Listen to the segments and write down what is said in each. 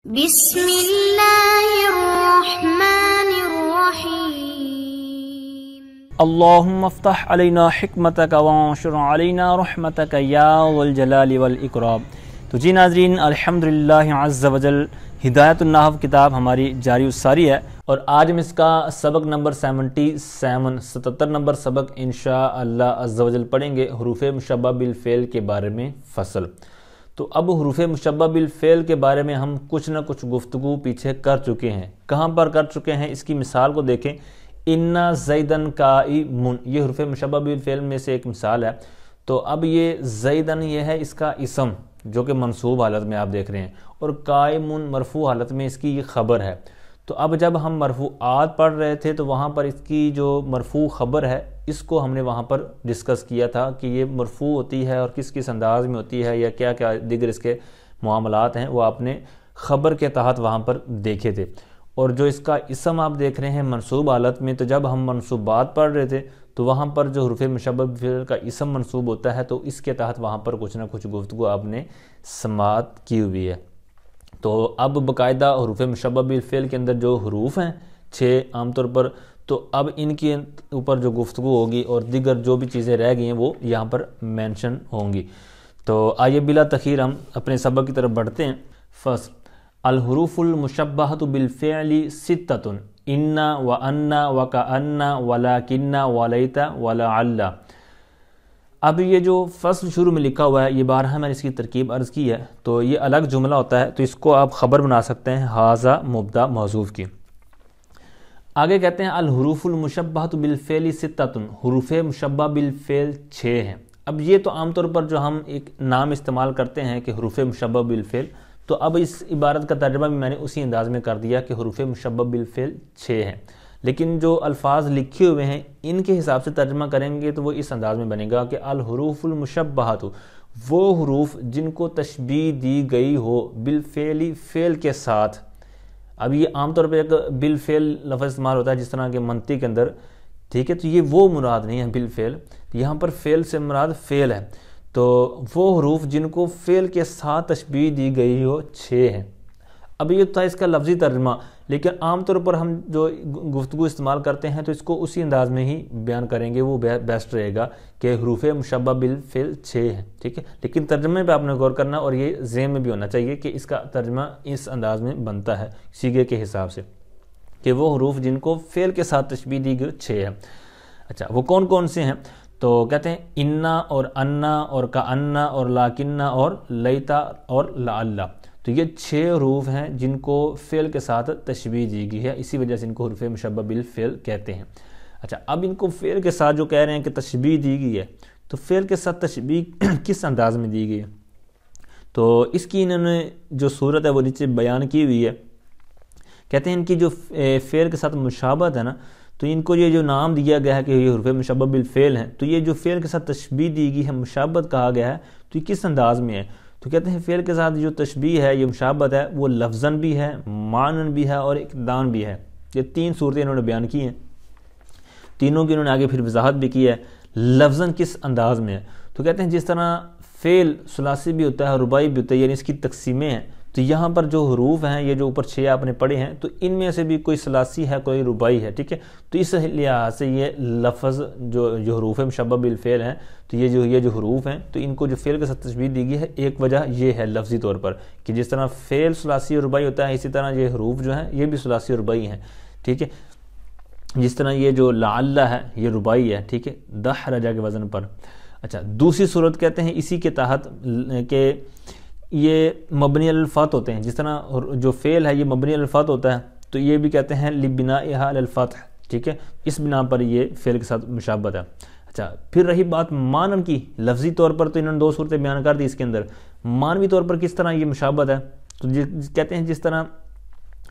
بسم اللہ الرحمن الرحیم اللہم افتح علینا حکمتک وانشر علینا رحمتک یا ذو الجلال والاکرام۔ تو جی ناظرین، الحمدللہ عز وجل ہدایت النحو کتاب ہماری جاری الساری ہے، اور آج ہم اس کا سبق نمبر 77 نمبر سبق انشاءاللہ عز وجل پڑھیں گے، حروف مشبہ بالفعل کے بارے میں فصل۔ تو اب حروف مشبہ بالفعل کے بارے میں ہم کچھ نہ کچھ گفتگو پیچھے کر چکے ہیں۔ کہاں پر کر چکے ہیں؟ اس کی مثال کو دیکھیں، اِنَّ زیدن قائمٌ، یہ حروف مشبہ بالفعل میں سے ایک مثال ہے۔ تو اب یہ زیدن یہ ہے اس کا اسم جو کہ منصوب حالت میں آپ دیکھ رہے ہیں، اور قائمٌ مرفوع حالت میں اس کی یہ خبر ہے۔ تو اب جب ہم مرفوعات پڑھ رہے تھے تو وہاں پر اس کی جو مرفوع خبر ہے اس کو ہم نے وہاں پر ڈسکس کیا تھا کہ یہ مرفوع ہوتی ہے اور کس کس انداز میں ہوتی ہے، یا کیا کیا دیگر اس کے معاملات ہیں، وہ آپ نے خبر کے تحت وہاں پر دیکھے تھے۔ اور جو اس کا اسم آپ دیکھ رہے ہیں منصوب حالت میں، تو جب ہم منصوبات پڑھ رہے تھے تو وہاں پر جو حروف مشبہ بالفعل کا اسم منصوب ہوتا ہے تو اس کے تحت وہاں پر کچھ نہ کچھ گفتگو آپ نے سماعت کی ہوئی ہے۔ تو اب باقاعدہ حروف مشبہ بالفعل کے اندر جو حروف ہیں 6 عام طور پر، تو اب ان کے اوپر جو گفتگو ہوگی اور دیگر جو بھی چیزیں رہ گئی ہیں وہ یہاں پر مینشن ہوں گی۔ تو آئیے بلا تاخیر ہم اپنے سبق کی طرف بڑھتے ہیں۔ فصل الحروف المشبہۃ بالفعل ستۃ، ان وان وکأن ولکن ولیت ولعل۔ اب یہ جو فصل شروع میں لکھا ہوا ہے، یہ بارہا میں نے اس کی ترکیب عرض کی ہے، تو یہ الگ جملہ ہوتا ہے، تو اس کو آپ خبر بنا سکتے ہیں ھذا مبتدا محذوف کی۔ آگے کہتے ہیں الحروف المشبہۃ بالفعل ستۃ، حروف مشبہ بالفعل 6 ہیں۔ اب یہ تو عام طور پر جو ہم ایک نام استعمال کرتے ہیں کہ حروف مشبہ بالفعل، تو اب اس عبارت کا ترجمہ بھی میں نے اسی انداز میں کر دیا کہ حروف مشبہ بالفعل 6 ہیں، لیکن جو الفاظ لکھے ہوئے ہیں ان کے حساب سے ترجمہ کریں گے تو وہ اس انداز میں بنے گا کہ الحروف المشبہۃ، وہ حروف جن کو تشبیہ دی گئی ہو بالفعل، فعل کے ساتھ۔ اب یہ عام طور پہ ایک بالفعل لفظ استعمال ہوتا ہے جس طرح کہ منطق کے اندر، ٹھیک ہے، تو یہ وہ مراد نہیں ہے بالفعل، یہاں پر فعل سے مراد فعل ہے۔ تو وہ حروف جن کو فعل کے ساتھ تشبیہ دی گئی ہو 6 ہیں۔ اب یہ تھا اس کا لفظی ترجمہ، لیکن عام طور پر ہم جو گفتگو استعمال کرتے ہیں تو اس کو اسی انداز میں ہی بیان کریں گے، وہ بیسٹ رہے گا کہ حروف مشبہ بالفعل 6 ہیں، ٹھیک ہے۔ لیکن ترجمے پہ آپ نے غور کرنا، اور یہ ذہن میں بھی ہونا چاہیے کہ اس کا ترجمہ اس انداز میں بنتا ہے صیغے کے حساب سے کہ وہ حروف جن کو فعل کے ساتھ تشبیہ دی گئی 6 ہیں۔ اچھا، وہ کون کون سے ہیں؟ تو کہتے ہیں انا اور انا اور کانا اور لاکنہ اور لیتا اور لعل۔ تو یہ 6 حروف ہیں جن کو فعل کے ساتھ تشبیہ دی گئی ہے، اسی وجہ سے ان کو حروف مشبہ بالفعل کہتے ہیں۔ اچھا، اب ان کو فعل کے ساتھ جو کہہ رہے ہیں کہ تشبیہ دی گئی ہے، تو فعل کے ساتھ تشبیہ کس انداز میں دی گئی ہے؟ تو اس کی انہوں نے جو صورت ہے وہ نیچے بیان کی ہوئی ہے۔ کہتے ہیں ان کی جو فعل کے ساتھ مشابہت ہے نا، تو ان کو یہ جو نام دیا گیا ہے کہ یہ حروف مشبہ بالفعل ہیں، تو یہ جو فعل کے ساتھ تشبیہ دی گئی ہے، مشابہت کہا گیا ہے، تو یہ کس انداز میں ہے؟ تو کہتے ہیں فعل کے ساتھ جو تشبیہ ہے، یہ مشابہت ہے، وہ لفظاً بھی ہے، معنن بھی ہے اور اقدان بھی ہے۔ یہ 3 صورتیں انہوں نے بیان کی ہیں، تینوں کی انہوں نے آگے پھر وضاحت بھی کی ہے۔ لفظاً کس انداز میں ہے؟ تو کہتے ہیں جس طرح فعل ثلاثی بھی ہوتا ہے، رباعی بھی ہوتا ہے، یعنی اس کی تقسیمیں ہیں، تو یہاں پر جو حروف ہیں، یہ جو اوپر 6 آپ نے پڑھے ہیں، تو ان میں سے بھی کوئی ثلاثی ہے، کوئی رباعی ہے، ٹھیک ہے۔ تو اس لحاظ سے یہ لفظ جو حروف مشبہ بالفعل ہیں، تو یہ جو حروف ہیں، تو ان کو جو فعل کے ساتھ تشبیہ دی گئی ہے، ایک وجہ یہ ہے لفظی طور پر کہ جس طرح فعل ثلاثی اور رباعی ہوتا ہے، اسی طرح یہ حروف جو ہیں یہ بھی ثلاثی اور رباعی ہیں، ٹھیک ہے۔ جس طرح یہ جو لعل ہے یہ رباعی ہے، ٹھیک ہے، دحرج کے وزن پر۔ اچھا، دوسری صورت کہتے ہیں اسی کے تحت کہ یہ مبنی علی الفتح ہوتے ہیں، جس طرح جو فعل ہے یہ مبنی علی الفتح ہوتا ہے، تو یہ بھی کہتے ہیں لبنائہا علی الفتح، ٹھیک ہے، اس بنا پر یہ فعل کے ساتھ مشابہت ہے۔ اچھا، پھر رہی بات معنن کی، لفظی طور پر تو انہوں نے 2 صورتیں بیان کر دی اس کے اندر، معنوی طور پر کس طرح یہ مشابہت ہے؟ تو کہتے ہیں جس طرح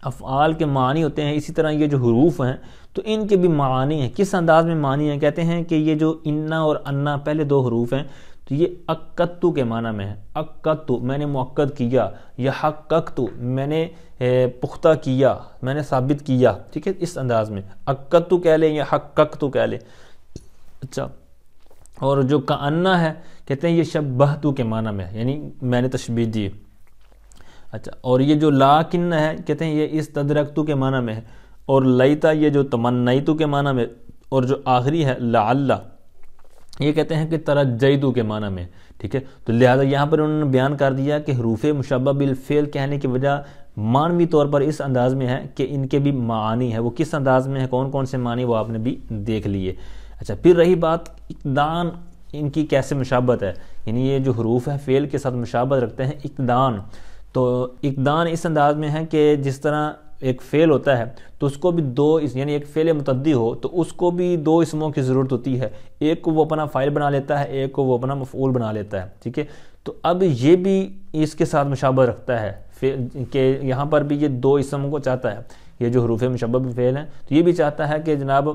افعال کے معنی ہوتے ہیں، اسی طرح یہ جو حروف ہیں تو ان کے بھی معانی ہیں۔ کس انداز میں معنی ہیں؟ کہتے ہیں کہ یہ جو انا اور انا پہلے 2 حروف ہیں، تو یہ اکتو کے معنی میں ہے۔ اکتو میں نے مؤکد کیا، یا حققتو میں نے پختہ کیا، میں نے ثابت کیا، ٹھیک ہے، اس انداز میں اکتو کہہ لیں یا حققتو کہہ لیں۔ اچھا، اور جو کانا ہے کہتے ہیں یہ شبہتو کے معنی میں ہے، یعنی میں نے تشبیہ دی۔ اچھا، اور یہ جو لاکن ہے کہتے ہیں یہ اس تدرکتو کے معنی میں ہے، اور لیتا یہ جو تمنیتو کے معنی میں، اور جو آخری ہے لعل یہ کہتے ہیں کہ ترجیتو کے معنی میں، ٹھیک ہے۔ تو لہٰذا یہاں پر انہوں نے بیان کر دیا کہ حروف مشبہ بالفعل کہنے کی وجہ معنوی طور پر اس انداز میں ہے کہ ان کے بھی معانی ہے، وہ کس انداز میں ہے، کون کون سے معنی وہ آپ نے بھی دیکھ لیے۔ اچھا، پھر رہی بات اقدان ان کی کیسے مشابہت ہے، یعنی یہ جو حروف ہے فعل کے ساتھ مشابہت رکھتے ہیں اقدان، تو اقدان اس انداز میں ہے کہ جس طرح ایک فعل ہوتا ہے تو اس کو بھی دو یعنی ایک فعل متعدی ہو تو اس کو بھی دو اسموں کی ضرورت ہوتی ہے، ایک کو وہ اپنا فاعل بنا لیتا ہے، ایک کو وہ اپنا مفعول بنا لیتا ہے، ٹھیک ہے۔ تو اب یہ بھی اس کے ساتھ مشابہت رکھتا ہے کہ یہاں پر بھی یہ دو اسموں کو چاہتا ہے، یہ جو حروف مشبہ بالفعل ہیں تو یہ بھی چاہتا ہے کہ جناب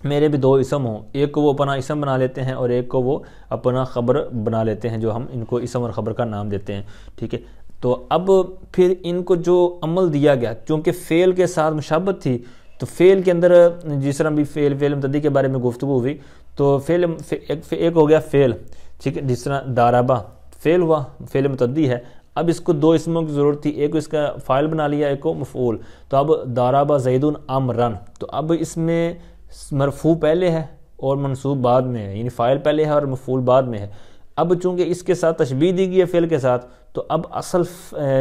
میرے بھی دو اسم ہوں، ایک کو وہ اپنا اسم بنا لیتے ہیں اور ایک کو وہ اپنا خبر بنا لیتے ہیں، جو ہم ان کو اسم اور خبر کا نام دیتے ہیں، ٹھیک ہے۔ تو اب پھر ان کو جو عمل دیا گیا چونکہ فعل کے ساتھ مشابہت تھی تو فعل کے اندر جس طرح بھی فعل متعدی کے بارے میں گفتگو ہوئی تو ایک ہو گیا فعل، ٹھیک ہے، جس طرح دارابہ فعل ہوا، فعل متعدی ہے، اب اس کو دو اسموں کی ضرورت تھی، ایک کو اس کا فاعل بنا لیا، ایک کو مفعول، تو اب دارابہ زیدن امرن، تو اب اس میں مرفوع پہلے ہے اور منصوب بعد میں ہے، یعنی فاعل پہلے ہے اور مفعول بعد میں ہے۔ اب چونکہ اس کے ساتھ تشبیہ دی گئی ہے فعل کے ساتھ تو اب اصل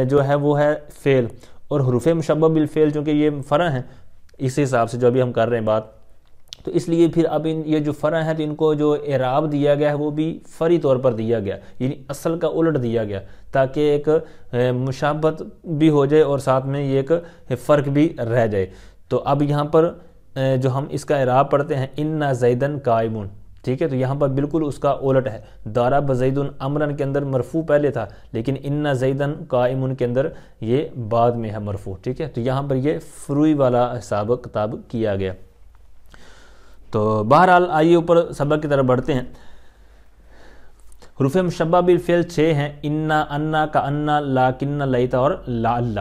جو ہے وہ ہے فعل، اور حروف مشبہ بالفعل چونکہ یہ فرع ہیں اس حساب سے جو ابھی ہم کر رہے ہیں بات، تو اس لیے پھر اب یہ جو فرع ہے تو ان کو جو اعراب دیا گیا ہے وہ بھی فرعی طور پر دیا گیا، یعنی اصل کا الٹ دیا گیا تاکہ ایک مشابہت بھی ہو جائے اور ساتھ میں یہ ایک فرق بھی رہ جائے۔ تو اب یہاں پر جو ہم اس کا اعراب پڑھتے ہیں اِنَّ زَیدًا قائمٌ، ٹھیک ہے، تو یہاں پر بالکل اس کا الٹ ہے، ضرب زید امرن کے اندر مرفوع پہلے تھا لیکن اِنَّ زَیدًا قائمٌ کے اندر یہ بعد میں ہے مرفوع، ٹھیک ہے، تو یہاں پر یہ فروعی والا حساب کتاب کیا گیا۔ تو بہرحال آئیے اوپر سبق کی طرف بڑھتے ہیں۔ حروف مشبہ بالفعل 6 ہیں، اِنَّا، اَنَّا، کَأَنَّا، لَٰكِنَّ، لَیْتَ اور لَعَلَّ۔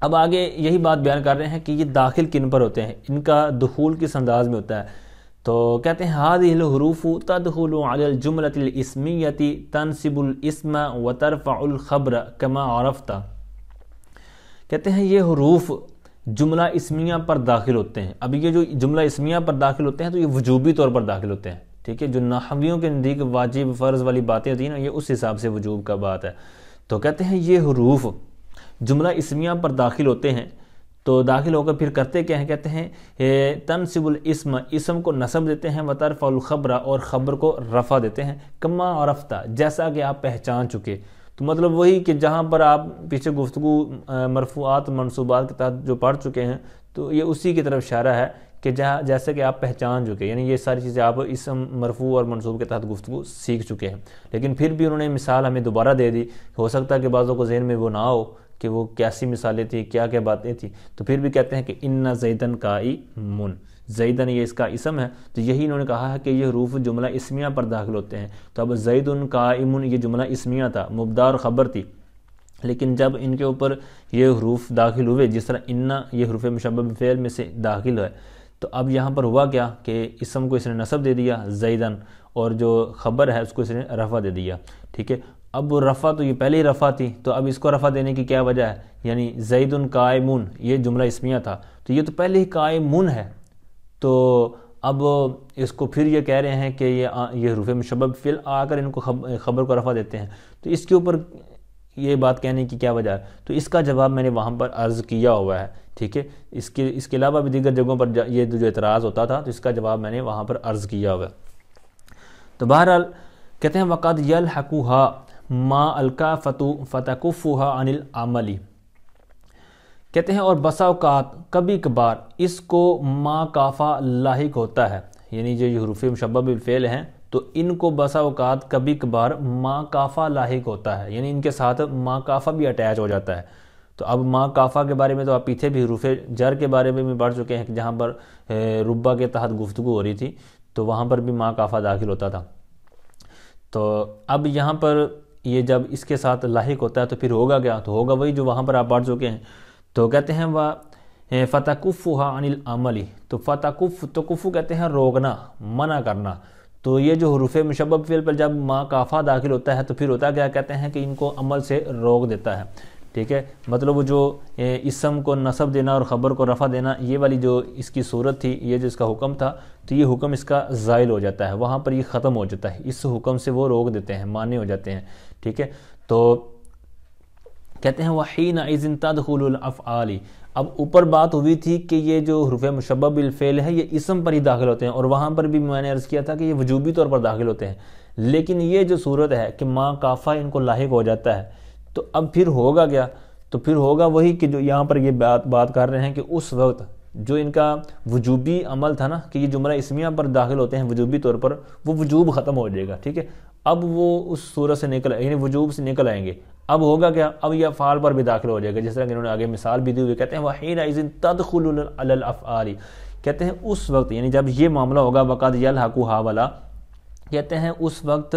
اب آگے یہی بات بیان کر رہے ہیں کہ یہ داخل کن پر ہوتے ہیں، ان کا دخول کس انداز میں ہوتا ہے، تو کہتے ہیں هذه الحروف تدخل على الجملة الاسمية تنصب الاسم وترفع الخبر كما عرفت، کہتے ہیں یہ حروف جملہ اسمیہ پر داخل ہوتے ہیں۔ اب یہ جو جملہ اسمیہ پر داخل ہوتے ہیں تو یہ وجوبی طور پر داخل ہوتے ہیں، ٹھیک ہے، جو نحویوں کے نزدیک واجب فرض والی باتیں ہوتی ہیں نا یہ اس حساب سے وجوب کا بات ہے۔ تو کہتے ہیں یہ حروف جملہ اسمیہ پر داخل ہوتے ہیں تو داخل ہو کر پھر کرتے کیا ہیں، کہتے ہیں تنصب الاسم، اسم کو نصب دیتے ہیں، وترفع الخبر، اور خبر کو رفع دیتے ہیں، کما عرفت، جیسا کہ آپ پہچان چکے۔ تو مطلب وہی کہ جہاں پر آپ پیچھے گفتگو مرفوعات منصوبات کے تحت جو پڑھ چکے ہیں تو یہ اسی کی طرف اشارہ ہے کہ جیسے کہ آپ پہچان چکے، یعنی یہ ساری چیزیں آپ اسم مرفوع اور منصوب کے تحت گفتگو سیکھ چکے ہیں، لیکن پھر بھی انہوں نے مثال ہمیں دوبارہ دے دی، ہو سکتا ہے کہ بعضوں کو ذہن میں وہ نہ ہو کہ وہ کیسی مثالیں تھیں، کیا کیا باتیں تھیں، تو پھر بھی کہتے ہیں کہ اِنَّ زَیدًا قائمٌ، زیدن یہ اس کا اسم ہے، تو یہی انہوں نے کہا ہے کہ یہ حروف جملہ اسمیہ پر داخل ہوتے ہیں۔ تو اب زیدن قائمٌ یہ جملہ اسمیہ تھا، مبتدا اور خبر تھی، لیکن جب ان کے اوپر یہ حروف داخل ہوئے جس طرح اِنَّ یہ حروف مشبہ بالفعل میں سے داخل ہے، تو اب یہاں پر ہوا کیا کہ اسم کو اس نے نصب دے دیا زیدن، اور جو خبر ہے اس کو اس نے رفع دے دیا، ٹھیک ہے۔ اب رفع تو یہ پہلے ہی رفع تھی تو اب اس کو رفع دینے کی کیا وجہ ہے، یعنی زید قائمٌ یہ جملہ اسمیہ تھا تو یہ تو پہلے ہی قائمٌ ہے، تو اب اس کو پھر یہ کہہ رہے ہیں کہ یہ حروف مشبہ بالفعل آ کر ان کو خبر کو رفع دیتے ہیں، تو اس کے اوپر یہ بات کہنے کی کیا وجہ ہے، تو اس کا جواب میں نے وہاں پر عرض کیا ہوا ہے، ٹھیک ہے، اس کے علاوہ بھی دیگر جگہوں پر یہ جو اعتراض ہوتا تھا تو اس کا جواب میں نے وہاں پر عرض کیا ہوا ہے۔ تو بہرحال کہتے ہیں وَقَدْ يَلْحَقُهَا ما الکافۃ فتکفها عن العمل، کہتے ہیں اور بسا اوقات کبھی کبھار اس کو ما کافہ لاحق ہوتا ہے، یعنی جو حروف مشبہ بالفعل ہیں تو ان کو بسا اوقات کبھی کبھار ما کافہ لاحق ہوتا ہے، یعنی ان کے ساتھ ما کافہ بھی اٹیچ ہو جاتا ہے۔ تو اب ما کافہ کے بارے میں تو آپ پیچھے بھی حروف جر کے بارے میں بھی پڑھ چکے ہیں کہ جہاں پر ربا کے تحت گفتگو ہو رہی تھی تو وہاں پر بھی ما کافہ داخل ہوتا تھا۔ تو اب یہاں پر یہ جب اس کے ساتھ لاحق ہوتا ہے تو پھر ہوگا کیا، تو ہوگا وہی جو وہاں پر آپ پڑھ چکے ہیں۔ تو کہتے ہیں فَتَكُفُّهَا عَنِ الْعَمَلِ، تو تکفو کہتے ہیں روکنا، منع کرنا، تو یہ جو حروف مشبہ بالفعل پر جب ما کافہ داخل ہوتا ہے تو پھر ہوتا کیا، کہتے ہیں کہ ان کو عمل سے روک دیتا ہے، ٹھیک ہے، مطلب وہ جو اسم کو نصب دینا اور خبر کو رفع دینا، یہ والی جو اس کی صورت تھی، یہ جو اس کا حکم تھا، تو یہ حکم اس کا زائل ہو جاتا ہے، وہاں پر یہ ختم ہو جاتا ہے، اس حکم سے وہ روک دیتے ہیں، مانے ہو جاتے ہیں، ٹھیک ہے۔ تو کہتے ہیں وَحِينَئِذٍ تَدْخُلُ الْأَفْعَالِ، اب اوپر بات ہوئی تھی کہ یہ جو حروف مشبہ بالفعل ہے یہ اسم پر ہی داخل ہوتے ہیں، اور وہاں پر بھی میں نے عرض کیا تھا کہ یہ وجوبی طور پر داخل ہوتے ہیں، لیکن یہ جو صورت ہے کہ ما کافہ ان کو لاحق ہو جاتا ہے، تو اب پھر ہوگا کیا؟ تو پھر ہوگا وہی کہ جو یہاں پر یہ بات کر رہے ہیں کہ اس وقت جو ان کا وجوبی عمل تھا نا کہ یہ جملہ اسمیہ پر داخل ہوتے ہیں وجوبی طور پر، وہ وجوب ختم ہو جائے گا، ٹھیک ہے۔ اب وہ اس صورت سے نکل یعنی وجوب سے نکل آئیں گے، اب ہوگا کیا؟ اب یہ افعال پر بھی داخل ہو جائے گا، جس طرح کہ انہوں نے آگے مثال بھی دی ہوئی، کہتے ہیں وَحِينَئِذٍ تَدْخُلُ عَلَى الْأَفْعَالِ، کہتے ہیں اس وقت یعنی جب یہ معاملہ ہوگا وَقَدْ يَلْحَقُهَا وَلَا، کہتے ہیں اس وقت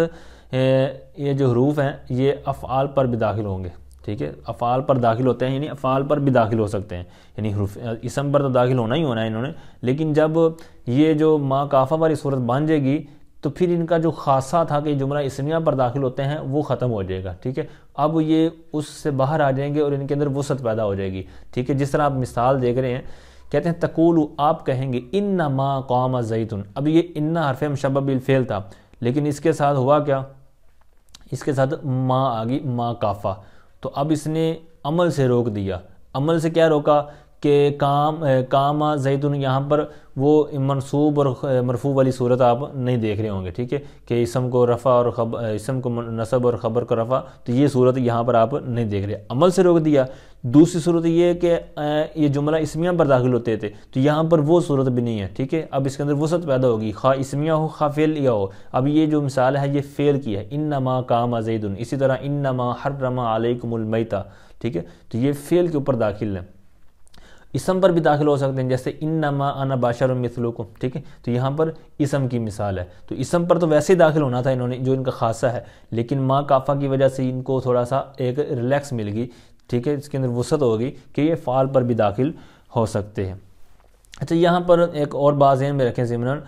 یہ جو حروف ہیں یہ افعال پر بھی داخل ہوں گے، ٹھیک ہے، افعال پر داخل ہوتے ہیں، یعنی افعال پر بھی داخل ہو سکتے ہیں، یعنی حروف اسم پر تو داخل ہونا ہی ہونا ہے انہوں نے، لیکن جب یہ جو ما کافہ والی صورت بن جائے گی تو پھر ان کا جو خاصہ تھا کہ جملہ اسمیہ پر داخل ہوتے ہیں وہ ختم ہو جائے گا، ٹھیک ہے۔ اب یہ اس سے باہر آ جائیں گے اور ان کے اندر وسعت پیدا ہو جائے گی، ٹھیک ہے۔ جس طرح آپ مثال دیکھ رہے ہیں، کہتے ہیں تقول، آپ کہیں گے انما قام زید، اب یہ ان حرف مشبہ بالفعل تھا، لیکن اس کے ساتھ ہوا کیا؟ اس کے ساتھ ما آگی، ما کافہ، تو اب اس نے عمل سے روک دیا۔ عمل سے کیا روکا؟ کہ کام زید، یہاں پر وہ منصوب اور مرفوع والی صورت آپ نہیں دیکھ رہے ہوں گے، ٹھیک ہے، کہ اسم کو رفع اور اسم کو نصب اور خبر کو رفع، تو یہ صورت یہاں پر آپ نہیں دیکھ رہے، عمل سے روک دیا۔ دوسری صورت یہ کہ یہ جملہ اسمیہ پر داخل ہوتے تھے، تو یہاں پر وہ صورت بھی نہیں ہے، ٹھیک ہے، اب اس کے اندر وسعت پیدا ہوگی، خواہ اسمیہ ہو خواہ فعل یا ہو۔ اب یہ جو مثال ہے یہ فعل کی ہے، انما قام زید، اسی طرح انما حرم علیکم المیتہ، ٹھیک ہے، تو یہ فعل کے اوپر داخل ہے۔ اسم پر بھی داخل ہو سکتے ہیں، جیسے انما انا بشر مثلکم، ٹھیک ہے، تو یہاں پر اسم کی مثال ہے، تو اسم پر تو ویسے ہی داخل ہونا تھا انہوں نے، جو ان کا خاصہ ہے، لیکن ما کافہ کی وجہ سے ان کو تھوڑا سا ایک ریلیکس مل گئی، ٹھیک ہے، اس کے اندر وسعت ہوگی کہ یہ فعال پر بھی داخل ہو سکتے ہیں۔ اچھا، یہاں پر ایک اور بات ذہن میں رکھیں ضمناً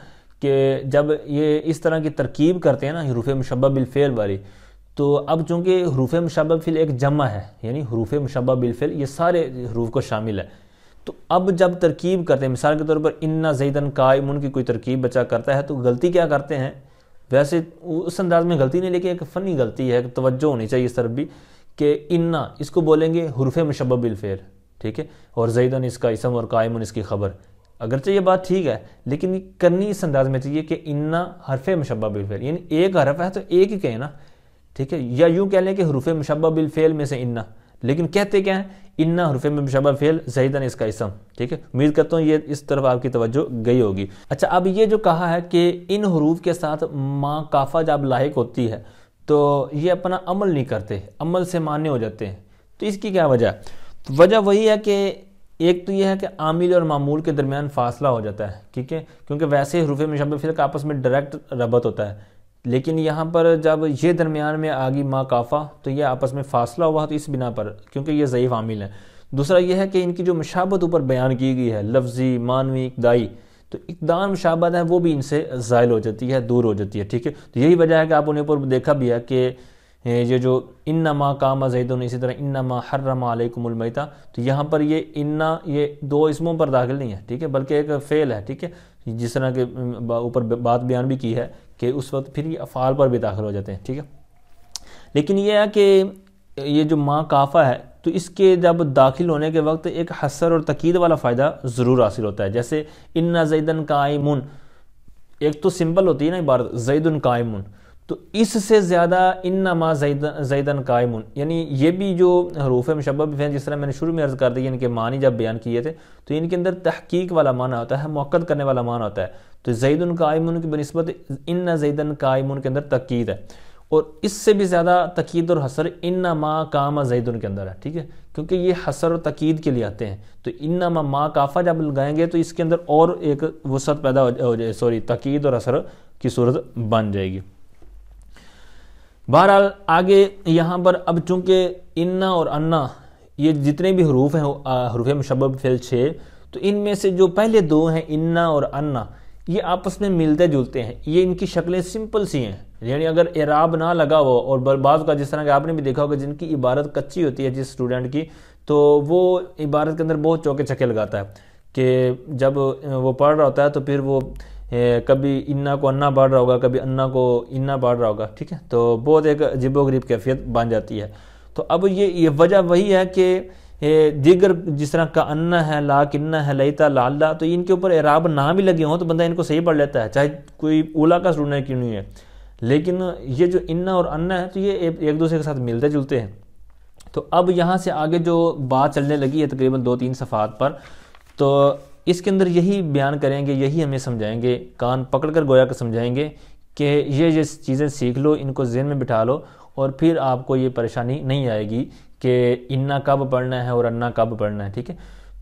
کہ جب یہ اس طرح کی ترکیب کرتے ہیں نا حروف مشبہ بالفعل والی، تو اب چونکہ حروف مشبہ بالفعل ایک جمع ہے، یعنی حروف مشبہ بالفعل یہ سارے حروف کو شامل ہے، تو اب جب ترکیب کرتے ہیں، مثال کے طور پر ان زیدن قائم کی کوئی ترکیب بچہ کرتا ہے، تو غلطی کیا کرتے ہیں؟ ویسے اس انداز میں غلطی نہیں، لیکن ایک فنی غلطی ہے، توجہ ہونی چاہیے اس طرف بھی، کہ انا اس کو بولیں گے حروف مشبہ بالفعل، ٹھیک ہے، اور زیدن اس کا اسم اور قائم اس کی خبر، اگرچہ یہ بات ٹھیک ہے لیکن کرنی اس انداز میں چاہیے کہ انا حرف مشبہ بالفعل، یعنی ایک حرف ہے تو ایک ہی کہیں نا، ٹھیک ہے، یا یوں کہہ لیں کہ حروف مشبہ بالفعل میں سے انا، لیکن کہتے کیا ہیں؟ انا حروف مشبہ فعل، زیدن اس کا اسم، ٹھیک ہے۔ امید کرتا ہوں یہ اس طرف آپ کی توجہ گئی ہوگی۔ اچھا، اب یہ جو کہا ہے کہ ان حروف کے ساتھ ما کافہ جب لاحق ہوتی ہے تو یہ اپنا عمل نہیں کرتے، عمل سے مانے ہو جاتے ہیں، تو اس کی کیا وجہ ہے؟ تو وجہ وہی ہے کہ ایک تو یہ ہے کہ عامل اور معمول کے درمیان فاصلہ ہو جاتا ہے، ٹھیک ہے، کیونکہ ویسے حروف مشبہ فعل کا آپس میں ڈائریکٹ ربط ہوتا ہے، لیکن یہاں پر جب یہ درمیان میں آگی ما کافہ تو یہ آپس میں فاصلہ ہوا، تو اس بنا پر کیونکہ یہ ضعیف عامل ہے۔ دوسرا یہ ہے کہ ان کی جو مشابہت اوپر بیان کی گئی ہے، لفظی، معنوی، ابتدائی، تو اقدام مشابہت ہے وہ بھی ان سے زائل ہو جاتی ہے، دور ہو جاتی ہے، ٹھیک ہے، تو یہی وجہ ہے کہ آپ انہیں اوپر دیکھا بھی ہے کہ یہ جو انما قام زیدن، اسی طرح انما حرم علیکم المیتہ، تو یہاں پر یہ انا یہ دو اسموں پر داخل نہیں ہے، ٹھیک ہے، بلکہ ایک فعل ہے، ٹھیک ہے، جس طرح کے اوپر بات بیان بھی کی ہے کہ اس وقت پھر یہ افعال پر بھی داخل ہو جاتے ہیں، ٹھیک ہے۔ لیکن یہ ہے کہ یہ جو ما کافہ ہے تو اس کے جب داخل ہونے کے وقت ایک حصر اور تقید والا فائدہ ضرور حاصل ہوتا ہے، جیسے ان زیدن قائمون، ایک تو سمپل ہوتی ہے نا عبارت زیدن قائمون، تو اس سے زیادہ انما زیدن قائمون، یعنی یہ بھی جو حروف مشبہ بالفعل جس طرح میں نے شروع میں عرض کر دی، ان کے معنی جب بیان کیے تھے تو ان کے اندر تحقیق والا معنی ہوتا ہے، مؤکد کرنے والا معنی ہوتا ہے، تو زیدن قائمون کی بنسبت ان زیدن قائمون کے اندر تاکید ہے، اور اس سے بھی زیادہ تاکید اور حصر انما قام زیدن کے اندر ہے، ٹھیک ہے، کیونکہ یہ حصر اور تاکید کے لیے آتے ہیں، تو انما ما کافہ جب لگائیں گے تو اس کے اندر اور ایک وسعت پیدا ہو جائے، تاکید اور حصر کی صورت بن جائے گی۔ بہرحال آگے یہاں پر اب چونکہ انا اور انا یہ جتنے بھی حروف ہیں حروف مشبہ بالفعل 6، تو ان میں سے جو پہلے دو ہیں انا اور انا، یہ آپس میں ملتے جلتے ہیں، یہ ان کی شکلیں سمپل سی ہیں، یعنی اگر اعراب نہ لگا ہو، اور بعض کا جس طرح کہ آپ نے بھی دیکھا ہوگا جن کی عبارت کچی ہوتی ہے جس اسٹوڈنٹ کی، تو وہ عبارت کے اندر بہت چوکے چھکے لگاتا ہے کہ جب وہ پڑھ رہا ہوتا ہے تو پھر وہ کبھی انا کو انا پڑھ رہا ہوگا، کبھی انا کو انا پڑھ رہا ہوگا، ٹھیک ہے، تو بہت ایک عجیب و غریب کیفیت بن جاتی ہے۔ تو اب یہ وجہ وہی ہے کہ دیگر جس طرح کا انا ہے، لا کننا ہے، لیتا لعلہ، تو ان کے اوپر اعراب نہ بھی لگے ہوں تو بندہ ان کو صحیح پڑھ لیتا ہے، چاہے کوئی اولا کا اسٹوڈنٹ کیوں نہیں ہے۔ لیکن یہ جو انا اور انا ہے تو یہ ایک دوسرے کے ساتھ ملتے جلتے ہیں۔ تو اب یہاں سے آگے جو بات چلنے لگی ہے تقریباً 2-3 صفحات پر، تو اس کے اندر یہی بیان کریں گے، یہی ہمیں سمجھائیں گے، کان پکڑ کر گویا کہ سمجھائیں گے کہ یہ چیزیں سیکھ لو، ان کو ذہن میں بٹھا لو، اور پھر آپ کو یہ پریشانی نہیں آئے گی کہ انا کب پڑھنا ہے اور انا کب پڑھنا ہے، ٹھیک ہے۔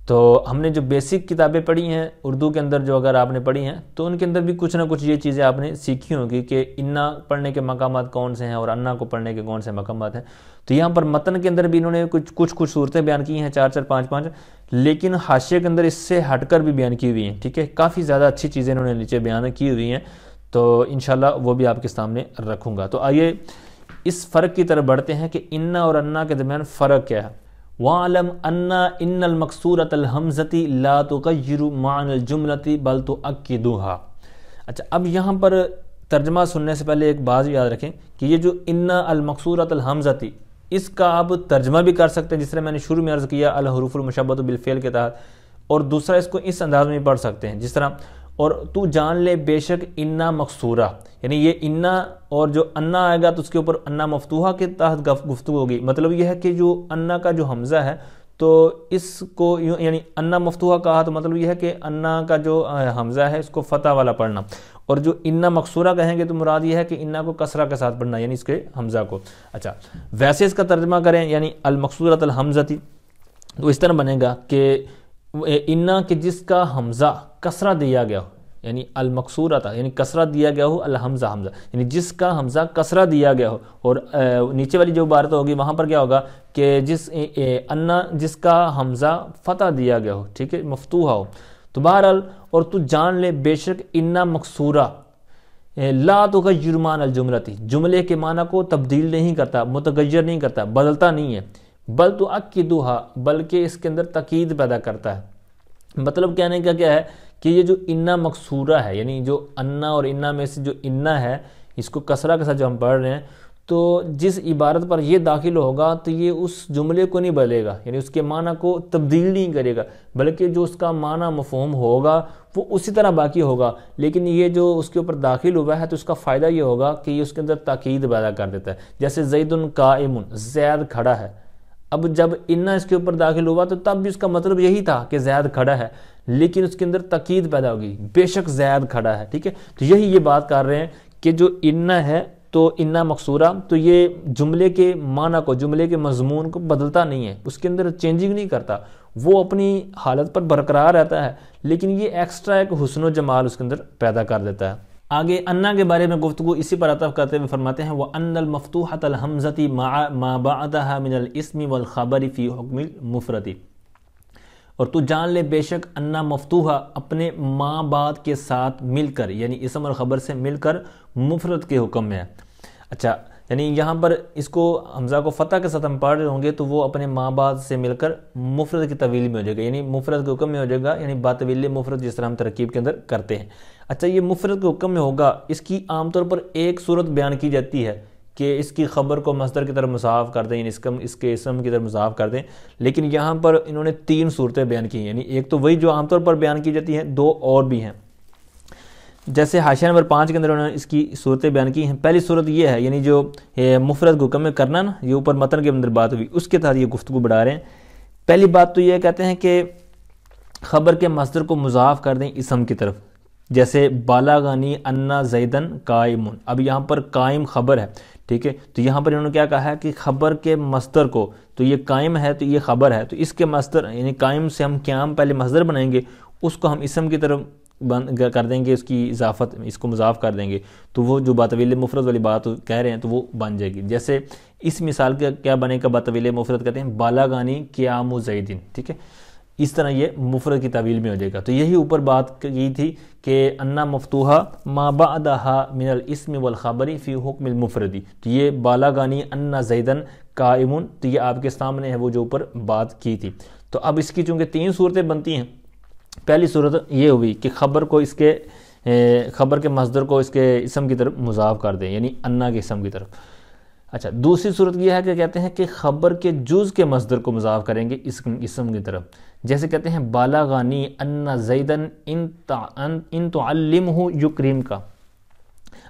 تو ہم نے جو بیسک کتابیں پڑھی ہیں اردو کے اندر، جو اگر آپ نے پڑھی ہیں تو ان کے اندر بھی کچھ نہ کچھ یہ چیزیں آپ نے سیکھی ہوں گی کہ انا پڑھنے کے مقامات کون سے ہیں اور انا کو پڑھنے کے کون سے مقامات ہیں۔ تو یہاں پر متن کے اندر بھی انہوں نے کچھ صورتیں بیان کی ہیں، 4-4 5-5، لیکن حاشیے کے اندر اس سے ہٹ کر بھی بیان کی ہوئی ہیں، ٹھیک ہے، کافی زیادہ اچھی چیزیں انہوں نے نیچے بیان کی ہوئی ہیں، تو انشاءاللہ وہ بھی آپ کے سامنے رکھوں گا۔ تو آئیے اس فرق کی طرف بڑھتے ہیں کہ انا اور انا کے درمیان فرق کیا ہے۔ وَعْلَمْ أَنَّ إِنَّ الْمَقْصُورَةَ الْحَمْزَةِ لَا تُغَيِّرُ مَعْنَى الْجُمْلَةِ بَلْ تُؤَكِّدُهَا۔ اچھا، اب یہاں پر ترجمہ سننے سے پہلے ایک بات یاد رکھیں کہ یہ جو اِنَّ الْمَقْصُورَةَ الْحَمْزَةِ، اس کا آپ ترجمہ بھی کر سکتے ہیں جس طرح میں نے شروع میں عرض کیا الحروف المشبہۃ بالفعل کے تحت، اور دوسرا اس کو اس انداز میں پڑھ سکتے ہیں جس طرح اور تو جان لے بے شک انا مقصورہ، یعنی یہ انا اور جو انا آئے گا تو اس کے اوپر انا مفتوحہ کے تحت گفتگو ہوگی۔ مطلب یہ ہے کہ جو انا کا جو حمزہ ہے تو اس کو یعنی انا مفتوحہ کہا تو مطلب یہ ہے کہ انا کا جو حمزہ ہے اس کو فتح والا پڑھنا، اور جو انا مقصورہ کہیں گے تو مراد یہ ہے کہ انا کو کسرہ کے ساتھ پڑھنا، یعنی اس کے حمزہ کو۔ اچھا، ویسے اس کا ترجمہ کریں یعنی المقصورۃ الحمزۃ، تو اس طرح بنے گا کہ انا کہ جس کا حمزہ کسرہ دیا گیا ہو، یعنی المقصورہ تھا یعنی کسرہ دیا گیا ہو، الحمزہ حمزہ یعنی جس کا حمزہ کسرہ دیا گیا ہو، اور نیچے والی جو عبارت ہوگی وہاں پر کیا ہوگا کہ انا جس کا حمزہ فتح دیا گیا ہو، ٹھیک ہے، مفتوحہ ہو۔ تو بہرحال اور تو جان لے بے شک انا مقصورہ لا تغیر معنی الجملۃ، جملے کے معنی کو تبدیل نہیں کرتا، متغیر نہیں کرتا، بدلتا نہیں ہے، بل تؤکدها، بلکہ اس کے اندر تاکید پیدا کرتا ہے۔ مطلب کہنے کا کیا ہے کہ یہ جو انا مقصورہ ہے، یعنی جو انا اور انا میں سے جو انا ہے اس کو کسرہ کے ساتھ جو ہم پڑھ رہے ہیں، تو جس عبارت پر یہ داخل ہوگا تو یہ اس جملے کو نہیں بدلے گا، یعنی اس کے معنی کو تبدیل نہیں کرے گا، بلکہ جو اس کا معنی مفہوم ہوگا وہ اسی طرح باقی ہوگا، لیکن یہ جو اس کے اوپر داخل ہوا ہے تو اس کا فائدہ یہ ہوگا کہ یہ اس کے اندر تاکید پیدا کر دیتا ہے۔ جیسے زید قائم، زید کھڑا ہے، اب جب انا اس کے اوپر داخل ہوا تو تب بھی اس کا مطلب یہی تھا کہ زید کھڑا ہے، لیکن اس کے اندر تاکید پیدا ہوگی، بے شک زید کھڑا ہے، ٹھیک ہے۔ تو یہی یہ بات کر رہے ہیں کہ جو انا ہے تو انا مقصورہ، تو یہ جملے کے معنی کو، جملے کے مضمون کو بدلتا نہیں ہے، اس کے اندر چینجنگ نہیں کرتا، وہ اپنی حالت پر برقرار رہتا ہے، لیکن یہ ایکسٹرا ایک حسن و جمال اس کے اندر پیدا کر دیتا ہے۔ آگے انا کے بارے میں گفتگو اسی پر عطف کرتے ہوئے فرماتے ہیں وَأَنَّ الْمَفْتُوحَةَ الْحَمْزَةِ مَا بَعْدَهَا مِنَ الْإِسْمِ وَالْخَبَرِ فِي حُكْمِ الْمُفْرَدِ، اور تو جان لے بے شک انا مفتوحہ اپنے ماں بعد کے ساتھ مل کر، یعنی اسم اور خبر سے مل کر مفرد کے حکم میں ہے۔ اچھا، یعنی یہاں پر اس کو حمزہ کو فتح کے ساتھ ہم پڑھ رہے ہوں گے تو وہ اپنے ماں بعد سے مل کر مفرد کی طویل میں ہو جائے گا، یعنی مفرد کے حکم میں ہو جائے گا، یعنی باطویل مفرد جس طرح ہم ترکیب کے اندر کرتے ہیں۔ اچھا، یہ مفرد کے حکم میں ہوگا، اس کی عام طور پر ایک صورت بیان کی جاتی ہے کہ اس کی خبر کو مصدر کی طرف مضاف کر دیں، یعنی اس کے اسم کی طرف مضاف کر دیں، لیکن یہاں پر انہوں نے 3 صورتیں بیان کی ہیں، یعنی ایک تو وہی جو عام طور پر بیان کی جاتی ہیں، 2 اور بھی ہیں۔ جیسے حاشیہ نمبر 5 کے اندر انہوں نے اس کی صورتیں بیان کی ہیں۔ پہلی صورت یہ ہے، یعنی جو مفرد کو حکم میں کرنا نا، یہ اوپر متن کے اندر بات ہوئی، اس کے تحت یہ گفتگو بڑھا رہے ہیں۔ پہلی بات تو یہ کہتے ہیں کہ خبر کے مصدر کو مضاف کر دیں اسم کی طرف، جیسے بالاغانی انا زیدن قائم، اب یہاں پر قائم خبر ہے، ٹھیک ہے، تو یہاں پر انہوں نے کیا کہا ہے کہ خبر کے مصدر کو، تو یہ قائم ہے تو یہ خبر ہے، تو اس کے مصدر یعنی قائم سے ہم قیام پہلے مصدر بنائیں گے، اس کو ہم اسم کی طرف کر دیں گے، اس کی اضافت اس کو مضاف کر دیں گے، تو وہ جو باطویل مفرد والی بات کہہ رہے ہیں تو وہ بن جائے گی۔ جیسے اس مثال کا کیا بنے گا، باطویل مفرد کہتے ہیں بالاغانی قیام زیدن، ٹھیک ہے، اس طرح یہ مفرد کی تعویل میں ہو جائے گا. تو یہی اوپر بات کی تھی کہ انا مفتوحہ ما بعدہا من الاسم والخبری فی حکم المفردی. تو یہ بالاغانی انا زیدن قائمون، تو یہ آپ کے سامنے ہے وہ جو اوپر بات کی تھی. تو اب اس کی چونکہ 3 صورتیں بنتی ہیں. پہلی صورت یہ ہوئی کہ خبر کو اس کے خبر کے مصدر کو اس کے اسم کی طرف مضاف کر دیں، یعنی انا کے اسم کی طرف. اچھا، دوسری صورت یہ ہے کہ کہتے ہیں کہ خبر کے جز کے مصدر کو مضاف کریں گے اسم کی طرف. جیسے کہتے ہیں بالاغانی ان زیدن ان تعلمہ یکرم کا.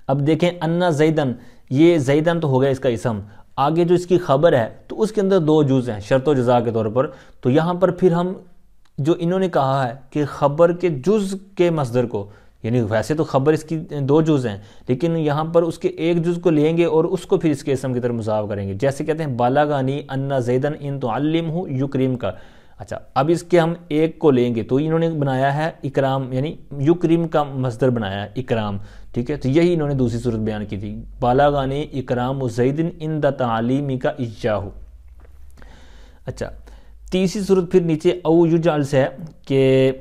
اب دیکھیں ان زیدن، یہ زیدن تو ہو گیا اس کا اسم، آگے جو اس کی خبر ہے تو اس کے اندر 2 جز ہیں شرط و جزا کے طور پر. تو یہاں پر پھر ہم جو انہوں نے کہا ہے کہ خبر کے جز کے مصدر کو، یعنی ویسے تو خبر اس کی 2 جز ہیں لیکن یہاں پر اس کے ایک جز کو لیں گے اور اس کو پھر اس کے اسم کی طرف مضاف کریں گے. جیسے کہتے ہیں بالاغانی ان زیدن ان تعلمہ یکرم کا. اچھا، اب اس کے ہم ایک کو لیں گے تو انہوں نے بنایا ہے اکرام، یعنی یکرم کا مصدر بنایا ہے اکرام. ٹھیک ہے، تو یہی انہوں نے دوسری صورت بیان کی تھی، بالاغانی اکرام زیدن عند تعلیم کا ایاہ. اچھا، تیسری صورت پھر نیچے او یجعل سے ہے کہ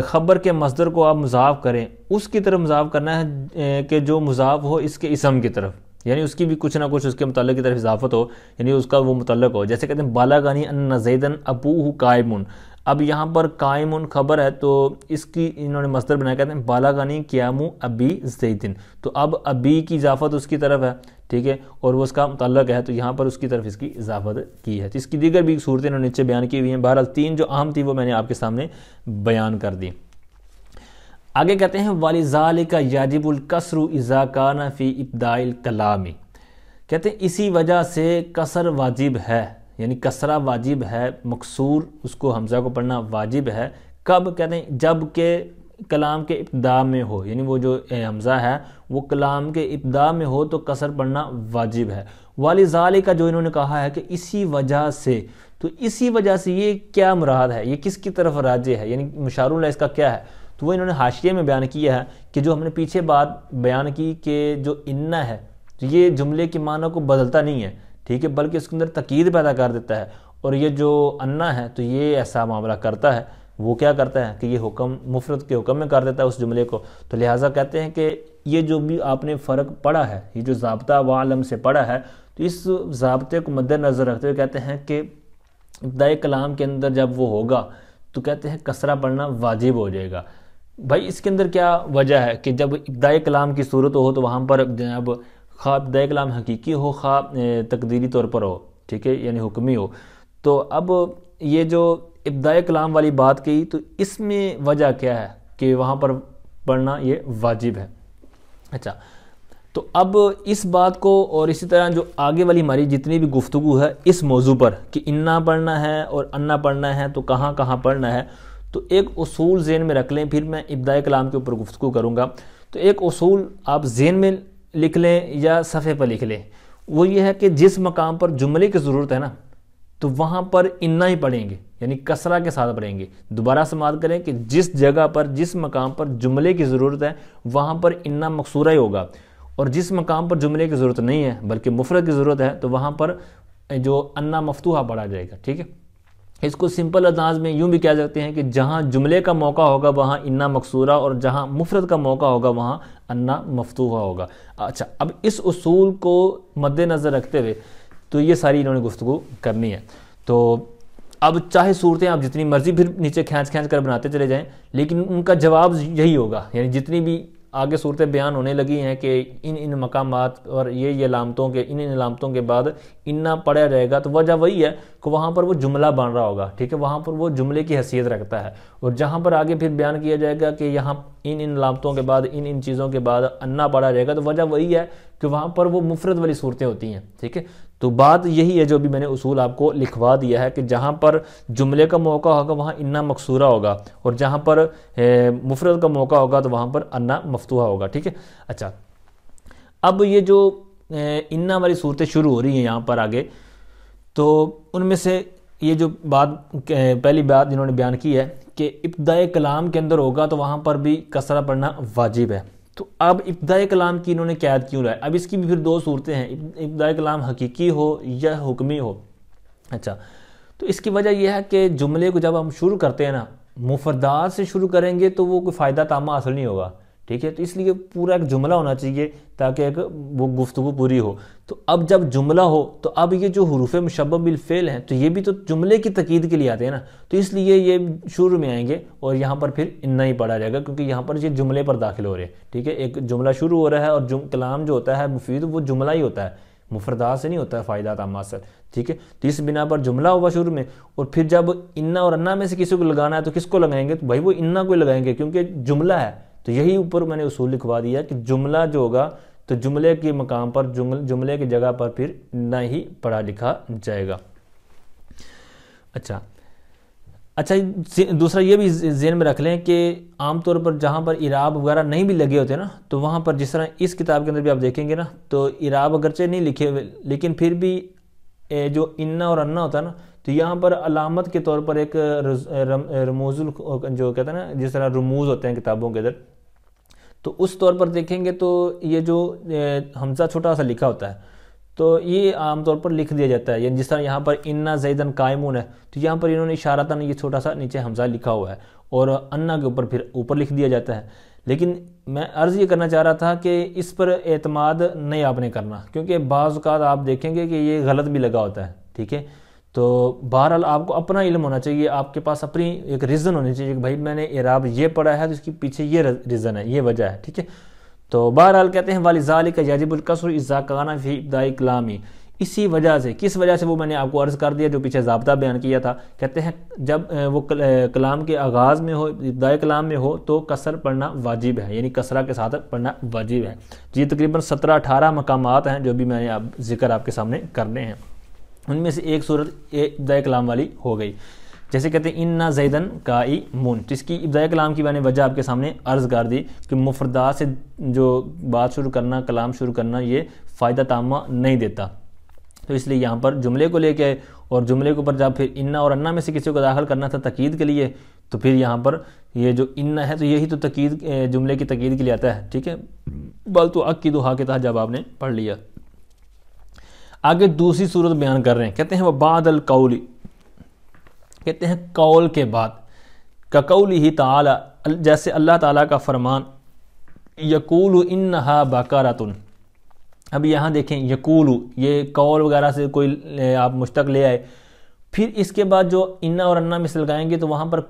خبر کے مصدر کو آپ مضاف کریں، اس کی طرف مضاف کرنا ہے کہ جو مضاف ہو اس کے اسم کی طرف، یعنی اس کی بھی کچھ نہ کچھ اس کے متعلق کی طرف اضافت ہو، یعنی اس کا وہ متعلق ہو. جیسے کہتے ہیں بالاغانی ان زیدن ابوہ قائمون. اب یہاں پر قائمون خبر ہے تو اس کی انہوں نے مصدر بنایا، کہتے ہیں بالاغانی قیام ابی زیدن. تو اب ابی کی اضافت اس کی طرف ہے، ٹھیک ہے، اور وہ اس کا متعلق ہے تو یہاں پر اس کی طرف اس کی اضافت کی ہے. تو اس کی دیگر بھی صورتیں انہوں نے نیچے بیان کی ہوئی ہیں. بہرحال 3 جو اہم تھی وہ میں نے آپ کے سامنے بیان کر دی. آگے کہتے ہیں وَلِذَالِكَ يَجِبُ الْكَسْرُ إِذَا كَانَ فِي إِبْدَاءِ الْكَلَامِ. کہتے ہیں اسی وجہ سے کسر واجب ہے، یعنی کسرہ واجب ہے، مکسور اس کو حمزہ کو پڑھنا واجب ہے. کب؟ کہتے ہیں جب کہ کلام کے ابتداء میں ہو، یعنی وہ جو حمزہ ہے وہ کلام کے ابتداء میں ہو تو کسر پڑھنا واجب ہے. وَلِذَالِكَ جو انہوں نے کہا ہے کہ اسی وجہ سے، تو اسی وجہ سے یہ کیا مراد ہے، یہ کس کی طرف راجع ہے، یعنی مشار الیہ اس کا کیا ہے. تو وہ انہوں نے حاشیے میں بیان کیا ہے کہ جو ہم نے پیچھے بات بیان کی کہ جو انا ہے تو یہ جملے کے معنی کو بدلتا نہیں ہے، ٹھیک ہے، بلکہ اس کے اندر تاکید پیدا کر دیتا ہے. اور یہ جو انا ہے تو یہ ایسا معاملہ کرتا ہے، وہ کیا کرتا ہے کہ یہ حکم مفرد کے حکم میں کر دیتا ہے اس جملے کو. تو لہٰذا کہتے ہیں کہ یہ جو بھی آپ نے فرق پڑھا ہے، یہ جو ضابطہ وعلم سے پڑھا ہے، تو اس ضابطے کو مد نظر رکھتے ہوئے کہتے ہیں کہ ابتدائی کلام کے اندر جب وہ ہوگا تو کہتے ہیں کسرہ پڑھنا واجب ہو جائے گا. بھائی اس کے اندر کیا وجہ ہے کہ جب ابتدائی کلام کی صورت ہو تو وہاں پر جب خواہ ابتدائی کلام حقیقی ہو خواہ تقدیری طور پر ہو، ٹھیک ہے، یعنی حکمی ہو. تو اب یہ جو ابتدائی کلام والی بات کی تو اس میں وجہ کیا ہے کہ وہاں پر پڑھنا یہ واجب ہے. اچھا، تو اب اس بات کو اور اسی طرح جو آگے والی ہماری جتنی بھی گفتگو ہے اس موضوع پر کہ انا پڑھنا ہے اور انا پڑھنا ہے تو کہاں کہاں پڑھنا ہے، تو ایک اصول ذہن میں رکھ لیں، پھر میں ابتدائی کلام کے اوپر گفتگو کروں گا. تو ایک اصول آپ ذہن میں لکھ لیں یا صفحے پر لکھ لیں، وہ یہ ہے کہ جس مقام پر جملے کی ضرورت ہے نا تو وہاں پر انا ہی پڑھیں گے، یعنی کسرہ کے ساتھ پڑھیں گے. دوبارہ سماعت کریں کہ جس جگہ پر جس مقام پر جملے کی ضرورت ہے وہاں پر انا مکسورہ ہی ہوگا، اور جس مقام پر جملے کی ضرورت نہیں ہے بلکہ مفرد کی ضرورت ہے تو وہاں پر جو انا مفتوحہ پڑھا جائے گا. ٹھیک ہے، اس کو سمپل انداز میں یوں بھی کہہ سکتے ہیں کہ جہاں جملے کا موقع ہوگا وہاں انا مکسورہ اور جہاں مفرد کا موقع ہوگا وہاں انا مفتوحہ ہوگا. اچھا، اب اس اصول کو مد نظر رکھتے ہوئے تو یہ ساری انہوں نے گفتگو کرنی ہے. تو اب چاہے صورتیں آپ جتنی مرضی پھر نیچے کھینچ کر بناتے چلے جائیں لیکن ان کا جواب یہی ہوگا، یعنی جتنی بھی آگے صورتیں بیان ہونے لگی ہیں کہ ان مقامات اور یہ علامتوں کے ان علامتوں کے بعد انا پڑھا جائے گا تو وجہ وہی ہے کہ وہاں پر وہ جملہ بن رہا ہوگا. ٹھیک ہے، وہاں پر وہ جملے کی حیثیت رکھتا ہے. اور جہاں پر آگے پھر بیان کیا جائے گا کہ یہاں ان علامتوں کے بعد ان چیزوں کے بعد انا پڑھا جائے گا تو وجہ وہی ہے کہ وہاں پر وہ مفرد والی صورتیں ہوتی ہیں. ٹھیک ہے، تو بات یہی ہے جو بھی میں نے اصول آپ کو لکھوا دیا ہے کہ جہاں پر جملے کا موقع ہوگا وہاں انا مکسورہ ہوگا اور جہاں پر مفرد کا موقع ہوگا تو وہاں پر انا مفتوحہ ہوگا. ٹھیک ہے، اچھا، اب یہ جو انا والی صورتیں شروع ہو رہی ہیں یہاں پر آگے، تو ان میں سے یہ جو بات پہلی بات جنہوں نے بیان کی ہے کہ ابتدائی کلام کے اندر ہوگا تو وہاں پر بھی کسرہ پڑھنا واجب ہے. تو اب ابتدائی کلام کی انہوں نے قید کیوں لائے؟ اب اس کی بھی پھر 2 صورتیں ہیں، ابتدائی کلام حقیقی ہو یا حکمی ہو. اچھا، تو اس کی وجہ یہ ہے کہ جملے کو جب ہم شروع کرتے ہیں نا مفردات سے شروع کریں گے تو وہ کوئی فائدہ تامہ حاصل نہیں ہوگا، ٹھیک ہے. تو اس لیے پورا ایک جملہ ہونا چاہیے تاکہ ایک وہ گفتگو پوری ہو. تو اب جب جملہ ہو تو اب یہ جو حروف مشبہ بالفعل ہیں تو یہ بھی تو جملے کی تقید کے لیے آتے ہیں نا، تو اس لیے یہ شروع میں آئیں گے اور یہاں پر پھر اننا ہی پڑھا جائے گا کیونکہ یہاں پر یہ جملے پر داخل ہو رہے ہیں، ٹھیک ہے. ایک جملہ شروع ہو رہا ہے اور کلام جو ہوتا ہے مفید وہ جملہ ہی ہوتا ہے، مفردات سے نہیں ہوتا ہے فائدہ تامہ سے، ٹھیک ہے. تو اس بنا پر جملہ ہوگا شروع میں، اور پھر جب انا اور انا میں سے کسی کو لگانا ہے تو کس کو لگائیں گے؟ تو بھائی وہ انا کو لگائیں گے کیونکہ جملہ ہے. تو یہی اوپر میں نے اصول لکھوا دیا کہ جملہ جو ہوگا تو جملے کے مقام پر جملے کی جگہ پر پھر انا ہی پڑھا لکھا جائے گا. اچھا دوسرا یہ بھی ذہن میں رکھ لیں کہ عام طور پر جہاں پر اعراب وغیرہ نہیں بھی لگے ہوتے نا تو وہاں پر جس طرح اس کتاب کے اندر بھی آپ دیکھیں گے نا تو اعراب اگرچہ نہیں لکھے ہوئے لیکن پھر بھی جو انا اور انا ہوتا ہے نا تو یہاں پر علامت کے طور پر ایک رموز جو کہتے ہیں نا جس طرح رموز ہوتے ہیں کتابوں کے اندر، تو اس طور پر دیکھیں گے تو یہ جو حمزہ چھوٹا سا لکھا ہوتا ہے تو یہ عام طور پر لکھ دیا جاتا ہے. یعنی جس طرح یہاں پر انا زیدن قائمون ہے تو یہاں پر انہوں نے اشارتاً یہ چھوٹا سا نیچے حمزہ لکھا ہوا ہے اور انا کے اوپر پھر اوپر لکھ دیا جاتا ہے. لیکن میں عرض یہ کرنا چاہ رہا تھا کہ اس پر اعتماد نہیں آپ نے کرنا کیونکہ بعض اوقات آپ دیکھیں گے کہ یہ غلط بھی لگا ہوتا ہے، ٹھیک ہے. تو بہرحال آپ کو اپنا علم ہونا چاہیے، آپ کے پاس اپنی ایک ریزن ہونی چاہیے کہ بھائی میں نے اعراب یہ پڑھا ہے تو اس کے پیچھے یہ ریزن ہے، یہ وجہ ہے، ٹھیک ہے. تو بہرحال کہتے ہیں وَلِذَالِكَ يَجِبُ الْكَسْرُ إِذَا كَانَ فِي إِبْدَاءِ كَلَامِ، اسی وجہ سے کس وجہ سے وہ میں نے آپ کو عرض کر دیا جو پیچھے ضابطہ بیان کیا تھا. کہتے ہیں جب وہ کلام کے آغاز میں ہو، ابتداء کلام میں ہو تو کسر پڑھنا واجب ہے، یعنی کسرہ کے ساتھ پڑھنا واجب ہے. یہ تقریباً 17-18 مقامات ہیں جو بھی میں نے ذکر آپ کے سامنے کرنے ہیں. ان میں سے ایک صورت ابتداء کلام والی ہو گئی، جیسے کہتے ہیں انا زیدن قائمون، جس کی ابتداء کلام کی میں نے وجہ آپ کے سامنے عرض کر دی کہ مفردات سے جو بات شروع کرنا، کلام شروع کرنا یہ فائدہ تامہ نہیں دیتا. تو اس لیے یہاں پر جملے کو لے کے آئے اور جملے کے اوپر جب پھر انا اور انا میں سے کسی کو داخل کرنا تھا تقید کے لیے تو پھر یہاں پر یہ جو انا ہے تو یہی تو تقید جملے کی تقید کے لیے آتا ہے، ٹھیک ہے. بل تو عقیدھا کے تحت جب آپ نے پڑھ لیا. آگے دوسری صورت بیان کر رہے ہیں، کہتے ہیں وہ بعد القول، کہتے ہیں قول کے بعد، کقولہ تعالی، جیسے اللہ تعالیٰ کا فرمان یقول انہا بقرۃ. اب یہاں دیکھیں یقول، یہ قول وغیرہ سے کوئی آپ مشتق لے آئے، پھر اس کے بعد جو انا اور انا میں سے لگائیں گے تو وہاں پر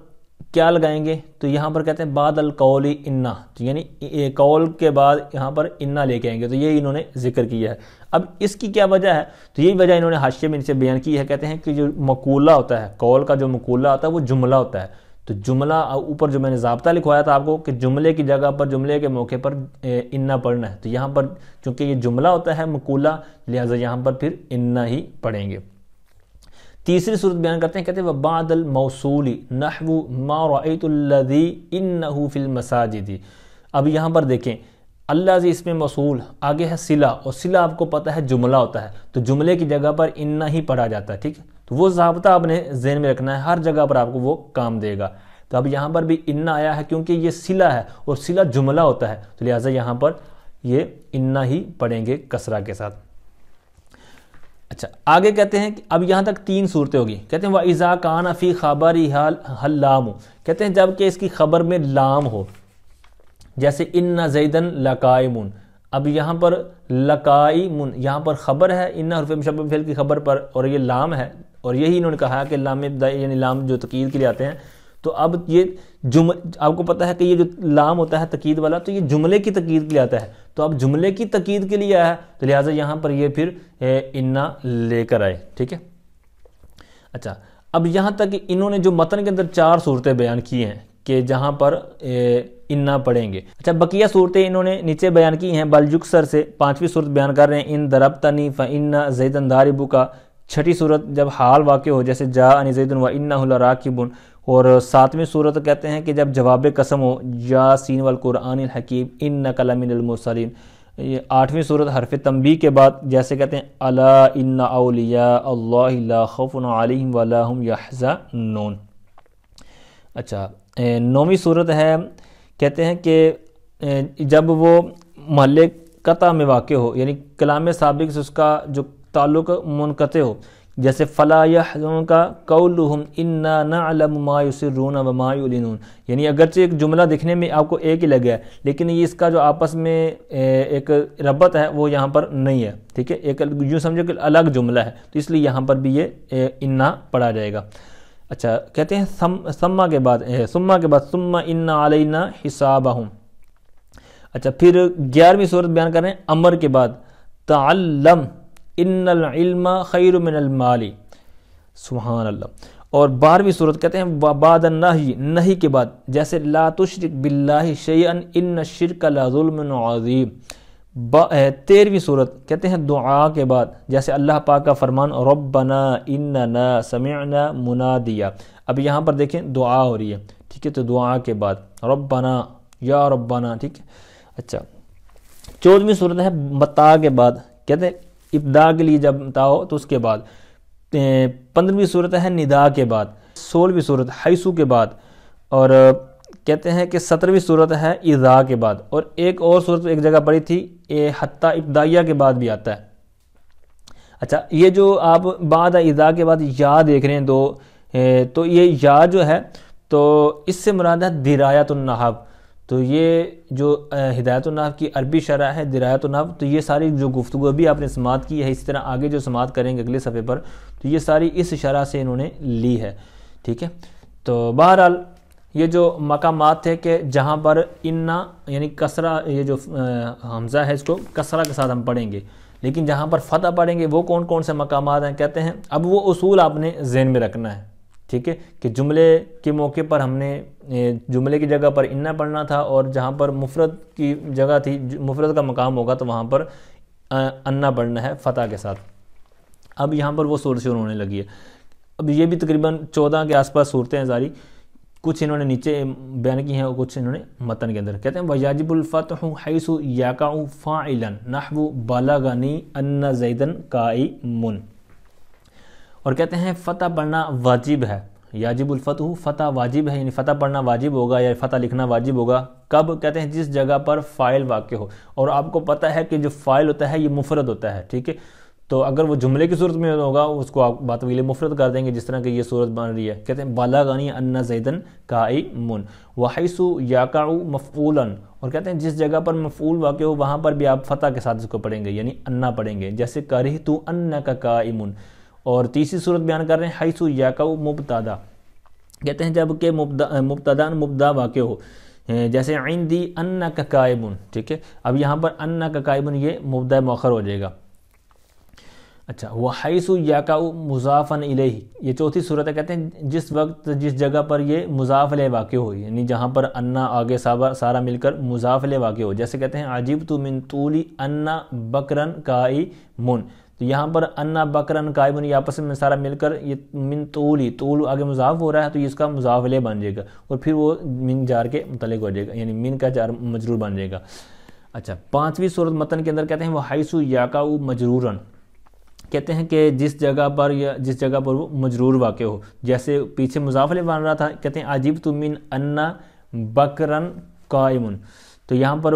کیا لگائیں گے؟ تو یہاں پر کہتے ہیں بعد القول انا، یعنی قول کے بعد یہاں پر انا لے کے آئیں گے، تو یہ انہوں نے ذکر کیا ہے. اب اس کی کیا وجہ ہے؟ تو یہی وجہ انہوں نے حاشیے میں سے بیان کی ہے. کہتے ہیں کہ جو مقولہ ہوتا ہے، قول کا جو مقولہ ہوتا ہے وہ جملہ ہوتا ہے. تو جملہ اوپر جو میں نے ضابطہ لکھوایا تھا آپ کو کہ جملے کی جگہ پر جملے کے موقع پر انا پڑھنا ہے، تو یہاں پر چونکہ یہ جملہ ہوتا ہے مقولہ لہذا یہاں پر پھر انا ہی پڑھیں گے. تیسری صورت بیان کرتے ہیں، کہتے ہیں وَبَعْدَ الْمَوْصُولِ نَحْوُ مَا رَأَيْتُ الَّذِي إِنَّهُ فِي الْمَسَاجِدِ. اب یہاں پر دیکھیں اللہ سے اس میں موصول، آگے ہے صلہ، اور صلہ آپ کو پتہ ہے جملہ ہوتا ہے تو جملے کی جگہ پر انا ہی پڑھا جاتا ہے، ٹھیک ہے. تو وہ ضابطہ آپ نے ذہن میں رکھنا ہے، ہر جگہ پر آپ کو وہ کام دے گا. تو اب یہاں پر بھی انا آیا ہے کیونکہ یہ صلہ ہے اور صلہ جملہ ہوتا ہے تو لہٰذا یہاں پر یہ انا ہی پڑھیں گے کسرہ کے ساتھ. اچھا آگے کہتے ہیں کہ اب یہاں تک 3 صورتیں ہوگی. کہتے ہیں وَإِذَا كَانَ فِي خَبَرِهَا اللَّامُ، کہتے ہیں جب کہ اس کی خبر میں لام ہو، جیسے اِنَّ زَيْدًا لَقَائِمٌ. اب یہاں پر لقائمٌ یہاں پر خبر ہے اِنَّ حرف مشبہ فعل کی خبر پر اور یہ لام ہے، اور یہی انہوں نے کہا کہ لام ابتدائی یعنی لام جو تقید کے لیے آتے ہیں. تو اب یہ آپ کو پتہ ہے کہ یہ جو لام ہوتا ہے تقید والا تو یہ جملے کی تقید کے لیے آتا ہے. تو اب جملے کی تقید کے لیے آیا ہے تو لہٰذا یہاں پر یہ پھر انا لے کر آئے، ٹھیک ہے. اچھا اب یہاں تک انہوں نے جو متن کے اندر 4 صورتیں بیان کی ہیں کہ جہاں پر انا پڑھیں گے. اچھا بقیہ صورتیں انہوں نے نیچے بیان کی ہیں. بل یکسر سے 5ویں صورت بیان کر رہے ہیں ان ضربتنی فإن زیدن ضاربک. 6ٹھی صورت جب حال واقع ہو جیسے جاءنی زید وإنہ لراکب. اور 7ویں صورت کہتے ہیں کہ جب جواب قسم ہو یاسین والقرآن الحکیم انک لمن المرسلین. 8ویں صورت حرف تنبیہ کے بعد جیسے کہتے ہیں الا ان اولیاء اللہ لا خوف علیہم ولا هم یحزنون. اچھا 9ویں صورت ہے کہتے ہیں کہ جب وہ محل قطع میں واقع ہو یعنی کلام سابق سے اس کا جو تعلق منقطع ہو، جیسے فلا یحزنک قولہم انا نعلم ما یسرون وما یعلنون، یعنی اگرچہ ایک جملہ دکھنے میں آپ کو ایک ہی لگا ہے لیکن یہ اس کا جو آپس میں ایک ربط ہے وہ یہاں پر نہیں ہے، ٹھیک ہے، ایک یوں سمجھو کہ الگ جملہ ہے، تو اس لیے یہاں پر بھی یہ انا پڑھا جائے گا۔ اچھا کہتے ہیں ثم کے بعد ثم ان علینا حسابہم۔ اچھا پھر 11ویں صورت بیان کر رہے ہیں امر کے بعد، تعلم ان العلم خیر من المال، سبحان اللہ۔ اور 12ویں صورت کہتے ہیں بعد النہی، نہی کے بعد، جیسے لا تشرک باللہ شیئا ان الشرک لظلم عظیم۔ 13ویں صورت کہتے ہیں دعا کے بعد، جیسے اللہ پاک کا فرمان ربنا اننا سمعنا منادیا، اب یہاں پر دیکھیں دعا ہو رہی ہے، ٹھیک ہے، تو دعا کے بعد ربنا یا ربنا، ٹھیک ہے۔ اچھا 14ویں صورت ہے متا کے بعد، کہتے ہیں ابدا کے لیے جب متا ہو تو اس کے بعد۔ 15ویں صورت ہے ندا کے بعد۔ 16ویں صورت حیثو کے بعد، اور کہتے ہیں کہ 17ویں صورت ہے اذا کے بعد، اور ایک اور صورت ایک جگہ پڑی تھی حتی ابتدائیہ کے بعد بھی آتا ہے۔ اچھا یہ جو آپ بعد اذا کے بعد یا دیکھ رہے ہیں تو یہ یا جو ہے تو اس سے مراد ہے درایت النحو، تو یہ جو ہدایت النحو کی عربی شرح ہے درایت النحو، تو یہ ساری جو گفتگو بھی آپ نے سماعت کی ہے، اس طرح آگے جو سماعت کریں گے اگلے صفحے پر، تو یہ ساری اس شرح سے انہوں نے لی ہے، ٹھیک ہے۔ تو بہرحال یہ جو مقامات تھے کہ جہاں پر انا یعنی کسرہ، یہ جو حمزہ ہے اس کو کسرہ کے ساتھ ہم پڑھیں گے، لیکن جہاں پر فتح پڑھیں گے وہ کون کون سے مقامات ہیں، کہتے ہیں اب وہ اصول آپ نے ذہن میں رکھنا ہے، ٹھیک ہے، کہ جملے کے موقع پر ہم نے جملے کی جگہ پر انا پڑھنا تھا، اور جہاں پر مفرد کی جگہ تھی، مفرد کا مقام ہوگا تو وہاں پر انا پڑھنا ہے فتح کے ساتھ۔ اب یہاں پر وہ صورت شروع ہونے لگی ہے، اب یہ بھی تقریباً 14 کے آس پاس صورتیں ہیں ساری، کچھ انہوں نے نیچے بیان کی ہیں اور کچھ انہوں نے متن کے اندر۔ کہتے ہیں وَيَجِبُ الْفَتْحُ حَيْثُ يَقَعُ فَاعِلًا نَحْوُ بَلَغَنِي أَنَّ زَيْدًا قَائِمٌ، اور کہتے ہیں فتح پڑھنا واجب ہے، یاجب الفتح، فتح واجب ہے، یعنی فتح پڑھنا واجب ہوگا یا فتح لکھنا واجب ہوگا، کب؟ کہتے ہیں جس جگہ پر فاعل واقع ہو، اور آپ کو پتہ ہے کہ جو فاعل ہوتا ہے یہ مفرد ہوتا ہے، ٹھیک ہے، تو اگر وہ جملے کی صورت میں ہوگا اس کو آپ بطویل مفرد کر دیں گے، جس طرح کہ یہ صورت بن رہی ہے۔ کہتے ہیں بلغنی ان زیدن قائم وحیث یقع مفعولا، اور کہتے ہیں جس جگہ پر مفعول واقع ہو وہاں پر بھی آپ فتح کے ساتھ اس کو پڑھیں گے، یعنی انا پڑھیں گے، جیسے کرہت انک قائم۔ اور تیسری صورت بیان کر رہے ہیں حیث یقع مبتدا، کہتے ہیں جب کہ مبتدا واقع ہو، جیسے عندی انک قائم، ٹھیک ہے، اب یہاں پر انک قائم یہ مبتدا مؤخر ہو جائے گا۔ اچھا وحیث یقع مضافا الیہ، یہ چوتھی صورت ہے، کہتے ہیں جس وقت جس جگہ پر یہ مضاف الیہ واقع ہو، یعنی جہاں پر انا آگے سارا مل کر مضاف الیہ واقع ہو، جیسے کہتے ہیں عجبت من طول انا بکرن قائم، تو یہاں پر انا بکرن قائم یہ آپس میں سارا مل کر یہ من طول آگے مضاف ہو رہا ہے تو یہ اس کا مضاف الیہ بن جائے گا، اور پھر وہ من جار کے متعلق ہو جائے گا، یعنی من کا جار مجرور بن جائے گا۔ اچھا 5ویں صورت متن کے اندر کہتے ہیں وحیث یقع مجرورا، کہتے ہیں کہ جس جگہ پر وہ مجرور واقع ہو، جیسے پیچھے مضاف الیہ بن رہا تھا، کہتے ہیں عجبت من انا بکرن قائم، تو یہاں پر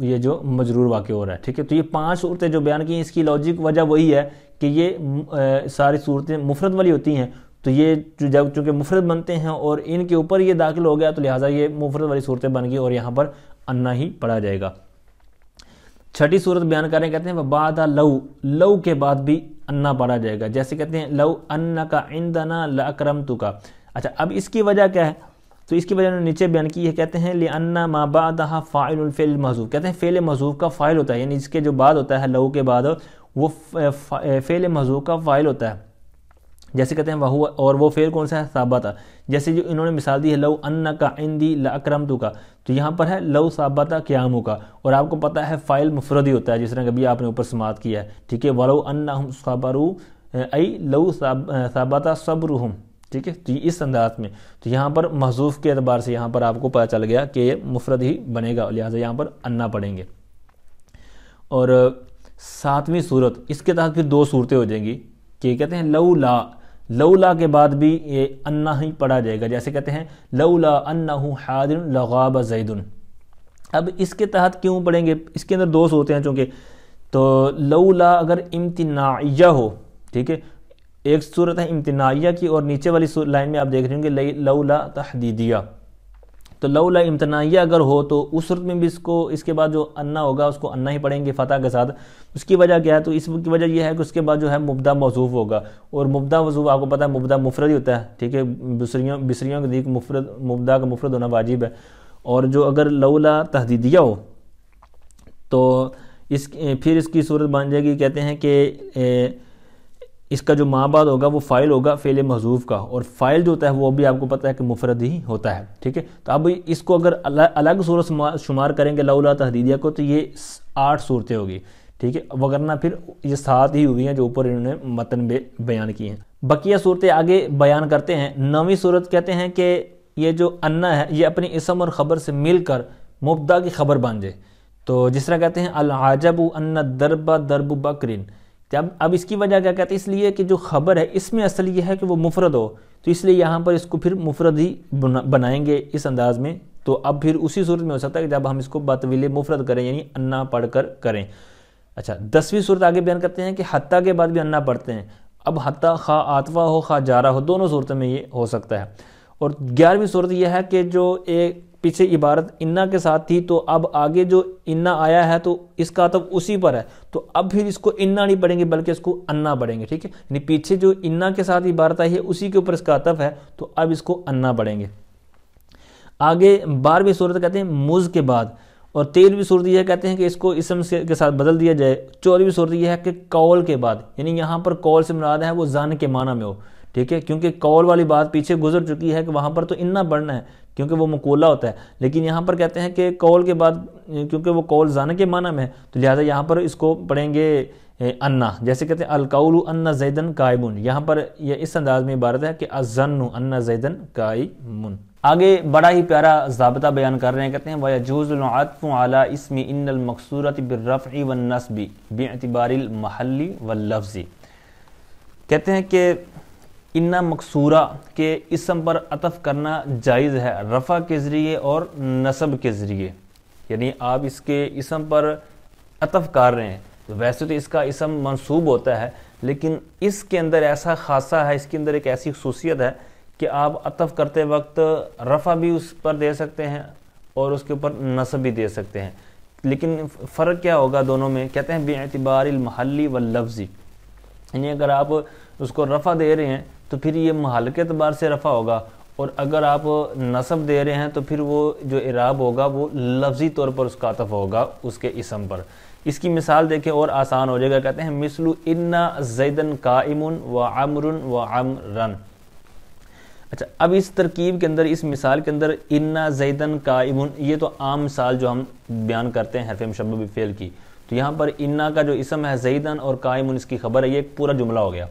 یہ جو مجرور واقع ہو رہا ہے، ٹھیک ہے۔ تو یہ 5 صورتیں جو بیان کی ہیں، اس کی لاجک وجہ وہی ہے کہ یہ ساری صورتیں مفرد والی ہوتی ہیں، تو یہ جب چونکہ مفرد بنتے ہیں اور ان کے اوپر یہ داخل ہو گیا تو لہٰذا یہ مفرد والی صورتیں بن گئی اور یہاں پر انا ہی پڑھا جائے گا۔ 6ٹھی صورت بیان کر رہے ہیں، کہتے ہیں بعد لو کے بعد بھی انا پڑھا جائے گا، جیسے کہتے ہیں لو انک عندنا لاکرمتک۔ اچھا اب اس کی وجہ کیا ہے؟ تو اس کی وجہ نیچے بیان کی ہے، کہتے ہیں لأن ما بعدها فاعل الفعل المحذوف، کہتے ہیں فعل محذوف کا فاعل ہوتا ہے، یعنی اس کے جو بعد ہوتا ہے لو کے بعد وہ فعل محذوف کا فاعل ہوتا ہے، جیسے کہتے ہیں وہ، اور وہ فعل کون سا ہے؟ ثابت، جیسے جو انہوں نے مثال دی ہے لو انک عندی لاکرمتک، تو یہاں پر ہے لو ثابت قیامک، اور آپ کو پتہ ہے فاعل مفرد ہی ہوتا ہے، جس طرح کبھی آپ نے اوپر سماعت کیا ہے، ٹھیک ہے، ولو انہم صبروا ای لو ثابت صبرہم، ٹھیک ہے، تو اس انداز میں، تو یہاں پر محذوف کے اعتبار سے یہاں پر آپ کو پتہ چل گیا کہ یہ مفرد ہی بنے گا، لہٰذا یہاں پر انا پڑھیں گے۔ اور 7ویں صورت، اس کے تحت پھر 2 صورتیں ہو جائیں گی کہ کہتے ہیں لولا کے بعد بھی یہ انا ہی پڑھا جائے گا، جیسے کہتے ہیں لولا انہ حاضر لغاب زید۔ اب اس کے تحت کیوں پڑھیں گے؟ اس کے اندر 2 صورتیں ہیں چونکہ، تو لولا اگر امتناعیہ ہو، ٹھیک ہے، ایک صورت ہے امتناعیہ کی، اور نیچے والی لائن میں آپ دیکھ رہے ہوں گے لولا تحدیدیہ. تو لولا امتناعیہ اگر ہو تو اس صورت میں بھی اس کے بعد جو انا ہوگا اس کو انا ہی پڑھیں گے فتح کے ساتھ. اس کی وجہ کیا ہے؟ تو اس کی وجہ یہ ہے کہ اس کے بعد جو ہے مبدا موصوف ہوگا، اور مبدا موصوف آپ کو پتہ ہے مبدا مفرد ہی ہوتا ہے، ٹھیک ہے، بصریوں کے دیکھ مبدا کا مفرد ہونا واجب ہے. اور جو اگر لولا تحدیدیہ ہو تو پھر اس کی صورت بن جائے گی، کہتے ہیں کہ اس کا جو ماں بعد ہوگا وہ فاعل ہوگا فعل محذوف کا، اور فاعل جو ہوتا ہے وہ بھی آپ کو پتہ ہے کہ مفرد ہی ہوتا ہے، ٹھیک ہے. تو اب اس کو اگر الگ صورت شمار کریں گے لولا تحدیدیہ کو تو یہ 8 صورتیں ہوگی، ٹھیک ہے، وگرنہ پھر یہ 7 ہی ہوئی ہیں جو اوپر انہوں نے متن میں بیان کی ہیں. بقیہ صورتیں آگے بیان کرتے ہیں. 9ویں صورت کہتے ہیں کہ یہ جو انا ہے یہ اپنی اسم اور خبر سے مل کر مبدا کی خبر بن جائے. تو جس طرح کہتے ہیں العجب ان الدرب درب بکرن. اب اس کی وجہ کیا کہتے ہیں؟ اس لیے کہ جو خبر ہے اس میں اصل یہ ہے کہ وہ مفرد ہو، تو اس لیے یہاں پر اس کو پھر مفرد ہی بنائیں گے اس انداز میں. تو اب پھر اسی صورت میں ہو سکتا ہے کہ جب ہم اس کو بطویل مفرد کریں یعنی انا پڑھ کر کریں. اچھا 10ویں صورت آگے بیان کرتے ہیں کہ حتیٰ کے بعد بھی انا پڑھتے ہیں. اب حتیٰ خواہ عاطفہ ہو خواہ جارہ ہو، دونوں صورتوں میں یہ ہو سکتا ہے. اور 11ویں صورت یہ ہے کہ جو ایک پیچھے عبارت انا کے ساتھ تھی تو اب آگے جو انا آیا ہے تو اس کا عطف اسی پر ہے، تو اب پھر اس کو انا نہیں پڑھیں گے بلکہ اس کو انا پڑھیں گے، ٹھیک ہے. یعنی پیچھے جو انا کے ساتھ عبارت آئی ہے اسی کے اوپر اس کا عطف ہے، تو اب اس کو انا پڑھیں گے. آگے 12ویں صورت کہتے ہیں مز کے بعد، اور 13ویں صورت یہ کہتے ہیں کہ اس کو اسم کے ساتھ بدل دیا جائے. 14ویں صورت یہ ہے کہ قول کے بعد، یعنی یہاں پر قول سے مراد ہے وہ زن کے معنی میں ہو، ٹھیک ہے، کیونکہ قول والی بات پیچھے گزر چکی ہے کہ وہاں پر تو انا پڑھنا ہے کیونکہ وہ مقولہ ہوتا ہے، لیکن یہاں پر کہتے ہیں کہ قول کے بعد کیونکہ وہ قول زن کے معنی میں ہے تو لہٰذا یہاں پر اس کو پڑھیں گے انا. جیسے کہتے ہیں القول ان زیدن قائم، یہاں پر یہ اس انداز میں عبارت ہے کہ الظن ان زیدن قائم. آگے بڑا ہی پیارا ضابطہ بیان کر رہے ہیں، کہتے ہیں وَيَجُوزُ الْعَطْفُ عَلَى اسْمِ إِنَّ الْمَقْصُورَةِ بِالرَّفْعِ وَالنَّصْبِ بِاعْتِبَارِ الْمَحَلِّ وَاللَّفْظِ. کہتے ہیں کہ انا مقصورہ کے اسم پر عطف کرنا جائز ہے رفع کے ذریعے اور نصب کے ذریعے. یعنی آپ اس کے اسم پر عطف کر رہے ہیں تو ویسے تو اس کا اسم منصوب ہوتا ہے، لیکن اس کے اندر ایسا خاصہ ہے، اس کے اندر ایک ایسی خصوصیت ہے کہ آپ عطف کرتے وقت رفع بھی اس پر دے سکتے ہیں اور اس کے اوپر نصب بھی دے سکتے ہیں. لیکن فرق کیا ہوگا دونوں میں؟ کہتے ہیں باعتبار المحلی واللفظ. یعنی اگر آپ اس کو رفع دے رہے ہیں تو پھر یہ محل کے اعتبار سے رفع ہوگا، اور اگر آپ نصب دے رہے ہیں تو پھر وہ جو اعراب ہوگا وہ لفظی طور پر اس کا عطف ہوگا اس کے اسم پر. اس کی مثال دیکھیں اور آسان ہو جائے گا. کہتے ہیں مثل انا زیدن قائم و عمر و عمرن. اچھا اب اس ترکیب کے اندر، اس مثال کے اندر انا زیدن قائم، یہ تو عام مثال جو ہم بیان کرتے ہیں حرف مشبہ بفعل کی، تو یہاں پر انا کا جو اسم ہے زیدن اور قائم اس کی خبر ہے، یہ ایک پورا جملہ ہو گیا.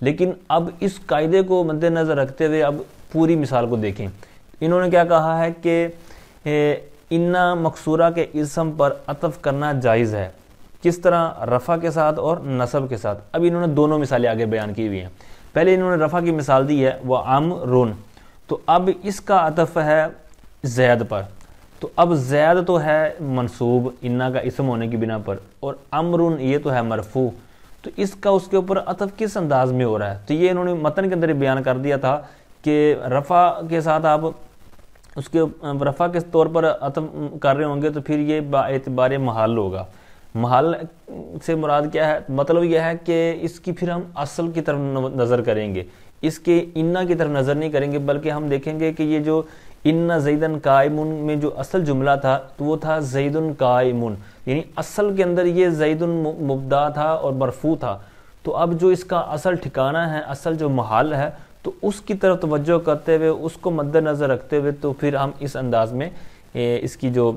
لیکن اب اس قاعدے کو مد نظر رکھتے ہوئے اب پوری مثال کو دیکھیں. انہوں نے کیا کہا ہے کہ انا مقصورہ کے اسم پر عطف کرنا جائز ہے. کس طرح؟ رفع کے ساتھ اور نصب کے ساتھ. اب انہوں نے دونوں مثالیں آگے بیان کی ہوئی ہیں. پہلے انہوں نے رفع کی مثال دی ہے وہ عمرن، تو اب اس کا عطف ہے زید پر. تو اب زید تو ہے منصوب انا کا اسم ہونے کی بنا پر، اور عمرن یہ تو ہے مرفوع. تو اس کا اس کے اوپر عطف کس انداز میں ہو رہا ہے؟ تو یہ انہوں نے متن کے اندر بیان کر دیا تھا کہ رفع کے ساتھ آپ اس کے رفع کے طور پر عطف کر رہے ہوں گے تو پھر یہ باعتبار محل ہوگا. محل سے مراد کیا ہے؟ مطلب یہ ہے کہ اس کی پھر ہم اصل کی طرف نظر کریں گے، اس کے انا کی طرف نظر نہیں کریں گے، بلکہ ہم دیکھیں گے کہ یہ جو انا زیدن قائمون میں جو اصل جملہ تھا تو وہ تھا زیدن قائمون، یعنی اصل کے اندر یہ زیدن مبدا تھا اور مرفوع تھا. تو اب جو اس کا اصل ٹھکانہ ہے، اصل جو محل ہے، تو اس کی طرف توجہ کرتے ہوئے، اس کو مد نظر رکھتے ہوئے تو پھر ہم اس انداز میں اس کی جو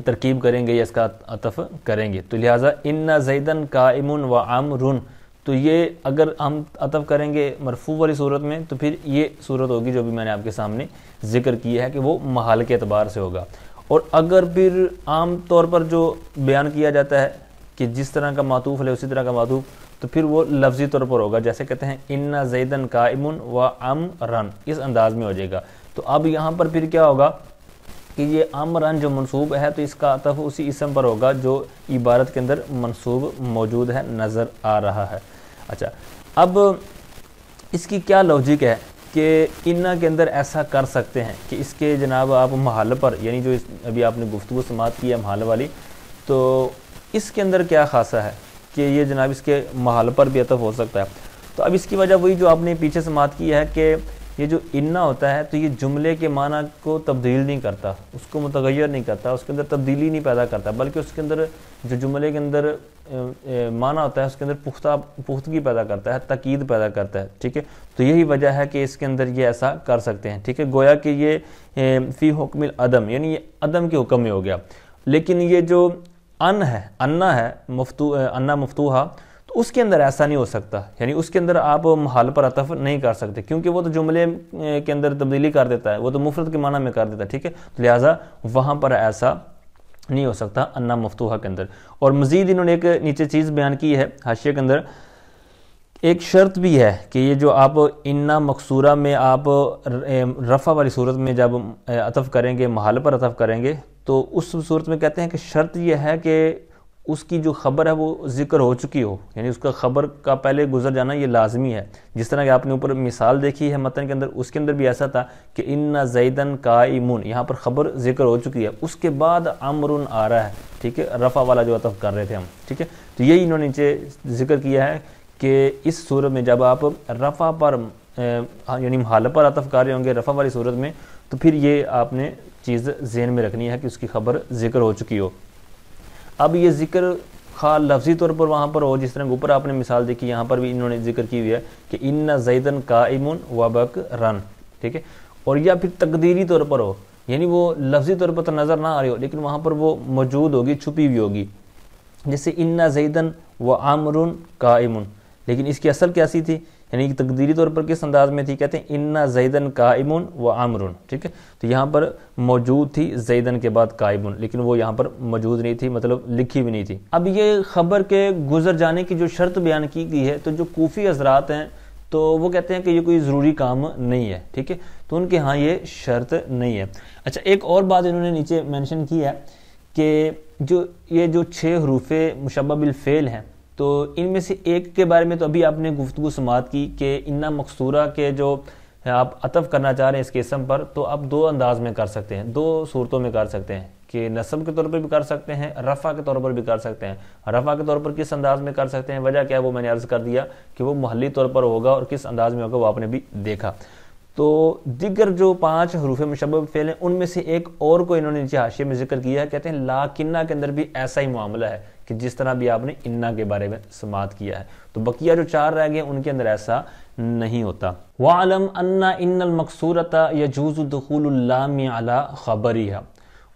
ترکیب کریں گے یا اس کا عطف کریں گے. تو لہٰذا انا زیدن قائمون و عمرن، تو یہ اگر ہم عطف کریں گے مرفوع والی صورت میں تو پھر یہ صورت ہوگی جو بھی میں نے آپ کے سامنے ذکر کی ہے کہ وہ محل کے اعتبار سے ہوگا. اور اگر پھر عام طور پر جو بیان کیا جاتا ہے کہ جس طرح کا معطوف ہے اسی طرح کا معطوف، تو پھر وہ لفظی طور پر ہوگا. جیسے کہتے ہیں انا زیدن قائمون و عمرن، اس انداز میں ہو جائے گا. تو اب یہاں پر پھر کیا ہوگا کہ یہ عمرن جو منصوب ہے تو اس کا عطف اسی اسم پر ہوگا جو عبارت کے اندر منصوب موجود ہے، نظر آ رہا ہے. اچھا اب اس کی کیا لوجک ہے کہ انا کے اندر ایسا کر سکتے ہیں کہ اس کے جناب آپ محل پر، یعنی جو ابھی آپ نے گفتگو سماعت کی ہے محل والی، تو اس کے اندر کیا خاصہ ہے کہ یہ جناب اس کے محل پر بھی عطف ہو سکتا ہے؟ تو اب اس کی وجہ وہی جو آپ نے پیچھے سماعت کی ہے کہ یہ جو انا ہوتا ہے تو یہ جملے کے معنی کو تبدیل نہیں کرتا، اس کو متغیر نہیں کرتا، اس کے اندر تبدیلی نہیں پیدا کرتا، بلکہ اس کے اندر جو جملے کے اندر معنی ہوتا ہے اس کے اندر پختگی پیدا کرتا ہے، تاکید پیدا کرتا ہے، ٹھیک ہے؟ تو یہی وجہ ہے کہ اس کے اندر یہ ایسا کر سکتے ہیں، ٹھیک ہے؟ گویا کہ یہ فی حکم العدم، یعنی یہ عدم کے حکم میں ہو گیا، لیکن یہ جو انا ہے انا مفتوحہ، تو اس کے اندر ایسا نہیں ہو سکتا، یعنی اس کے اندر آپ محال پر عطف نہیں کر سکتے، کیونکہ وہ تو جملے کے اندر تبدیلی کر دیتا ہے، وہ تو مفرد کے معنی میں کر دیتا ہے، ٹھیک ہے؟ لہٰذا وہاں پر ایسا نہیں ہو سکتا انا مفتوحہ کے اندر۔ اور مزید انہوں نے ایک نیچے چیز بیان کی ہے حاشیے کے اندر، ایک شرط بھی ہے کہ یہ جو آپ انا مقصورہ میں آپ رفع والی صورت میں جب عطف کریں گے، محل پر عطف کریں گے، تو اس صورت میں کہتے ہیں کہ شرط یہ ہے کہ اس کی جو خبر ہے وہ ذکر ہو چکی ہو، یعنی اس کا خبر کا پہلے گزر جانا یہ لازمی ہے۔ جس طرح کہ آپ نے اوپر مثال دیکھی ہے متن کے اندر، اس کے اندر بھی ایسا تھا کہ ان زیدن قائمون، یہاں پر خبر ذکر ہو چکی ہے، اس کے بعد امرن آ رہا ہے، ٹھیک ہے؟ رفع والا جو عطف کر رہے تھے ہم، ٹھیک ہے؟ تو یہی انہوں نے نیچے ذکر کیا ہے کہ اس صورت میں جب آپ رفع پر یعنی محل پر عطف کر رہے ہوں گے رفع والی صورت میں، تو پھر یہ آپ نے چیز ذہن میں رکھنی ہے کہ اس کی خبر ذکر ہو چکی ہو۔ اب یہ ذکر خواہ لفظی طور پر وہاں پر ہو، جس طرح اوپر آپ نے مثال دیکھی، یہاں پر بھی انہوں نے ذکر کی ہوئی ہے کہ ان زیدن قائم وبکرن، ٹھیک ہے؟ اور یا پھر تقدیری طور پر ہو، یعنی وہ لفظی طور پر تو نظر نہ آ رہی ہو لیکن وہاں پر وہ موجود ہوگی، چھپی ہوئی ہوگی، جیسے ان زیدن وعمرن قائم، لیکن اس کی اصل کیسی تھی؟ یعنی کہ تقدیری طور پر کس انداز میں تھی؟ کہتے ہیں ان زیدن قائم وعمرن، ٹھیک ہے؟ تو یہاں پر موجود تھی زیدن کے بعد قائم، لیکن وہ یہاں پر موجود نہیں تھی، مطلب لکھی بھی نہیں تھی۔ اب یہ خبر کے گزر جانے کی جو شرط بیان کی گئی ہے، تو جو کوفی حضرات ہیں تو وہ کہتے ہیں کہ یہ کوئی ضروری کام نہیں ہے، ٹھیک ہے؟ تو ان کے ہاں یہ شرط نہیں ہے۔ اچھا، ایک اور بات انہوں نے نیچے مینشن کی ہے کہ یہ جو 6 حروف مشبہ بالفعل ہیں، تو ان میں سے ایک کے بارے میں تو ابھی آپ نے گفتگو سماعت کی کہ انا مقصورہ کے جو آپ عطف کرنا چاہ رہے ہیں اس کے اسم پر، تو آپ 2 انداز میں کر سکتے ہیں، 2 صورتوں میں کر سکتے ہیں، کہ نصب کے طور پر بھی کر سکتے ہیں، رفع کے طور پر بھی کر سکتے ہیں۔ رفع کے طور پر کس انداز میں کر سکتے ہیں؟ وجہ کیا ہے وہ میں نے عرض کر دیا کہ وہ محلی طور پر ہوگا، اور کس انداز میں ہوگا وہ آپ نے بھی دیکھا۔ تو دیگر جو 5 حروف مشبہ بالفعل ہیں ان میں سے ایک اور کو انہوں نے نیچے حاشیے میں ذکر کیا ہے، کہتے ہیں لاکنہ کے اندر بھی ایسا ہی معاملہ ہے کہ جس طرح بھی آپ نے انا کے بارے میں سماعت کیا ہے، تو بقیہ جو 4 رہ گئے ان کے اندر ایسا نہیں ہوتا۔ وَعْلَمْ أَنَّ إِنَّ الْمَقْصُورَةَ يَجُوزُ دُخُولُ اللَّامِ عَلَى خَبَرِهَا،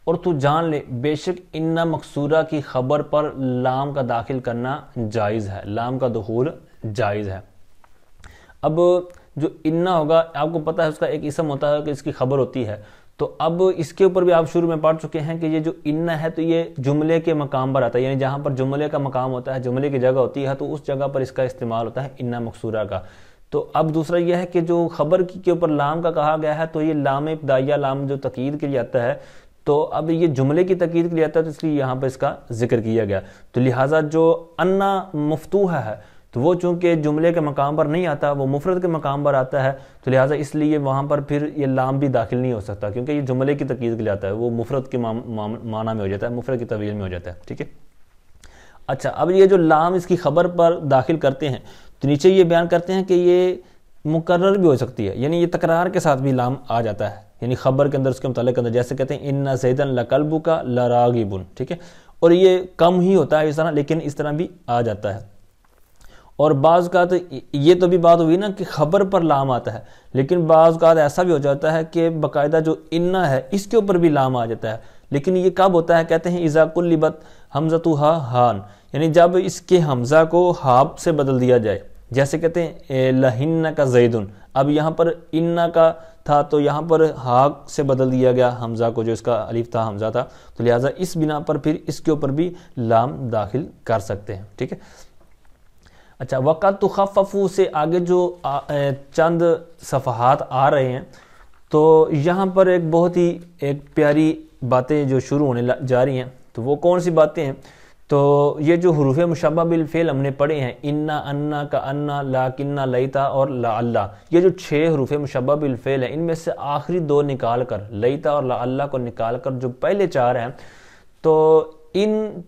اور تو جان لے بے شک انا مقصورہ کی خبر پر لام کا داخل کرنا جائز ہے، لام کا دخول جائز ہے۔ اب جو انا ہوگا آپ کو پتہ ہے اس کا ایک اسم ہوتا ہے کہ اس کی خبر ہوتی ہے، تو اب اس کے اوپر بھی آپ شروع میں پڑھ چکے ہیں کہ یہ جو انا ہے تو یہ جملے کے مقام پر آتا ہے، یعنی جہاں پر جملے کا مقام ہوتا ہے، جملے کی جگہ ہوتی ہے، تو اس جگہ پر اس کا استعمال ہوتا ہے انا مقصورہ کا۔ تو اب دوسرا یہ ہے کہ جو خبر کے اوپر لام کا کہا گیا ہے، تو یہ لام ابتدائیہ، لام جو تقیید کے لیے آتا ہے، تو اب یہ جملے کی تقیید کے لیے آتا ہے، تو اس لیے یہاں پر اس کا ذکر کیا گیا۔ تو لہٰذا جو انا مفتوح ہے تو وہ چونکہ جملے کے مقام پر نہیں آتا، وہ مفرد کے مقام پر آتا ہے، تو لہٰذا اس لیے وہاں پر پھر یہ لام بھی داخل نہیں ہو سکتا، کیونکہ یہ جملے کی تقیید کے لیے آتا ہے، وہ مفرد کے معنی میں ہو جاتا ہے، مفرد کی طویل میں ہو جاتا ہے، ٹھیک ہے؟ اچھا، اب یہ جو لام اس کی خبر پر داخل کرتے ہیں تو نیچے یہ بیان کرتے ہیں کہ یہ مکرر بھی ہو سکتی ہے، یعنی یہ تکرار کے ساتھ بھی لام آ جاتا ہے، یعنی خبر کے اندر اس کے متعلق اندر، جیسے کہتے ہیں ان زیدن لقلبک لراغب، ٹھیک ہے؟ اور یہ کم ہی ہوتا ہے اس طرح، لیکن اس طرح بھی آ جاتا ہے۔ اور بعض اوقات یہ تو بھی بات ہوئی نا کہ خبر پر لام آتا ہے، لیکن بعض اوقات ایسا بھی ہو جاتا ہے کہ باقاعدہ جو انا ہے اس کے اوپر بھی لام آ جاتا ہے، لیکن یہ کب ہوتا ہے؟ کہتے ہیں اذا قلبت حمزتھا ہان، یعنی جب اس کے حمزہ کو ہا سے بدل دیا جائے، جیسے کہتے ہیں لہنک زیدن، اب یہاں پر انا کا تھا تو یہاں پر ہا سے بدل دیا گیا حمزہ کو، جو اس کا الف تھا حمزہ تھا، تو لہٰذا اس بنا پر پھر اس کے اوپر بھی لام داخل کر سکتے ہیں، ٹھیک ہے؟ اچھا، وقت تخففو سے آگے جو چند صفحات آ رہے ہیں، تو یہاں پر ایک بہت ہی پیاری باتیں جو شروع ہونے جا رہی ہیں، تو وہ کون سی باتیں ہیں تو یہ جو حروف مشبہ بالفعل ہم نے پڑھے ہیں انا، انا، کانا، لاکنہ، لیتا اور لعلہ، یہ جو 6 حروف مشبہ بالفعل ہیں ان میں سے آخری 2 نکال کر، لیتا اور لعلہ کو نکال کر جو پہلے 4 ہیں، تو ان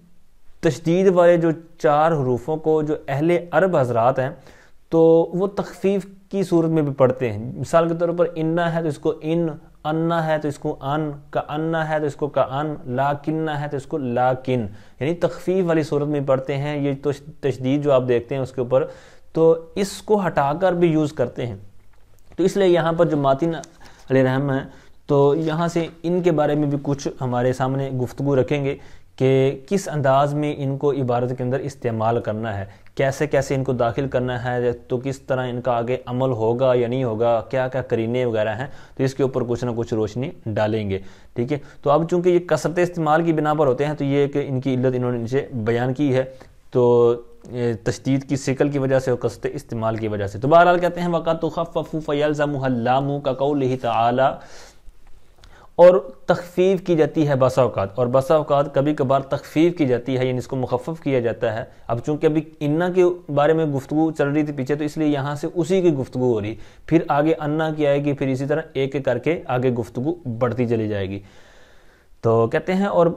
تشدید والے جو 4 حروفوں کو جو اہل عرب حضرات ہیں تو وہ تخفیف کی صورت میں بھی پڑھتے ہیں. مثال کے طور پر انا ہے تو اس کو ان، انا ہے تو اس کو ان، کانا ہے تو اس کو کان، لاکنہ ہے تو اس کو لاکن، یعنی تخفیف والی صورت میں پڑھتے ہیں. یہ تو تشدید جو آپ دیکھتے ہیں اس کے اوپر، تو اس کو ہٹا کر بھی یوز کرتے ہیں. تو اس لیے یہاں پر جو ماتن علیہ رحم ہیں تو یہاں سے ان کے بارے میں بھی کچھ ہمارے سامنے گفتگو رکھیں گے کہ کس انداز میں ان کو عبارت کے اندر استعمال کرنا ہے، کیسے کیسے ان کو داخل کرنا ہے، تو کس طرح ان کا آگے عمل ہوگا یا نہیں ہوگا، کیا کیا قرینے وغیرہ ہیں، تو اس کے اوپر کچھ نہ کچھ روشنی ڈالیں گے. ٹھیک ہے. تو اب چونکہ یہ کثرت استعمال کی بنا پر ہوتے ہیں تو یہ کہ ان کی علت انہوں نے نیچے بیان کی ہے، تو تشدید کی شکل کی وجہ سے اور کثرت استعمال کی وجہ سے. تو بہرحال کہتے ہیں وَقَدْ تُخَفَّفُ فَيَلْزَمُهَا اللَّامُ كَقَوْلِهِ تَعَالَى، اور تخفیف کی جاتی ہے بسا اوقات، اور بسا اوقات کبھی کبھار تخفیف کی جاتی ہے، یعنی اس کو مخفف کیا جاتا ہے. اب چونکہ ابھی انا کے بارے میں گفتگو چل رہی تھی پیچھے، تو اس لیے یہاں سے اسی کی گفتگو ہو رہی، پھر آگے انا کی آئے گی، پھر اسی طرح ایک ایک کر کے آگے گفتگو بڑھتی چلی جائے گی. تو کہتے ہیں اور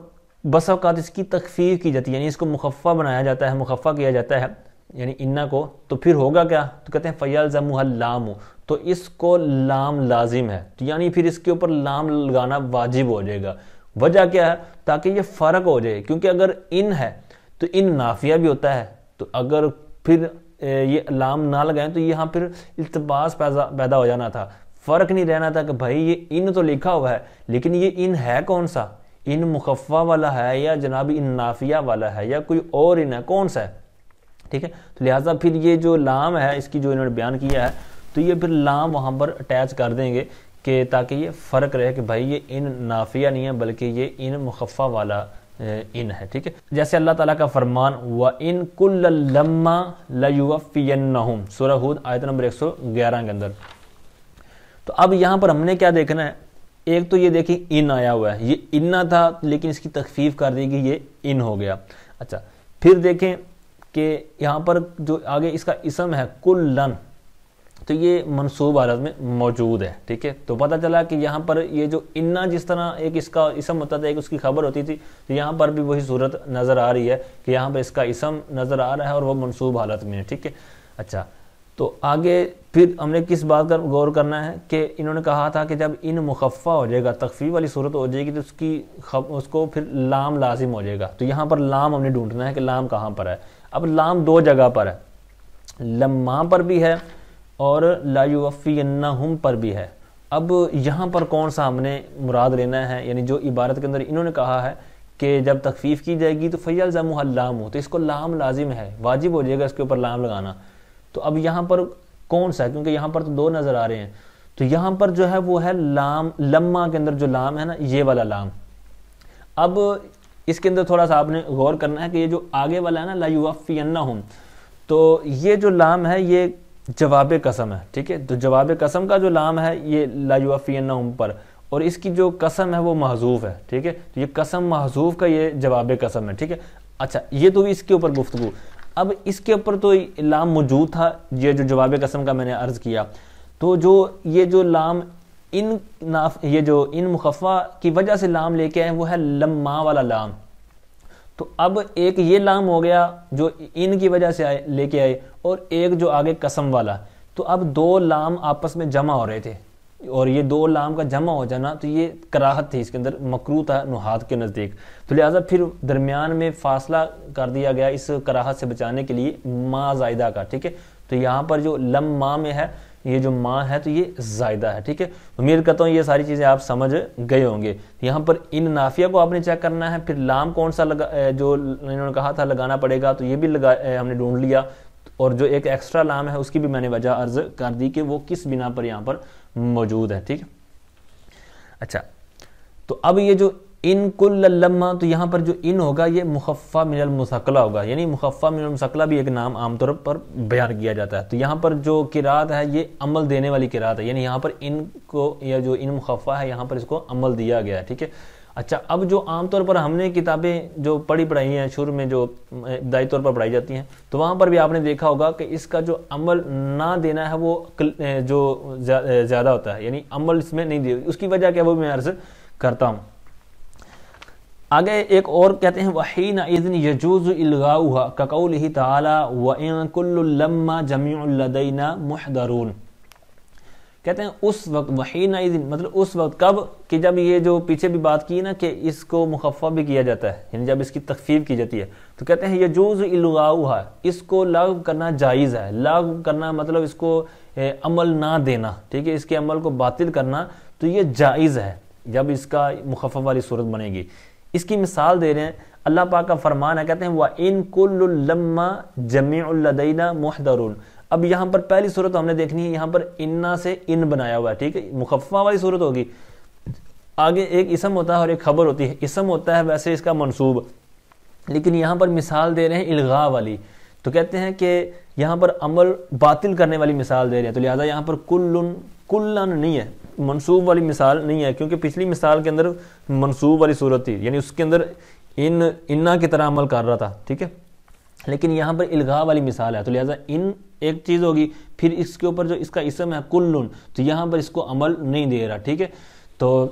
بسا اوقات اس کی تخفیف کی جاتی ہے، یعنی اس کو مخفف بنایا جاتا ہے، مخفف کیا جاتا ہے یعنی انا کو. تو پھر ہوگا کیا؟ تو کہتے ہیں فَيَلْزَمُهَا اللَّامُ، تو اس کو لام لازم ہے، تو یعنی پھر اس کے اوپر لام لگانا واجب ہو جائے گا. وجہ کیا ہے؟ تاکہ یہ فرق ہو جائے، کیونکہ اگر ان ہے تو ان نافیہ بھی ہوتا ہے، تو اگر پھر یہ لام نہ لگائیں تو یہاں پھر التباس پیدا ہو جانا تھا، فرق نہیں رہنا تھا کہ بھائی یہ ان تو لکھا ہوا ہے لیکن یہ ان ہے کون سا، ان مخففہ والا ہے یا جناب ان نافیہ والا ہے یا کوئی اور ان ہے، کون سا ہے. ٹھیک ہے. تو لہٰذا پھر یہ جو لام ہے اس کی جو انہوں نے بیان کیا ہے تو یہ پھر لام وہاں پر اٹیچ کر دیں گے کہ تاکہ یہ فرق رہے کہ بھائی یہ ان نافیہ نہیں ہے بلکہ یہ ان مخففہ والا ان ہے. ٹھیک ہے. جیسے اللہ تعالیٰ کا فرمان وَإِن كُلَّ لَمَّا لَيُوَفِّيَنَّهُمْ، سورہ ہود آیت نمبر 111 کے اندر. تو اب یہاں پر ہم نے کیا دیکھنا ہے؟ ایک تو یہ دیکھیں ان آیا ہوا ہے، یہ انا تھا لیکن اس کی تخفیف کر دی گئی، یہ ان ہو گیا. اچھا پھر دیکھیں کہ یہاں پر جو آگے اس کا اسم ہے کلن، تو یہ منصوب حالت میں موجود ہے. ٹھیک ہے. تو پتہ چلا کہ یہاں پر یہ جو انا جس طرح ایک اس کا اسم ہوتا تھا، ایک اس کی خبر ہوتی تھی، تو یہاں پر بھی وہی صورت نظر آ رہی ہے کہ یہاں پر اس کا اسم نظر آ رہا ہے اور وہ منصوب حالت میں ہے. ٹھیک ہے. اچھا تو آگے پھر ہم نے کس بات پر غور کرنا ہے کہ انہوں نے کہا تھا کہ جب ان مخففہ ہو جائے گا، تخفیف والی صورت ہو جائے گی تو اس کو پھر لام لازم ہو جائے گا. تو یہاں پر لام ہم نے ڈھونڈنا ہے کہ لام کہاں پر ہے. اب لام 2 جگہ پر ہے، لما پر بھی ہے اور لا یوفینہم پر بھی ہے. اب یہاں پر کون سا ہم نے مراد لینا ہے؟ یعنی جو عبارت کے اندر انہوں نے کہا ہے کہ جب تخفیف کی جائے گی تو فیلزمہ اللام، تو اس کو لام لازم ہے، واجب ہو جائے گا اس کے اوپر لام لگانا. تو اب یہاں پر کون سا ہے؟ کیونکہ یہاں پر تو 2 نظر آ رہے ہیں. تو یہاں پر جو ہے وہ ہے لام، لما کے اندر جو لام ہے نا، یہ والا لام. اب اس کے اندر تھوڑا سا آپ نے غور کرنا ہے کہ یہ جو آگے والا ہے نا لا یوفینہم، تو یہ جو لام ہے یہ جواب قسم ہے. ٹھیک ہے. تو جواب قسم کا جو لام ہے یہ لا یوفینہم پر، اور اس کی جو قسم ہے وہ محذوف ہے. ٹھیک ہے. تو یہ قسم محذوف کا یہ جواب قسم ہے. ٹھیک ہے. اچھا یہ تو اس کے اوپر گفتگو. اب اس کے اوپر تو لام موجود تھا، یہ جو جواب قسم کا میں نے عرض کیا، تو جو یہ جو لام یہ جو ان مخففہ کی وجہ سے لام لے کے آئے وہ ہے لما والا لام. تو اب ایک یہ لام ہو گیا جو ان کی وجہ سے لے کے آئے، اور ایک جو آگے قسم والا. تو اب 2 لام آپس میں جمع ہو رہے تھے، اور یہ 2 لام کا جمع ہو جانا تو یہ کراہت تھی، اس کے اندر مکروہ تھا نحات کے نزدیک. تو لہٰذا پھر درمیان میں فاصلہ کر دیا گیا اس کراہت سے بچانے کے لیے ما زائدہ کا. ٹھیک ہے. تو یہاں پر جو لما میں ہے یہ جو ما ہے تو یہ زائدہ ہے. ٹھیک ہے. امید کرتا ہوں یہ ساری چیزیں آپ سمجھ گئے ہوں گے. یہاں پر ان نافیہ کو آپ نے چیک کرنا ہے، پھر لام کون سا جو انہوں نے کہا تھا لگانا پڑے گا، تو یہ بھی ہم نے ڈھونڈ لیا. اور جو ایک ایکسٹرا لام ہے اس کی بھی میں نے وجہ عرض کر دی کہ وہ کس بنا پر یہاں پر موجود ہے. ٹھیک ہے. اچھا تو اب یہ جو ان کل لما، تو یہاں پر جو ان ہوگا یہ مخففہ من المثقلہ ہوگا، یعنی مخففہ من المثقلہ بھی ایک نام عام طور پر بیان کیا جاتا ہے. تو یہاں پر جو قرات ہے یہ عمل دینے والی قرات ہے، یعنی یہاں پر ان کو یا جو ان مخففہ ہے یہاں پر اس کو عمل دیا گیا ہے. ٹھیک ہے. اچھا اب جو عام طور پر ہم نے کتابیں جو پڑھائی ہیں شروع میں جو ابتدائی طور پر پڑھائی جاتی ہیں تو وہاں پر بھی آپ نے دیکھا ہوگا کہ اس کا جو عمل نہ دینا ہے وہ جو زیادہ ہوتا ہے، یعنی عمل اس میں نہیں دیا، اس کی وجہ کیا وہ میں عرض کرتا ہوں۔ آگے ایک اور کہتے ہیں وَحِينَئِذٍ يَجُوزُ إِلْغَاؤُهَا كَقَوْلِهِ تَعَالَى وَإِن كُلٌّ لَمَّا جَمِيعٌ لَدَيْنَا مُحْضَرُونَ، کہتے ہیں اس وقت وحینئذ مطلب اس وقت کب کہ جب یہ جو پیچھے بھی بات کی نا کہ اس کو مخفف بھی کیا جاتا ہے، یعنی جب اس کی تخفیف کی جاتی ہے تو کہتے ہیں یجوز الغاؤھا، اس کو لغو کرنا جائز ہے۔ لغو کرنا مطلب اس کو عمل نہ دینا، ٹھیک ہے، اس کے عمل کو باطل کرنا تو یہ جائز ہے جب اس کا مخفف والی صورت بنے گی۔ اس کی مثال دے رہے ہیں، اللہ پاک کا فرمان ہے، کہتے ہیں وَإِن كُلٌّ لَمَّا جَمِيعٌ لَدَيْنَا مُحْضَرُونَ۔ اب یہاں پر پہلی صورت ہم نے دیکھنی ہے، یہاں پر انا سے ان بنایا ہوا ہے، ٹھیک ہے، مخففہ والی صورت ہوگی۔ آگے ایک اسم ہوتا ہے اور ایک خبر ہوتی ہے، اسم ہوتا ہے ویسے اس کا منصوب، لیکن یہاں پر مثال دے رہے ہیں الغاء والی، تو کہتے ہیں کہ یہاں پر عمل باطل کرنے والی مثال دے رہے ہیں، تو لہٰذا یہاں پر کلن نہیں ہے، منصوب والی مثال نہیں ہے، کیونکہ پچھلی مثال کے اندر منصوب والی صورت تھی، یعنی اس کے اندر انا کی طرح عمل کر رہا تھا، ٹھیک ہے، لیکن یہاں پر الغاء والی مثال ہے، تو لہٰذا ان ایک چیز ہوگی، پھر اس کے اوپر جو اس کا اسم ہے کلن، تو یہاں پر اس کو عمل نہیں دے رہا، ٹھیک ہے۔ تو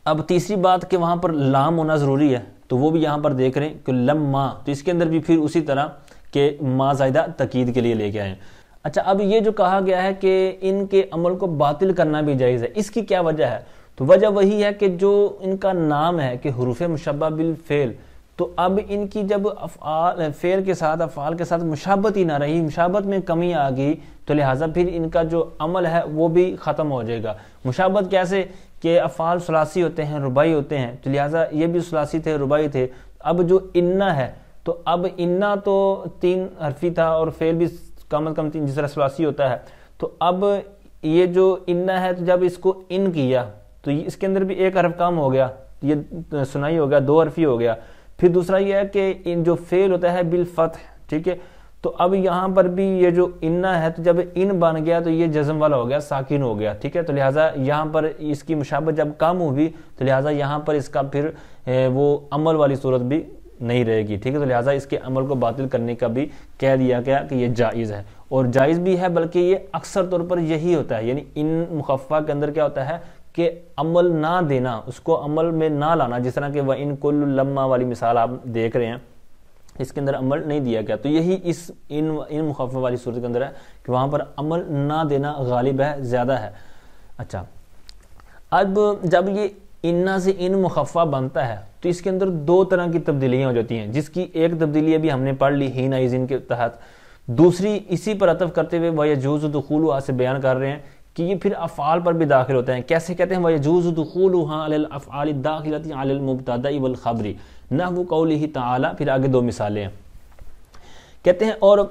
اب تیسری بات کہ وہاں پر لام ہونا ضروری ہے، تو وہ بھی یہاں پر دیکھ رہے ہیں کہ لما، تو اس کے اندر بھی پھر اسی طرح کہ ما زائدہ تاکید کے لیے لے کے آئے ہیں۔ اچھا اب یہ جو کہا گیا ہے کہ ان کے عمل کو باطل کرنا بھی جائز ہے، اس کی کیا وجہ ہے؟ تو وجہ وہی ہے کہ جو ان کا نام ہے کہ حروف مشبہ بالفعل، تو اب ان کی جب افعال فعل کے ساتھ افعال کے ساتھ مشابہت ہی نہ رہی، مشابہت میں کمی آ گئی، تو لہٰذا پھر ان کا جو عمل ہے وہ بھی ختم ہو جائے گا۔ مشابہت کیسے کہ افعال ثلاثی ہوتے ہیں، رباعی ہوتے ہیں، تو لہٰذا یہ بھی ثلاثی تھے، رباعی تھے۔ اب جو انا ہے تو اب انا تو 3 حرفی تھا اور فعل بھی کم از کم 3 جس طرح ثلاثی ہوتا ہے، تو اب یہ جو انا ہے تو جب اس کو ان کیا تو اس کے اندر بھی ایک حرف کم ہو گیا، یہ سنائی ہو گیا، 2 حرفی ہو گیا۔ پھر دوسرا یہ ہے کہ ان جو فعل ہوتا ہے بالفتح، ٹھیک ہے، تو اب یہاں پر بھی یہ جو انا ہے تو جب ان بن گیا تو یہ جزم والا ہو گیا، ساکن ہو گیا، ٹھیک ہے، تو لہٰذا یہاں پر اس کی مشابہت جب کم ہوگی تو لہٰذا یہاں پر اس کا پھر وہ عمل والی صورت بھی نہیں رہے گی، ٹھیک ہے، تو لہٰذا اس کے عمل کو باطل کرنے کا بھی کہہ دیا گیا کہ یہ جائز ہے، اور جائز بھی ہے، بلکہ یہ اکثر طور پر یہی ہوتا ہے، یعنی ان مخففہ کے اندر کیا ہوتا ہے کہ عمل نہ دینا، اس کو عمل میں نہ لانا، جس طرح کہ وَإِن كُلٌّ لَمَّا والی مثال آپ دیکھ رہے ہیں، اس کے اندر عمل نہیں دیا گیا، تو یہی اس ان مخفف والی صورت کے اندر ہے کہ وہاں پر عمل نہ دینا غالب ہے، زیادہ ہے۔ اچھا اب جب یہ انا سے ان مخفف بنتا ہے تو اس کے اندر 2 طرح کی تبدیلیاں ہو جاتی ہیں، جس کی ایک تبدیلی ابھی ہم نے پڑھ لی حینئذ کے تحت، دوسری اسی پر عطف کرتے ہوئے وَيَجُوزُ دُخُولُهَا سے بیان کر رہے ہیں کہ یہ پھر افعال پر بھی داخل ہوتے ہیں۔ کیسے کہتے ہیں وَيَجُوزُ دُخُولُهَا عَلَى الْأَفْعَالِ الدَّاخِلَةِ عَلَى الْمُبْتَدَإِ وَالْخَبْرِ نحو قوله تعالی، پھر آگے 2 مثالیں ہیں، کہتے ہیں اور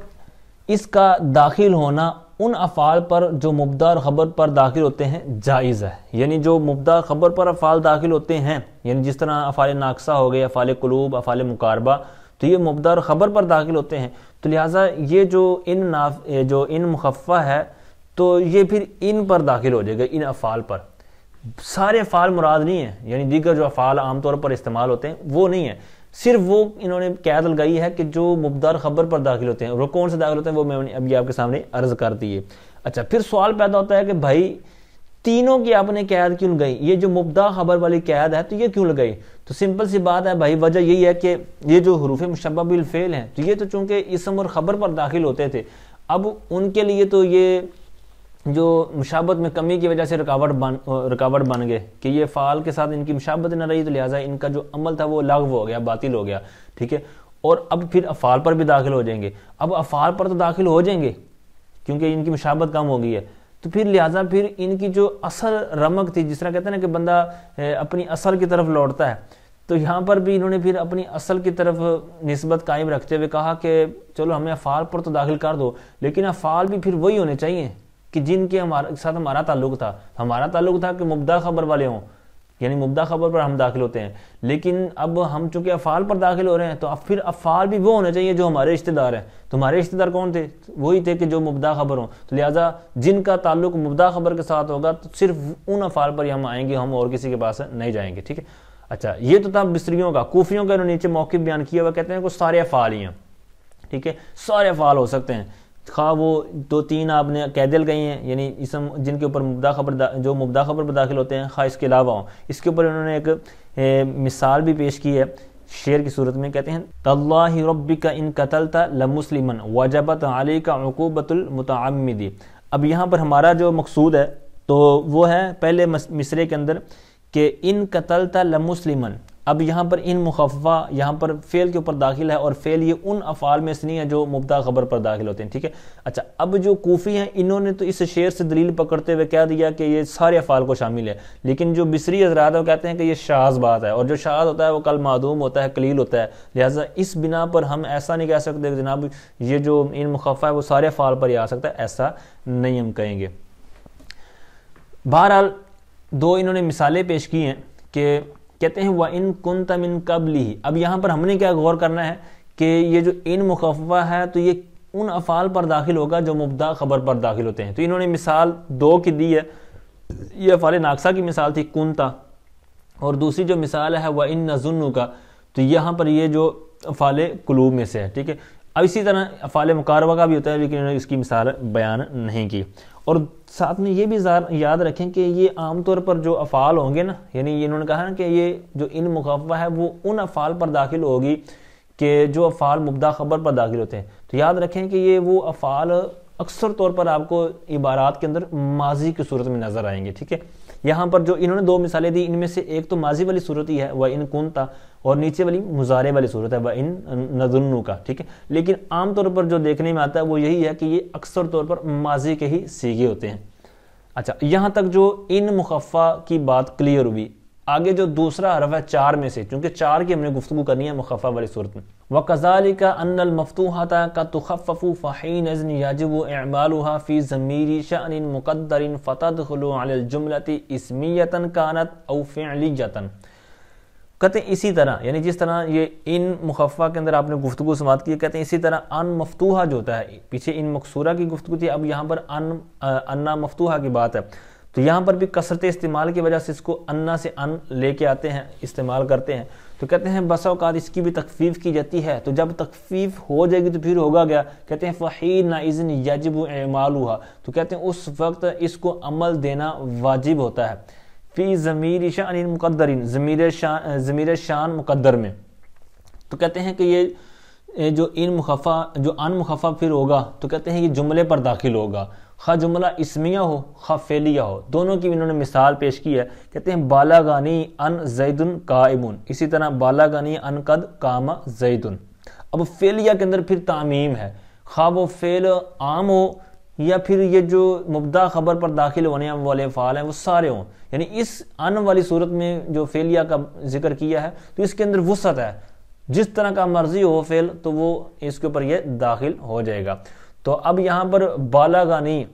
اس کا داخل ہونا ان افعال پر جو مبتدا اور خبر پر داخل ہوتے ہیں جائز ہے، یعنی جو مبتدا خبر پر افعال داخل ہوتے ہیں، یعنی جس طرح افعال ناقصہ ہو گئے، افعال قلوب، افعال مقاربہ، تو یہ مبتدا اور خبر پر داخل ہوتے ہیں، تو لہٰذا یہ جو ان مخففہ ہے تو یہ پھر ان پر داخل ہو جائے گا، ان افعال پر۔ سارے افعال مراد نہیں ہیں، یعنی دیگر جو افعال عام طور پر استعمال ہوتے ہیں وہ نہیں ہیں، صرف وہ انہوں نے قید لگائی ہے کہ جو مبتدا اور خبر پر داخل ہوتے ہیں، وہ کون سے داخل ہوتے ہیں وہ میں نے ابھی آپ کے سامنے عرض کر دی ہے۔ اچھا پھر سوال پیدا ہوتا ہے کہ بھائی تینوں کی آپ نے قید کیوں لگائی، یہ جو مبتدا خبر والی قید ہے تو یہ کیوں لگائی؟ تو سمپل سی بات ہے بھائی، وجہ یہی ہے کہ یہ جو حروف مشبہ بالفعل ہیں تو یہ تو چونکہ اسم اور خبر پر داخل ہوتے تھے، اب ان کے لیے تو یہ جو مشابہت میں کمی کی وجہ سے رکاوٹ بن گئے کہ یہ فعال کے ساتھ ان کی مشابہت نہ رہی، تو لہٰذا ان کا جو عمل تھا وہ لغو ہو گیا، باطل ہو گیا، ٹھیک ہے، اور اب پھر افعال پر بھی داخل ہو جائیں گے۔ اب افعال پر تو داخل ہو جائیں گے کیونکہ ان کی مشابہت کم ہو گئی ہے، تو پھر لہٰذا پھر ان کی جو اصل رمق تھی، جس طرح کہتے ہیں نا کہ بندہ اپنی اصل کی طرف لوٹتا ہے، تو یہاں پر بھی انہوں نے پھر اپنی اصل کی طرف نسبت قائم رکھتے ہوئے کہا کہ چلو ہمیں افعال پر تو داخل کر دو، لیکن افعال بھی پھر وہی ہونے چاہیے کہ جن کے ساتھ ہمارا تعلق تھا۔ ہمارا تعلق تھا کہ مبتدا خبر والے ہوں، یعنی مبتدا خبر پر ہم داخل ہوتے ہیں، لیکن اب ہم چونکہ افعال پر داخل ہو رہے ہیں تو اب پھر افعال بھی وہ ہونے چاہیے جو ہمارے رشتہ دار ہیں۔ تو ہمارے رشتہ دار کون تھے؟ وہی تھے کہ جو مبتدا خبر ہوں، تو لہٰذا جن کا تعلق مبتدا خبر کے ساتھ ہوگا تو صرف ان افعال پر ہی ہم آئیں گے، ہم اور کسی کے پاس نہیں جائیں گے، ٹھیک ہے۔ اچھا یہ تو تھا بصریوں کا. کوفیوں کا انہوں نے نیچے موقف بیان کیا ہوا, کہتے ہیں کہ سارے افعال ہی ہیں, ٹھیک ہے, سارے افعال ہو سکتے ہیں, خواہ وہ 2-3 آپ نے کہہ دل گئی ہیں یعنی اسم جن کے اوپر مبدا خبر جو مبدا خبر پر داخل ہوتے ہیں, خواہ اس کے علاوہ ہوں. اس کے اوپر انہوں نے ایک مثال بھی پیش کی ہے شعر کی صورت میں, کہتے ہیں تاللہ ربک ان قتلت لمسلما وجبت علیک عقوبۃ المتعمد. اب یہاں پر ہمارا جو مقصود ہے تو وہ ہے پہلے مصرے کے اندر کہ ان قتلت لمسلما. اب یہاں پر ان مخففہ یہاں پر فعل کے اوپر داخل ہے, اور فعل یہ ان افعال میں سے نہیں ہے جو مبدا خبر پر داخل ہوتے ہیں, ٹھیک ہے. اچھا اب جو کوفی ہیں انہوں نے تو اس شعر سے دلیل پکڑتے ہوئے کہہ دیا کہ یہ سارے افعال کو شامل ہے, لیکن جو بصری حضرات ہیں وہ کہتے ہیں کہ یہ شاذ بات ہے, اور جو شاذ ہوتا ہے وہ کل معدوم ہوتا ہے, قلیل ہوتا ہے. لہٰذا اس بنا پر ہم ایسا نہیں کہہ سکتے کہ جناب یہ جو ان مخففہ ہے وہ سارے افعال پر ہی آ سکتا ہے, ایسا نہیں ہم کہیں گے. بہرحال 2 انہوں نے مثالیں پیش کی ہیں کہ کہتے ہیں وَإِن كُنْتَ مِن قَبْلِهِ. اب یہاں پر ہم نے کیا غور کرنا ہے کہ یہ جو ان مخففہ ہے تو یہ ان افعال پر داخل ہوگا جو مبدا خبر پر داخل ہوتے ہیں. تو انہوں نے مثال 2 کی دی ہے, یہ افعال ناقصہ کی مثال تھی کنتا, اور دوسری جو مثال ہے وَإِن نَظُنُّكَ, تو یہاں پر یہ جو افعال قلوب میں سے ہے, ٹھیک ہے. اب اسی طرح افعال مقاربہ کا بھی ہوتا ہے, لیکن انہوں نے اس کی مثال بیان نہیں کی. اور ساتھ میں یہ بھی یاد رکھیں کہ یہ عام طور پر جو افعال ہوں گے نا, یعنی انہوں نے کہا نا کہ یہ جو ان مخففہ ہے وہ ان افعال پر داخل ہوگی کہ جو افعال مبدا خبر پر داخل ہوتے ہیں. تو یاد رکھیں کہ یہ وہ افعال اکثر طور پر آپ کو عبارات کے اندر ماضی کی صورت میں نظر آئیں گے, ٹھیک ہے. یہاں پر جو انہوں نے 2 مثالیں دی, ان میں سے ایک تو ماضی والی صورت ہی ہے وَإِن كُنْتَ, اور نیچے والی مضارع والی صورت ہے وَإِن نَظُنُّكَ, ٹھیک ہے. لیکن عام طور پر جو دیکھنے میں آتا ہے وہ یہی ہے کہ یہ اکثر طور پر ماضی کے ہی صیغے ہوتے ہیں. اچھا یہاں تک جو ان مخففہ کی بات کلیئر ہوئی. آگے جو دوسرا حرف ہے 4 میں سے, چونکہ 4 کی ہم نے گفتگو کرنی ہے مخففہ والی صورت میں. وَكَذَلِكَ أَنَّ الْمَفْتُوحَةَ قَدْ تُخَفَّفُ فَحِينَئِذٍ يَجِبُ إِعْمَالُهَا فِي ضَمِيرِ شَأْنٍ مُقَدَّرٍ فَتَدْخُلُ عَلَى الْجُمْلَةِ اسْمِيَّةً كَانَتْ أَوْ فِعْلِيَّةً. کہتے ہیں اسی طرح, یعنی جس طرح یہ ان مخففہ کے اندر آپ نے گفتگو سماعت کی, کہتے ہیں اسی طرح ان مفتوحہ جو ہوتا ہے, پیچھے ان مکسورہ کی گفتگو تھی, اب یہاں پر انا مفتوحہ کی بات ہے. تو یہاں پر بھی کثرت استعمال کی وجہ سے اس کو انا سے ان لے کے آتے ہیں, استعمال کرتے ہیں. تو کہتے ہیں بسا اوقات اس کی بھی تخفیف کی جاتی ہے, تو جب تخفیف ہو جائے گی تو پھر ہوگا کیا, کہتے ہیں فَحِينَئِذٍ يَجِبُ إِعْمَالُهَا, تو کہتے ہیں اس وقت اس کو عمل دینا واجب ہوتا ہے. فی ضمیر شأن مقدرین, ضمیر شان مقدر میں. تو کہتے ہیں کہ یہ جو ان مخففہ جو ان مخففہ پھر ہوگا تو کہتے ہیں یہ جملے پر داخل ہوگا, خواہ جملہ اسمیہ ہو خواہ فعلیہ ہو. دونوں کی انہوں نے مثال پیش کی ہے, کہتے ہیں بالغنی ان زید قائم, اسی طرح بالغنی ان قد قام زید. اب فعلیہ کے اندر پھر تعمیم ہے, خواہ وہ فعل عام ہو یا پھر یہ جو مبدا خبر پر داخل ہونے والے افعال ہیں وہ سارے ہوں. یعنی اس ان والی صورت میں جو فعلیہ کا ذکر کیا ہے تو اس کے اندر وسعت ہے, جس طرح کا مرضی ہو فعل تو وہ اس کے اوپر یہ داخل ہو جائے گا. تو اب یہاں پر بالغنی,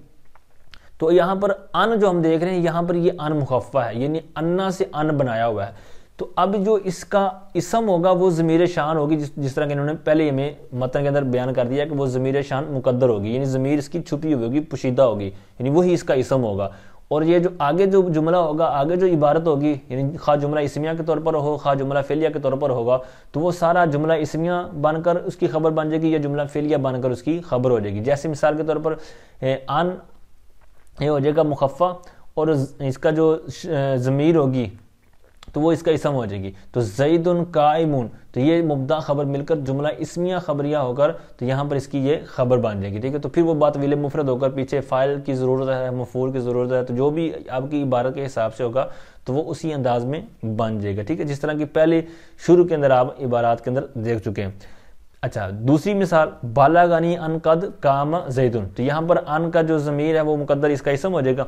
تو یہاں پر ان جو ہم دیکھ رہے ہیں یہاں پر یہ ان مخففہ ہے, یعنی انا سے ان بنایا ہوا ہے. تو اب جو اس کا اسم ہوگا وہ ضمیر شان ہوگی, جس طرح کہ انہوں نے پہلے ہمیں متن کے اندر بیان کر دیا کہ وہ ضمیر شان مقدر ہوگی, یعنی ضمیر اس کی چھپی ہوگی, پوشیدہ ہوگی, یعنی وہی اس کا اسم ہوگا. اور یہ جو آگے جو جملہ ہوگا, آگے جو عبارت ہوگی, یعنی خواہ جملہ اسمیہ کے طور پر ہو خواہ جملہ فعلیہ کے طور پر ہوگا, تو وہ سارا جملہ اسمیہ بن کر اس کی خبر بن جائے گی یا جملہ فعلیہ بن کر اس کی خبر ہو جائے گی. جیسے مثال کے طور پر ان یہ ہو جائے گا مخففہ, اور اس کا جو ضمیر ہوگی تو وہ اس کا اسم ہو جائے گی. تو زید قائمون, تو یہ مبدا خبر مل کر جملہ اسمیہ خبریہ ہو کر تو یہاں پر اس کی یہ خبر بن جائے گی, ٹھیک ہے. تو پھر وہ بات ویل مفرد ہو کر پیچھے فاعل کی ضرورت ہے, مفعول کی ضرورت ہے, تو جو بھی آپ کی عبارت کے حساب سے ہوگا تو وہ اسی انداز میں بن جائے گا, ٹھیک ہے, جس طرح کی پہلے شروع کے اندر آپ عبارات کے اندر دیکھ چکے ہیں. اچھا دوسری مثال بالغنی ان قد قام زیدن, تو یہاں پر ان کا جو ضمیر ہے وہ مقدر اس کا اسم ہو جائے گا,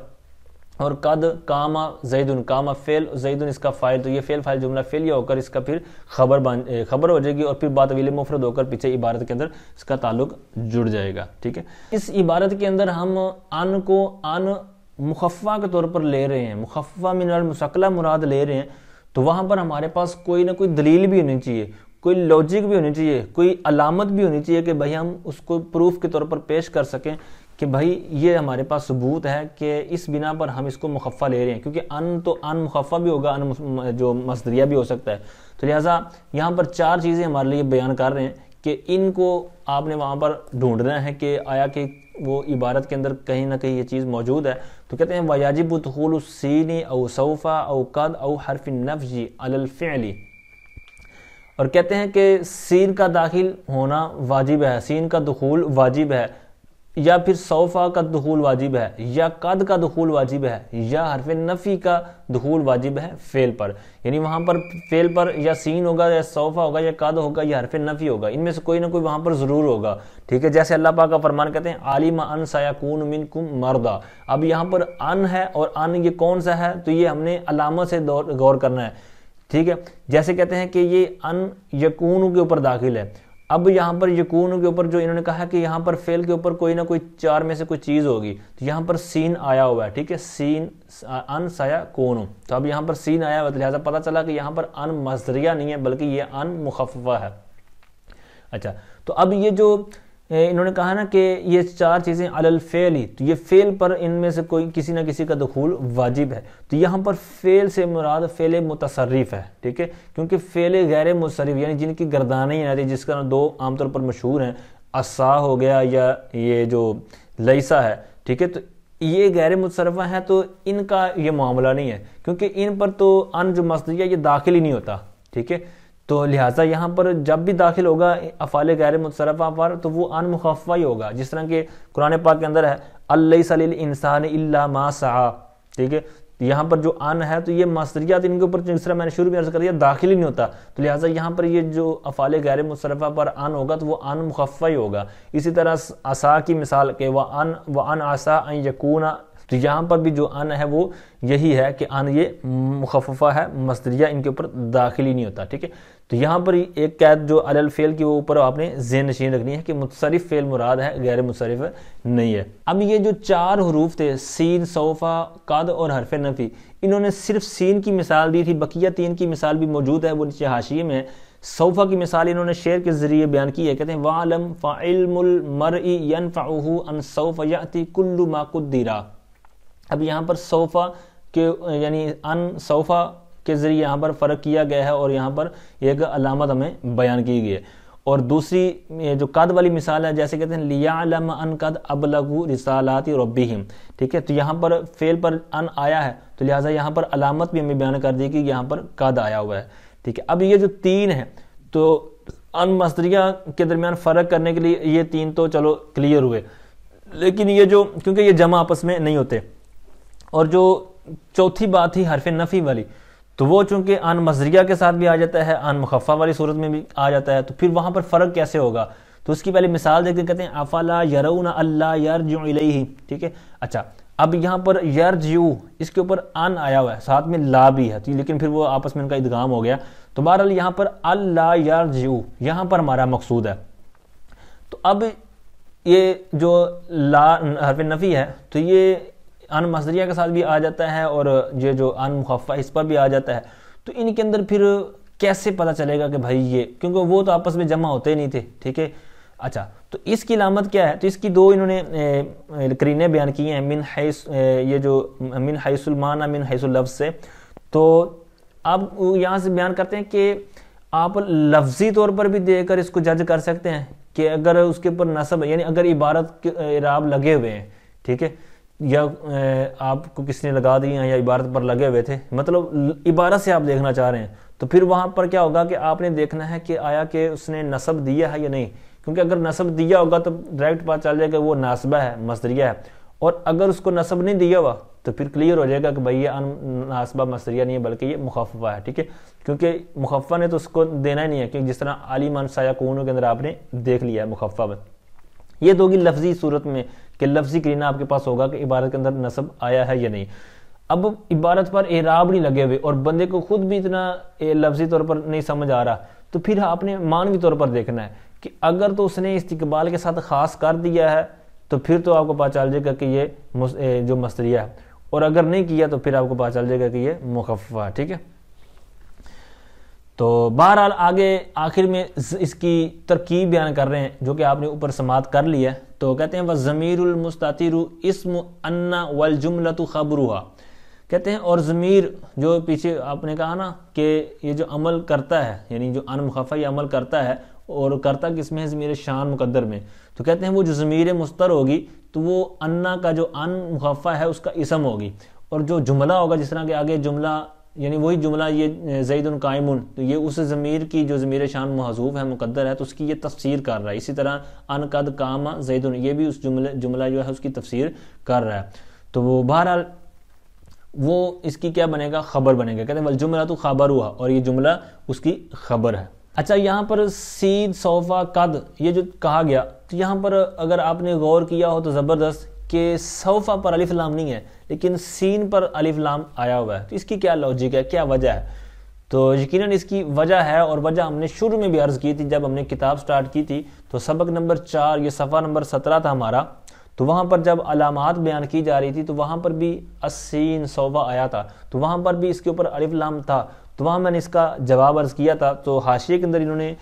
اور قد قام زیدن, قام فعل, زیدن اس کا فاعل, تو یہ فعل فاعل جملہ فعلیہ ہو کر اس کا پھر خبر ہو جائے گی, اور پھر بات ویل مفرد ہو کر پیچھے عبارت کے اندر اس کا تعلق جڑ جائے گا, ٹھیک ہے. اس عبارت کے اندر ہم ان کو ان مخففہ کے طور پر لے رہے ہیں, مخففہ من المثقلہ مراد لے رہے ہیں, تو وہاں پر ہمارے پاس کوئی نہ کوئی دلیل بھی ہونی چاہیے, کوئی لاجک بھی ہونی چاہیے, کوئی علامت بھی ہونی چاہیے کہ بھائی ہم اس کو پروف کے طور پر پیش کر سکیں کہ بھائی یہ ہمارے پاس ثبوت ہے کہ اس بنا پر ہم اس کو مخفف لے رہے ہیں، کیونکہ ان تو ان مخفف بھی ہوگا، ان جو مصدریہ بھی ہو سکتا ہے، تو لہٰذا یہاں پر 4 چیزیں ہمارے لیے بیان کر رہے ہیں کہ ان کو آپ نے وہاں پر ڈھونڈنا ہے کہ آیا کہ وہ عبارت کے اندر کہیں نہ کہیں یہ چیز موجود ہے. تو کہتے ہیں وَيَجِبُ دُخُولُ السِّينِ أَوْ سَوْفَ أَوْ قَدْ أَوْ حَرْفِ النَّفْيِ عَلَى الْفِعْلِ، اور کہتے ہیں کہ سین کا داخل ہونا واجب ہے، سین کا دخول واجب ہے، یا پھر سوفا کا دخول واجب ہے، یا قد کا دخول واجب ہے، یا حرف نفی کا دخول واجب ہے فعل پر. یعنی وہاں پر فعل پر یا سین ہوگا یا سوفا ہوگا یا قد ہوگا یا حرف نفی ہوگا، ان میں سے کوئی نہ کوئی وہاں پر ضرور ہوگا. ٹھیک ہے، جیسے اللہ پاک کا فرمان کہتے ہیں عالم ان سیکون منکم مرضی. اب یہاں پر ان ہے، اور ان یہ کون سا ہے؟ تو یہ ہم نے علامت سے غور کرنا ہے. ٹھیک ہے، جیسے کہتے ہیں کہ یہ ان یکون کے اوپر داخل ہے. اب یہاں پر یکون کے اوپر جو انہوں نے کہا کہ یہاں پر فعل کے اوپر کوئی نہ کوئی 4 میں سے کوئی چیز ہوگی، تو یہاں پر سین آیا ہوا ہے. ٹھیک ہے، سین ان سیکون، تو اب یہاں پر سین آیا ہوا ہے، لہٰذا پتہ چلا کہ یہاں پر ان مصدریہ نہیں ہے بلکہ یہ ان مخففہ ہے. اچھا، تو اب یہ جو انہوں نے کہا نا کہ یہ 4 چیزیں علی الفعل، تو یہ فعل پر ان میں سے کوئی کسی نہ کسی کا دخول واجب ہے. تو یہاں پر فعل سے مراد فعل متصرف ہے. ٹھیک ہے، کیونکہ فعل غیر متصرف یعنی جن کی گردانیں نہیں آتی، جس کا 2 عام طور پر مشہور ہیں، عصا ہو گیا یا یہ جو لیسا ہے. ٹھیک ہے، تو یہ غیر متصرفہ ہیں، تو ان کا یہ معاملہ نہیں ہے، کیونکہ ان پر تو ان جو مصدریہ یہ داخل ہی نہیں ہوتا. ٹھیک ہے، تو لہٰذا یہاں پر جب بھی داخل ہوگا افعال غیر متصرفہ پر تو وہ ان مخففہ ہی ہوگا. جس طرح کہ قرآن پاک کے اندر ہے الیس للانسان الا ما سعی. ٹھیک ہے، یہاں پر جو ان ہے تو یہ مصدریات ان کے اوپر جس طرح میں نے شروع میں عرض کر دیا داخل ہی نہیں ہوتا، تو لہٰذا یہاں پر یہ جو افعال غیر متصرفہ پر ان ہوگا تو وہ ان مخففہ ہی ہوگا. اسی طرح عصا کی مثال کہ وَأَنْ عَسَىٰ أَنْ يَكُونَ، تو یہاں پر بھی جو ان ہے وہ یہی ہے کہ ان یہ مخففہ ہے، مصدریہ ان کے اوپر داخل ہی نہیں ہوتا. ٹھیک ہے، تو یہاں پر ایک قید جو علی الفعل کی وہ اوپر آپ نے ذہن نشین رکھنی ہے کہ متصرف فعل مراد ہے، غیر متصرف نہیں ہے. اب یہ جو 4 حروف تھے سین، سوفا، قد اور حرف نفی، انہوں نے صرف سین کی مثال دی تھی، بقیہ 3 کی مثال بھی موجود ہے، وہ نیچے حاشیے میں. سوفا کی مثال انہوں نے شعر کے ذریعے بیان کی ہے، کہتے ہیں وَعْلَمْ فَعِلْمُ الْمَرْءِ يَنْفَعُهُ أَنْ سَوْفَ يَأْتِي كُلُّ مَا قُدِّرَ. اب یہاں پر سوفا کے یعنی ان سوفا کے ذریعے یہاں پر فرق کیا گیا ہے، اور یہاں پر ایک علامت ہمیں بیان کی گئی ہے. اور دوسری جو قد والی مثال ہے، جیسے کہتے ہیں لِيَعْلَمَ أَنْ قَدْ أَبْلَغُوا رِسَالَاتِ رَبِّهِمْ. ٹھیک ہے، تو یہاں پر فعل پر ان آیا ہے، تو لہٰذا یہاں پر علامت بھی ہمیں بیان کر دی کہ یہاں پر قد آیا ہوا ہے. ٹھیک ہے، اب یہ جو 3 ہیں تو ان مصدریہ کے درمیان فرق کرنے کے لیے یہ 3 تو چلو کلیئر ہوئے، لیکن یہ جو کیونکہ یہ جمع آپس میں نہیں ہوتے، اور جو چوتھی بات تھی حرف نفی والی، تو وہ چونکہ ان مصدریہ کے ساتھ بھی آ جاتا ہے، ان مخففہ والی صورت میں بھی آ جاتا ہے، تو پھر وہاں پر فرق کیسے ہوگا؟ تو اس کی پہلے مثال دیکھتے کہتے ہیں افلا یرون اللہ یرجع الیہ. ٹھیک ہے، اچھا اب یہاں پر یرجع اس کے اوپر ان آیا ہوا ہے، ساتھ میں لا بھی ہے، لیکن پھر وہ آپس میں ان کا ادغام ہو گیا. تو بہرحال یہاں پر اللہ یرجع یہاں پر ہمارا مقصود ہے. تو اب یہ جو لا حرف نفی ہے تو یہ ان مصدریہ کے ساتھ بھی آ جاتا ہے، اور یہ جو ان مخففہ اس پر بھی آ جاتا ہے. تو ان کے اندر پھر کیسے پتہ چلے گا کہ بھائی یہ، کیونکہ وہ تو آپس میں جمع ہوتے نہیں تھے. ٹھیک ہے، اچھا تو اس کی علامت کیا ہے؟ تو اس کی 2 انہوں نے قرینے بیان کی ہیں، من حیث یہ جو من حیث المعنی من حیث اللفظ سے. تو اب یہاں سے بیان کرتے ہیں کہ آپ لفظی طور پر بھی دیکھ کر اس کو جج کر سکتے ہیں کہ اگر اس کے اوپر نصب یعنی اگر عبارت کے اعراب لگے ہوئے ہیں، ٹھیک ہے، یا آپ کو کس نے لگا دی ہیں یا عبارت پر لگے ہوئے تھے، مطلب عبارت سے آپ دیکھنا چاہ رہے ہیں، تو پھر وہاں پر کیا ہوگا کہ آپ نے دیکھنا ہے کہ آیا کہ اس نے نصب دیا ہے یا نہیں. کیونکہ اگر نصب دیا ہوگا تو ڈائریکٹ بات چل جائے گا وہ ناصبہ ہے، مصدریہ ہے، اور اگر اس کو نصب نہیں دیا ہوا تو پھر کلیئر ہو جائے گا کہ بھائی یہ ناصبہ مصدریہ نہیں ہے بلکہ یہ مخففہ ہے. ٹھیک ہے، کیونکہ مخففہ نے تو اس کو دینا ہی نہیں ہے، کیونکہ جس طرح عالم ان سیکون کے اندر آپ نے دیکھ لیا ہے مخففہ میں. یہ دو گی لفظی صورت میں کہ لفظی قرینہ آپ کے پاس ہوگا کہ عبارت کے اندر نصب آیا ہے یا نہیں. اب عبارت پر اعراب نہیں لگے ہوئے اور بندے کو خود بھی اتنا لفظی طور پر نہیں سمجھ آ رہا، تو پھر آپ نے معنوی طور پر دیکھنا ہے کہ اگر تو اس نے استقبال کے ساتھ خاص کر دیا ہے تو پھر تو آپ کو پتہ چل جائے گا کہ یہ جو مصدریہ ہے، اور اگر نہیں کیا تو پھر آپ کو پتہ چل جائے گا کہ یہ مخففہ ہے. ٹھیک ہے، تو بہرحال آگے آخر میں اس کی ترکیب بیان کر رہے ہیں جو کہ آپ نے اوپر سماعت کر لی ہے. تو کہتے ہیں وَالضَّمِيرُ الْمُسْتَتِرُ اسم ان والجملۃ خبرها، کہتے ہیں اور ضمیر جو پیچھے آپ نے کہا نا کہ یہ جو عمل کرتا ہے، یعنی جو ان مخفف یہ عمل کرتا ہے، اور کرتا کس میں ہے؟ ضمیر شان مقدر میں، تو کہتے ہیں وہ جو ضمیر مستتر ہوگی تو وہ انا کا جو ان مخفف ہے اس کا اسم ہوگی، اور جو جملہ ہوگا جس طرح کہ آگے جملہ یعنی وہی جملہ یہ زید قائم، تو یہ اس ضمیر کی جو ضمیر شان محذوف ہے مقدر ہے تو اس کی یہ تفسیر کر رہا ہے۔ اسی طرح ان قد قام زید، یہ بھی اس جملہ جو ہے اس کی تفسیر کر رہا ہے۔ تو وہ بہرحال وہ اس کی کیا بنے گا؟ خبر بنے گا۔ کہتے ہیں والجملۃ خبرها، اور یہ جملہ اس کی خبر ہے۔ اچھا یہاں پر سید سوفا قد یہ جو کہا گیا، تو یہاں پر اگر آپ نے غور کیا ہو تو زبردست کہ سوفا پر الف لام نہیں ہے لیکن سین پر الف لام آیا ہوا ہے، تو اس کی کیا لاجک ہے، کیا وجہ ہے؟ تو یقیناً اس کی وجہ ہے، اور وجہ ہم نے شروع میں بھی عرض کی تھی جب ہم نے کتاب سٹارٹ کی تھی، تو سبق نمبر 4 یہ صفحہ نمبر 17 تھا ہمارا، تو وہاں پر جب علامات بیان کی جا رہی تھی تو وہاں پر بھی السین سوفا آیا تھا، تو وہاں پر بھی اس کے اوپر الف لام تھا، تو وہاں میں نے اس کا جواب عرض کیا تھا۔ تو حاشیے کے اندر انہوں نے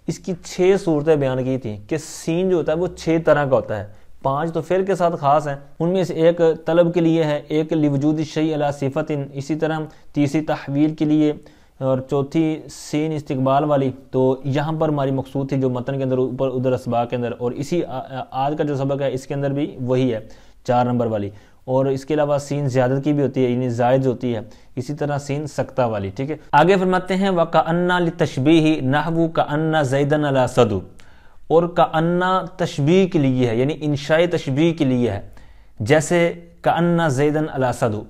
اس کی 6 صورتیں بیان کی تھیں کہ سین جو ہوتا ہے وہ 6 طرح کا ہوتا ہے، 5 تو فعل کے ساتھ خاص ہیں، ان میں سے ایک طلب کے لیے ہے، ایک لوجود الشیء علی صفت، اسی طرح تیسری تحویل کے لیے، اور چوتھی سین استقبال والی۔ تو یہاں پر ہماری مقصود تھی جو متن کے اندر اوپر ادھر اسباق کے اندر، اور اسی آج کا جو سبق ہے اس کے اندر بھی وہی ہے 4 نمبر والی، اور اس کے علاوہ سین زیادت کی بھی ہوتی ہے یعنی زائد ہوتی ہے، اسی طرح سین سکتہ والی، ٹھیک ہے۔ آگے فرماتے ہیں وَكَأَنَّ لِتَشْبِيهِ نَحْوُ كَأَنَّ زَيْدًا عَلَى صَدُ، اور کأنّا تشبیہ کے لیے ہے یعنی انشاء تشبیہ کے لیے ہے، جیسے کأنّ زیدن علی صدو،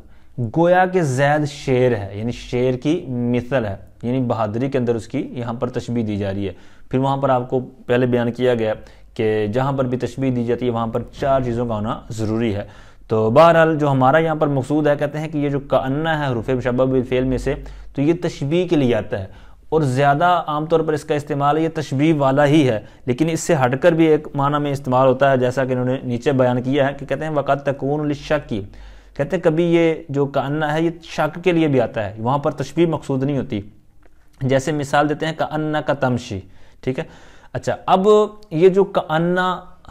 گویا کہ زید شیر ہے یعنی شیر کی مثل ہے، یعنی بہادری کے اندر اس کی یہاں پر تشبیہ دی جا رہی ہے۔ پھر وہاں پر آپ کو پہلے بیان کیا گیا کہ جہاں پر بھی تشبیہ دی جاتی ہے وہاں پر 4 چیزوں کا ہونا ضروری ہے۔ تو بہرحال جو ہمارا یہاں پر مقصود ہے، کہتے ہیں کہ یہ جو کأنّ ہے حروف مشبہ بالفعل میں سے، تو یہ تشبیہ کے لیے آتا ہے، اور زیادہ عام طور پر اس کا استعمال یہ تشبیہ والا ہی ہے، لیکن اس سے ہٹ کر بھی ایک معنی میں استعمال ہوتا ہے، جیسا کہ انہوں نے نیچے بیان کیا ہے کہ کہتے ہیں وقت تکون للشک، کہتے ہیں کبھی یہ جو کأنّ ہے یہ شک کے لیے بھی آتا ہے، وہاں پر تشبیہ مقصود نہیں ہوتی، جیسے مثال دیتے ہیں کأنّک تمشی، ٹھیک ہے۔ اچھا اب یہ جو کأنّ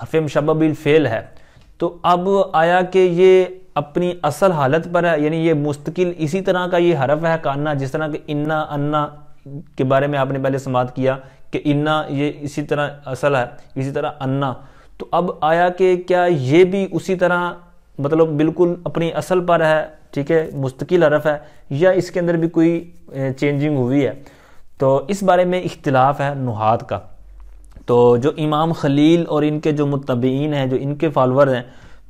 حرف مشبہ بالفعل ہے، تو اب آیا کہ یہ اپنی اصل حالت پر ہے، یعنی یہ مستقل اسی طرح کا یہ حرف ہے کأنّ، جس طرح کہ انا انا کے بارے میں آپ نے پہلے سماعت کیا کہ انا یہ اسی طرح اصل ہے، اسی طرح انا، تو اب آیا کہ کیا یہ بھی اسی طرح مطلب بالکل اپنی اصل پر ہے، ٹھیک ہے، مستقل حرف ہے، یا اس کے اندر بھی کوئی چینجنگ ہوئی ہے؟ تو اس بارے میں اختلاف ہے نحات کا۔ تو جو امام خلیل اور ان کے جو متبعین ہیں، جو ان کے فالور ہیں،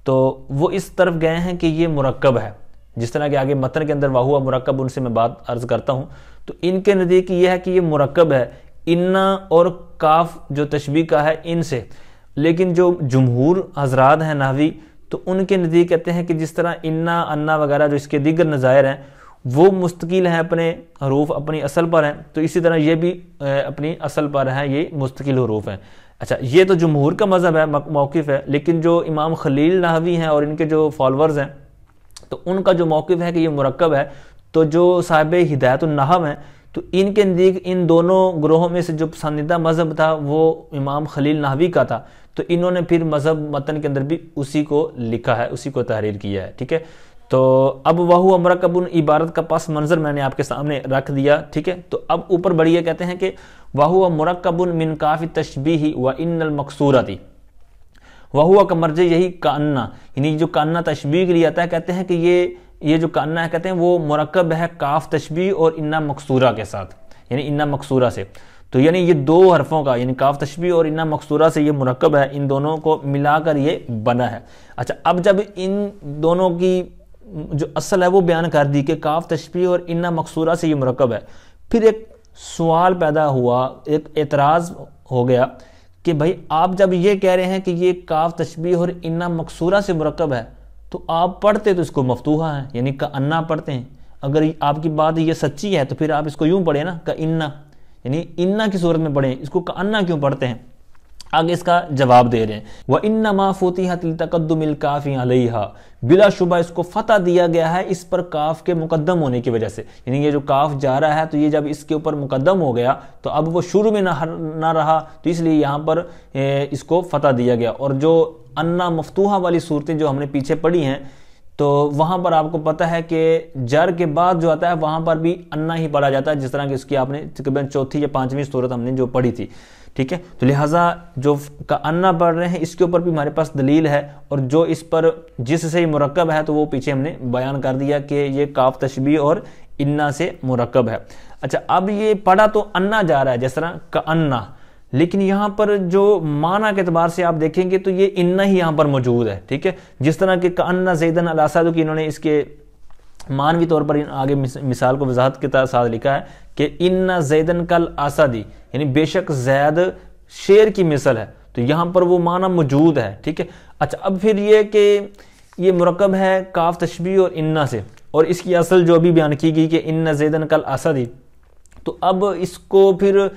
تو وہ اس طرف گئے ہیں کہ یہ مرکب ہے، جس طرح کہ آگے متن کے اندر واہوا مرکب، ان سے میں بات عرض کرتا ہوں۔ تو ان کے نزدیک یہ ہے کہ یہ مرکب ہے، انا اور کاف جو تشبیہ کا ہے ان سے، لیکن جو جمہور حضرات ہیں نحوی، تو ان کے نزدیک کہتے ہیں کہ جس طرح انا انا وغیرہ جو اس کے دیگر نظائر ہیں وہ مستقل ہیں اپنے حروف اپنی اصل پر ہیں، تو اسی طرح یہ بھی اپنی اصل پر ہیں، یہ مستقل حروف ہیں۔ اچھا یہ تو جمہور کا مذہب ہے، موقف ہے، لیکن جو امام خلیل نحوی ہیں اور ان کے جو فالورز ہیں تو ان کا جو موقف ہے کہ یہ مرکب ہے، تو جو صاحب ہدایت النحو ہیں تو ان کے نزدیک ان دونوں گروہوں میں سے جو پسندیدہ مذہب تھا وہ امام خلیل نحوی کا تھا، تو انہوں نے پھر مذہب متن کے اندر بھی اسی کو لکھا ہے، اسی کو تحریر کیا ہے، ٹھیک ہے۔ تو اب وہو مرکب عبارت کا پس منظر میں نے آپ کے سامنے رکھ دیا، ٹھیک ہے۔ تو اب اوپر بڑھیے، کہتے ہیں کہ وہو مرکب من کاف تشبیہ و ان المقصورۃ، وہو کا مرجع یہی کأنّ، یعنی جو کأنّ تشبیہ کے لیے آتا ہے، کہتے ہیں کہ یہ جو کأنّ ہے کہتے ہیں وہ مرکب ہے کاف تشبیہ اور انا مقصورہ کے ساتھ، یعنی انا مقصورہ سے، تو یعنی یہ 2 حرفوں کا یعنی کاف تشبیہ اور انا مقصورہ سے یہ مرکب ہے، ان دونوں کو ملا کر یہ بنا ہے۔ اچھا اب جب ان دونوں کی جو اصل ہے وہ بیان کر دی کہ کاف تشبیہ اور انا مقصورہ سے یہ مرکب ہے، پھر ایک سوال پیدا ہوا، ایک اعتراض ہو گیا کہ بھائی آپ جب یہ کہہ رہے ہیں کہ یہ کاف تشبیہ اور انا مقصورہ سے مرکب ہے تو آپ پڑھتے تو اس کو مفتوحہ ہے یعنی کأنّ پڑھتے ہیں، اگر آپ کی بات یہ سچی ہے تو پھر آپ اس کو یوں پڑھیں نا کأنّ، یعنی انا کی صورت میں پڑھیں، اس کو کأنّ کیوں پڑھتے ہیں؟ آگے اس کا جواب دے رہے ہیں وَإِنَّمَا فُتِحَتِ لِتَقَدُّمِ الْكَافِ عَلَيْهَا، بلا شبہ اس کو فتح دیا گیا ہے اس پر کاف کے مقدم ہونے کی وجہ سے، یعنی یہ جو کاف جا رہا ہے تو یہ جب اس کے اوپر مقدم ہو گیا تو اب وہ شروع میں نہ رہا، تو اس لیے یہاں پر اس کو فتح دیا گیا۔ اور جو انا مفتوحہ والی صورتیں جو ہم نے پیچھے پڑھی ہیں تو وہاں پر آپ کو پتہ ہے کہ جر کے بعد جو آتا ہے وہاں پر بھی انا ہی پڑھا جاتا ہے، جس طرح کہ اس کی آپ نے تقریباً چوتھی یا پانچویں صورت ہم نے جو پڑھی تھی، ٹھیک ہے۔ تو لہٰذا جو انا پڑھ رہے ہیں اس کے اوپر بھی ہمارے پاس دلیل ہے، اور جو اس پر جس سے یہ مرکب ہے تو وہ پیچھے ہم نے بیان کر دیا کہ یہ کاف تشبیہ اور انا سے مرکب ہے۔ اچھا، اب یہ پڑھا تو انا جا رہا ہے جس طرح کانا، لیکن یہاں پر جو معنی کے اعتبار سے آپ دیکھیں گے تو یہ انا ہی یہاں پر موجود ہے، ٹھیک ہے۔ جس طرح کہ کانا زیدن الاسد کی انہوں نے اس کے معنوی طور پر آگے مثال کو وضاحت کے ساتھ لکھا ہے کہ ان زیدن کل اسدی، یعنی بے شک زید شیر کی مثل ہے، تو یہاں پر وہ معنی موجود ہے، ٹھیک ہے۔ اچھا، اب پھر یہ کہ یہ مرکب ہے کاف تشبیہ اور انا سے، اور اس کی اصل جو ابھی بیان کی گئی کہ ان زیدن کل اسدی، تو اب اس کو پھر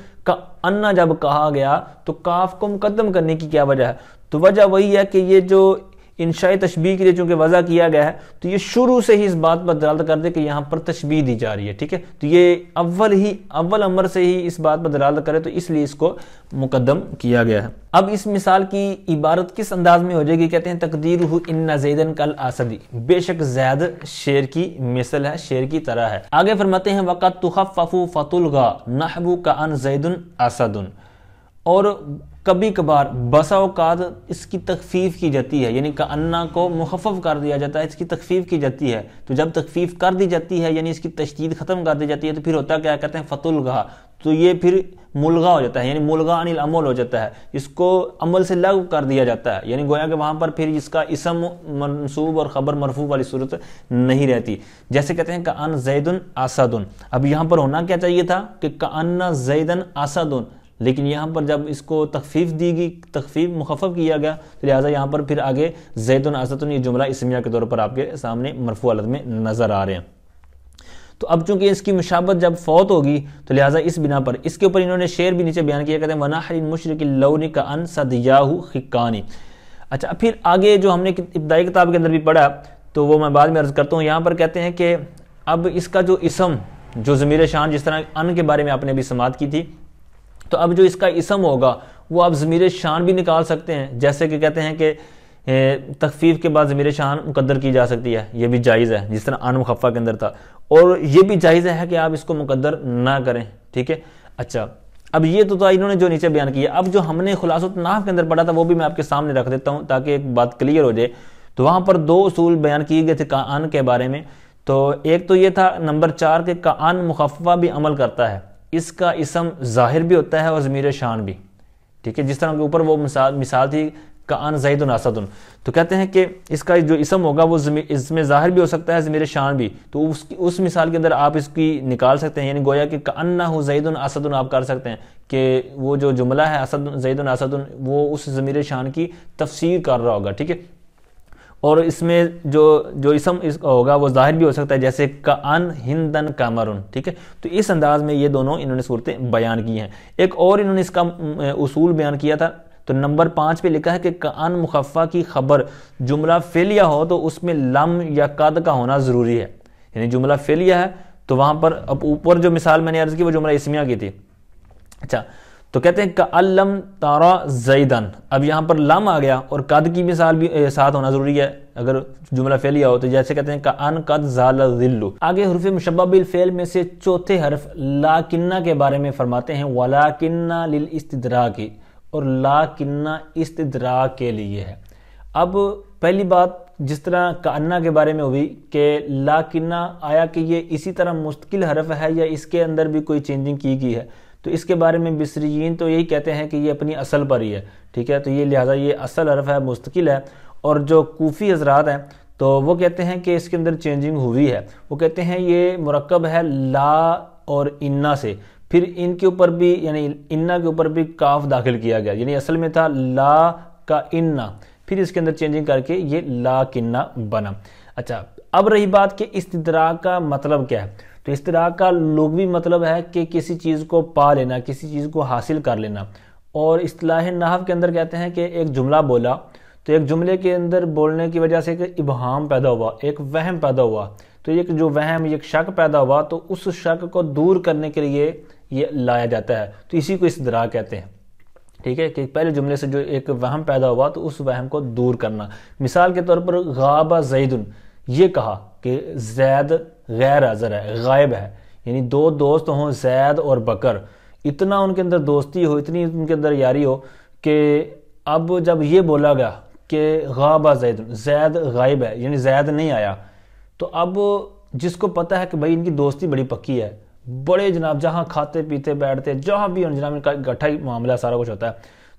انا جب کہا گیا تو کاف کو مقدم کرنے کی کیا وجہ ہے؟ تو وجہ وہی ہے کہ یہ جو انشاء تشبیہ کے لیے چونکہ وضع کیا گیا ہے تو یہ شروع سے ہی اس بات پر دلالت کر دے کہ یہاں پر تشبیہ دی جا رہی ہے، ٹھیک ہے۔ تو یہ اول امر سے ہی اس بات پر دلالت کرے تو اس لیے اس کو مقدم کیا گیا ہے۔ اب اس مثال کی عبارت کس انداز میں ہو جائے گی؟ کہتے ہیں تقدیرہ ان زیدن کل اسدی، بے شک زید شیر کی مثل ہے، شیر کی طرح ہے۔ آگے فرماتے ہیں وقد تخفف فتلغى نحو کان زید اسد، اور کبھی کبھار بسا اوقات اس کی تخفیف کی جاتی ہے، یعنی کانا کو مخفف کر دیا جاتا ہے، اس کی تخفیف کی جاتی ہے۔ تو جب تخفیف کر دی جاتی ہے یعنی اس کی تشدید ختم کر دی جاتی ہے تو پھر ہوتا کیا؟ کہتے ہیں فتلغا، تو یہ پھر ملغا ہو جاتا ہے، یعنی ملغا عن العمل ہو جاتا ہے، اس کو عمل سے لغو کر دیا جاتا ہے، یعنی گویا کہ وہاں پر پھر اس کا اسم منصوب اور خبر مرفوع والی صورت نہیں رہتی۔ جیسے کہتے ہیں کان زید اسد، اب یہاں پر ہونا کیا چاہیے تھا کہ کان زید اسد، لیکن یہاں پر جب اس کو تخفیف دی گئی، تخفیف مخفف کیا گیا، تو لہٰذا یہاں پر پھر آگے زید اسد یہ جملہ اسمیہ کے طور پر آپ کے سامنے مرفوع حالت میں نظر آ رہے ہیں۔ تو اب چونکہ اس کی مشابت جب فوت ہوگی تو لہٰذا اس بنا پر اس کے اوپر انہوں نے شعر بھی نیچے بیان کیا، کہتے ہیں وَنَحْرِ مُشْرِكِ اللَّوْنِ كَأَنْ صَدِيَاهُ خِقَّانِ۔ اچھا، پھر آگے جو ہم نے ابتدائی کتاب کے اندر بھی پڑھا تو وہ میں بعد میں عرض کرتا ہوں، یہاں پر کہتے ہیں کہ اب اس کا جو اسم جو ضمیر شان، جس طرح ان کے بارے میں آپ نے بھی سماعت کی تھی، تو اب جو اس کا اسم ہوگا وہ آپ ضمیر شان بھی نکال سکتے ہیں، جیسے کہ کہتے ہیں کہ تخفیف کے بعد ضمیر شان مقدر کی جا سکتی ہے، یہ بھی جائز ہے جس طرح ان مخفف کے اندر تھا، اور یہ بھی جائز ہے کہ آپ اس کو مقدر نہ کریں، ٹھیک ہے۔ اچھا، اب یہ تو انہوں نے جو نیچے بیان کیا، اب جو ہم نے خلاصۃ نحو کے اندر پڑھا تھا وہ بھی میں آپ کے سامنے رکھ دیتا ہوں تاکہ ایک بات کلیئر ہو جائے۔ تو وہاں پر دو اصول بیان کیے گئے تھے کان کے بارے میں، تو ایک تو یہ تھا نمبر 4 کہ کان مخففہ بھی عمل کرتا ہے، اس کا اسم ظاہر بھی ہوتا ہے اور ضمیر شان بھی، ٹھیک ہے، جس طرح کے اوپر وہ مثال تھی کان زید اسد، تو کہتے ہیں کہ اس کا جو اسم ہوگا وہ اس میں ظاہر بھی ہو سکتا ہے ضمیر شان بھی، تو اس مثال کے اندر آپ اس کی نکال سکتے ہیں، یعنی گویا کہ کانہ زید اسد آپ کر سکتے ہیں کہ وہ جو جملہ ہے اسد زید اسد وہ اس ضمیر شان کی تفسیر کر رہا ہوگا، ٹھیک ہے، اور اس میں جو اسم ہوگا وہ ظاہر بھی ہو سکتا ہے، جیسے کان ہندن کامرن، ٹھیک ہے۔ تو اس انداز میں یہ دونوں انہوں نے صورتیں بیان کی ہیں۔ ایک اور انہوں نے اس کا اصول بیان کیا تھا، تو نمبر 5 پہ لکھا ہے کہ کان مخففہ کی خبر جملہ فعلیہ ہو تو اس میں لم یا قد کا ہونا ضروری ہے، یعنی جملہ فعلیہ ہے تو وہاں پر اب اوپر جو مثال میں نے عرض کی وہ جملہ اسمیہ کی تھی۔ اچھا، تو کہتے ہیں کَأَلَّمْ تَرَى زَيْدًا، اب یہاں پر لم آ گیا اور قد کی مثال بھی ساتھ ہونا ضروری ہے اگر جملہ فعلیہ ہو، تو جیسے کہتے ہیں کَأَنْ قَدْ زَالَ الظِّلُّ۔ آگے حروف مشبہ بالفعل میں سے چوتھے حرف لاکنہ کے بارے میں فرماتے ہیں وَلَاكِنَّ لِلْإِسْتِدْرَاكِ، اور لاکنہ استدراک کے لیے ہے۔ اب پہلی بات جس طرح کانہ کے بارے میں ہوئی کہ لاکنہ آیا کہ یہ اسی طرح مستقل حرف ہے یا اس کے اندر بھی کوئی چینجنگ کی گئی ہے، تو اس کے بارے میں بصریین تو یہی کہتے ہیں کہ یہ اپنی اصل پر ہی ہے، ٹھیک ہے، تو یہ لہٰذا یہ اصل حرف ہے، مستقل ہے، اور جو کوفی حضرات ہیں تو وہ کہتے ہیں کہ اس کے اندر چینجنگ ہوئی ہے، وہ کہتے ہیں یہ مرکب ہے لا اور انا سے، پھر ان کے اوپر بھی یعنی انا کے اوپر بھی کاف داخل کیا گیا، یعنی اصل میں تھا لا کا انا، پھر اس کے اندر چینجنگ کر کے یہ لا کنہ بنا۔ اچھا، اب رہی بات کہ استدراک کا مطلب کیا ہے، تو استدراک کا لغوی مطلب ہے کہ کسی چیز کو پا لینا، کسی چیز کو حاصل کر لینا، اور اصطلاح نحو کے اندر کہتے ہیں کہ ایک جملہ بولا تو ایک جملے کے اندر بولنے کی وجہ سے ایک ابہام پیدا ہوا، ایک وہم پیدا ہوا، تو یہ جو وہم، ایک شک پیدا ہوا، تو اس شک کو دور کرنے کے لیے یہ لایا جاتا ہے، تو اسی کو استدراک کہتے ہیں، ٹھیک ہے، کہ پہلے جملے سے جو ایک وہم پیدا ہوا تو اس وہم کو دور کرنا۔ مثال کے طور پر غاب زید، یہ کہا کہ زید غیر حاضر ہے، غائب ہے، یعنی دو دوست ہوں زید اور بکر، اتنا ان کے اندر دوستی ہو، اتنی ان کے اندر یاری ہو کہ اب جب یہ بولا گیا کہ غاب زید، زید غائب ہے، یعنی زید نہیں آیا، تو اب جس کو پتہ ہے کہ بھائی ان کی دوستی بڑی پکی ہے، بڑے جناب جہاں کھاتے پیتے بیٹھتے جہاں بھی جناب ان کا اکٹھا ہی معاملہ سارا کچھ ہوتا ہے،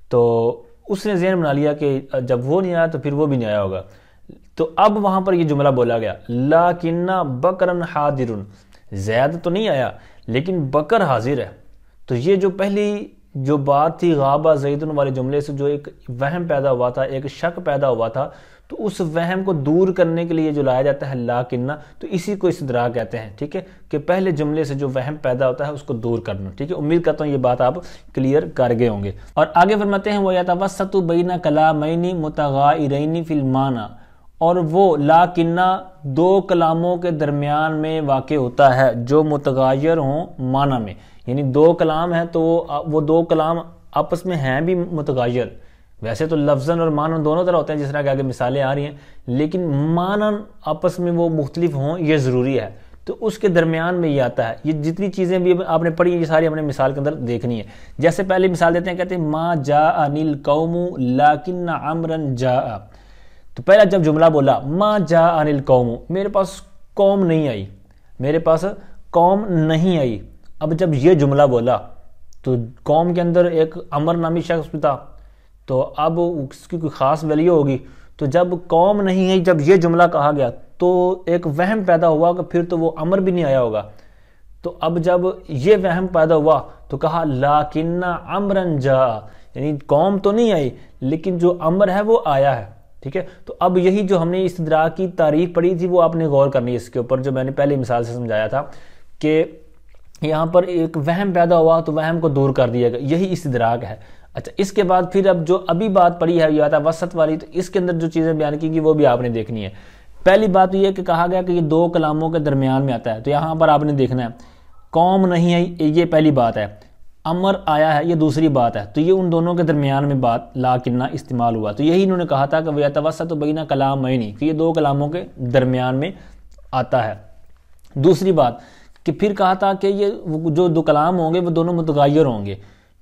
تو اس نے ذہن بنا لیا کہ جب وہ نہیں آیا تو پھر وہ بھی نہیں آیا ہوگا، تو اب وہاں پر یہ جملہ بولا گیا لیکن بکرن حاضر، زید تو نہیں آیا لیکن بکر حاضر ہے۔ تو یہ جو پہلی جو بات تھی غابہ زیدن والے جملے سے جو ایک وہم پیدا ہوا تھا، ایک شک پیدا ہوا تھا، تو اس وہم کو دور کرنے کے لیے جو لایا جاتا ہے لاکنہ، تو اسی کو استدراک کہتے ہیں، ٹھیک ہے، کہ پہلے جملے سے جو وہم پیدا ہوتا ہے اس کو دور کرنا، ٹھیک ہے۔ امید کرتا ہوں یہ بات آپ کلیئر کر گئے ہوں گے۔ اور آگے فرماتے ہیں وَيَتَوَسَّطُ بَيْنَ كَلَامَيْنِ مُتَغَائِرَيْنِ فِي الْمَعنَى، اور وہ لاکنہ دو کلاموں کے درمیان میں واقع ہوتا ہے جو متغیر ہوں معنی میں، یعنی دو کلام ہیں تو وہ دو کلام آپس میں ہیں بھی متغیر، ویسے تو لفظاً اور معنی دونوں طرح ہوتے ہیں جس طرح کہ آگے مثالیں آ رہی ہیں، لیکن معنی آپس میں وہ مختلف ہوں یہ ضروری ہے، تو اس کے درمیان میں یہ آتا ہے۔ یہ جتنی چیزیں بھی آپ نے پڑھی یہ ساری اپنے مثال کے اندر دیکھنی ہے۔ جیسے پہلے مثال دیتے ہیں، کہتے ہیں ما جاءنی القوم لیکن عمرا جاء، تو پہلا جب جملہ بولا ما جاءنی القوم، میرے پاس قوم نہیں آئی، میرے پاس قوم نہیں آئی، اب جب یہ جملہ بولا تو قوم کے اندر ایک عمر نامی شخص بھی تھا، تو اب اس کی کوئی خاص ویلیو ہوگی، تو جب قوم نہیں ہے، جب یہ جملہ کہا گیا تو ایک وہم پیدا ہوا کہ پھر تو وہ عمر بھی نہیں آیا ہوگا، تو اب جب یہ وہم پیدا ہوا تو کہا لیکن عمرا جاء، یعنی قوم تو نہیں آئی لیکن جو عمر ہے وہ آیا ہے، ٹھیک ہے۔ تو اب یہی جو ہم نے استدراک کی تعریف پڑھی تھی وہ آپ نے غور کرنی ہے اس کے اوپر، جو میں نے پہلی مثال سے سمجھایا تھا کہ یہاں پر ایک وہم پیدا ہوا تو وہم کو دور کر دیا گیا، یہی استدراک ہے۔ اچھا، اس کے بعد پھر اب جو ابھی بات پڑھی ہے یہ آتا ہے وسط والی، تو اس کے اندر جو چیزیں بیان کی گئی وہ بھی آپ نے دیکھنی ہے۔ پہلی بات یہ کہ کہا گیا کہ یہ دو کلاموں کے درمیان میں آتا ہے، تو یہاں پر آپ نے دیکھنا ہے قوم نہیں آئی، یہ پہلی بات ہے، امر آیا ہے یہ دوسری بات ہے، تو یہ ان دونوں کے درمیان میں بات لاکنہ استعمال ہوا، تو یہی انہوں نے کہا تھا کہ وَيَتَوَسَّطُ بَيْنَ كَلَامَيْنِ، کہ یہ دو کلاموں کے درمیان میں آتا ہے۔ دوسری بات کہ پھر کہا تھا کہ یہ جو دو کلام ہوں گے وہ دونوں متغیر ہوں گے،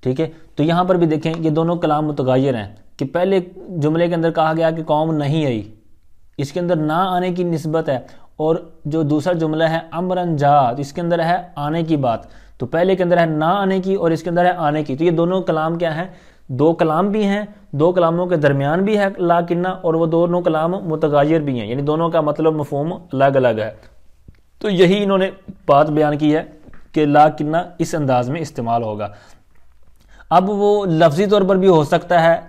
ٹھیک ہے، تو یہاں پر بھی دیکھیں یہ دونوں کلام متغیر ہیں، کہ پہلے جملے کے اندر کہا گیا کہ قوم نہیں آئی، اس کے اندر نہ آنے کی نسبت ہے، اور جو دوسرا جملہ ہے امرن جاء، اس کے اندر ہے آنے کی بات، تو پہلے کے اندر ہے نہ آنے کی اور اس کے اندر ہے آنے کی، تو یہ دونوں کلام کیا ہیں؟ دو کلام بھی ہیں، دو کلاموں کے درمیان بھی ہے لاکنہ، اور وہ دونوں کلام متغیر بھی ہیں، یعنی دونوں کا مطلب مفہوم الگ الگ ہے۔ تو یہی انہوں نے بات بیان کی ہے کہ لاکنہ اس انداز میں استعمال ہوگا۔ اب وہ لفظی طور پر بھی ہو سکتا ہے،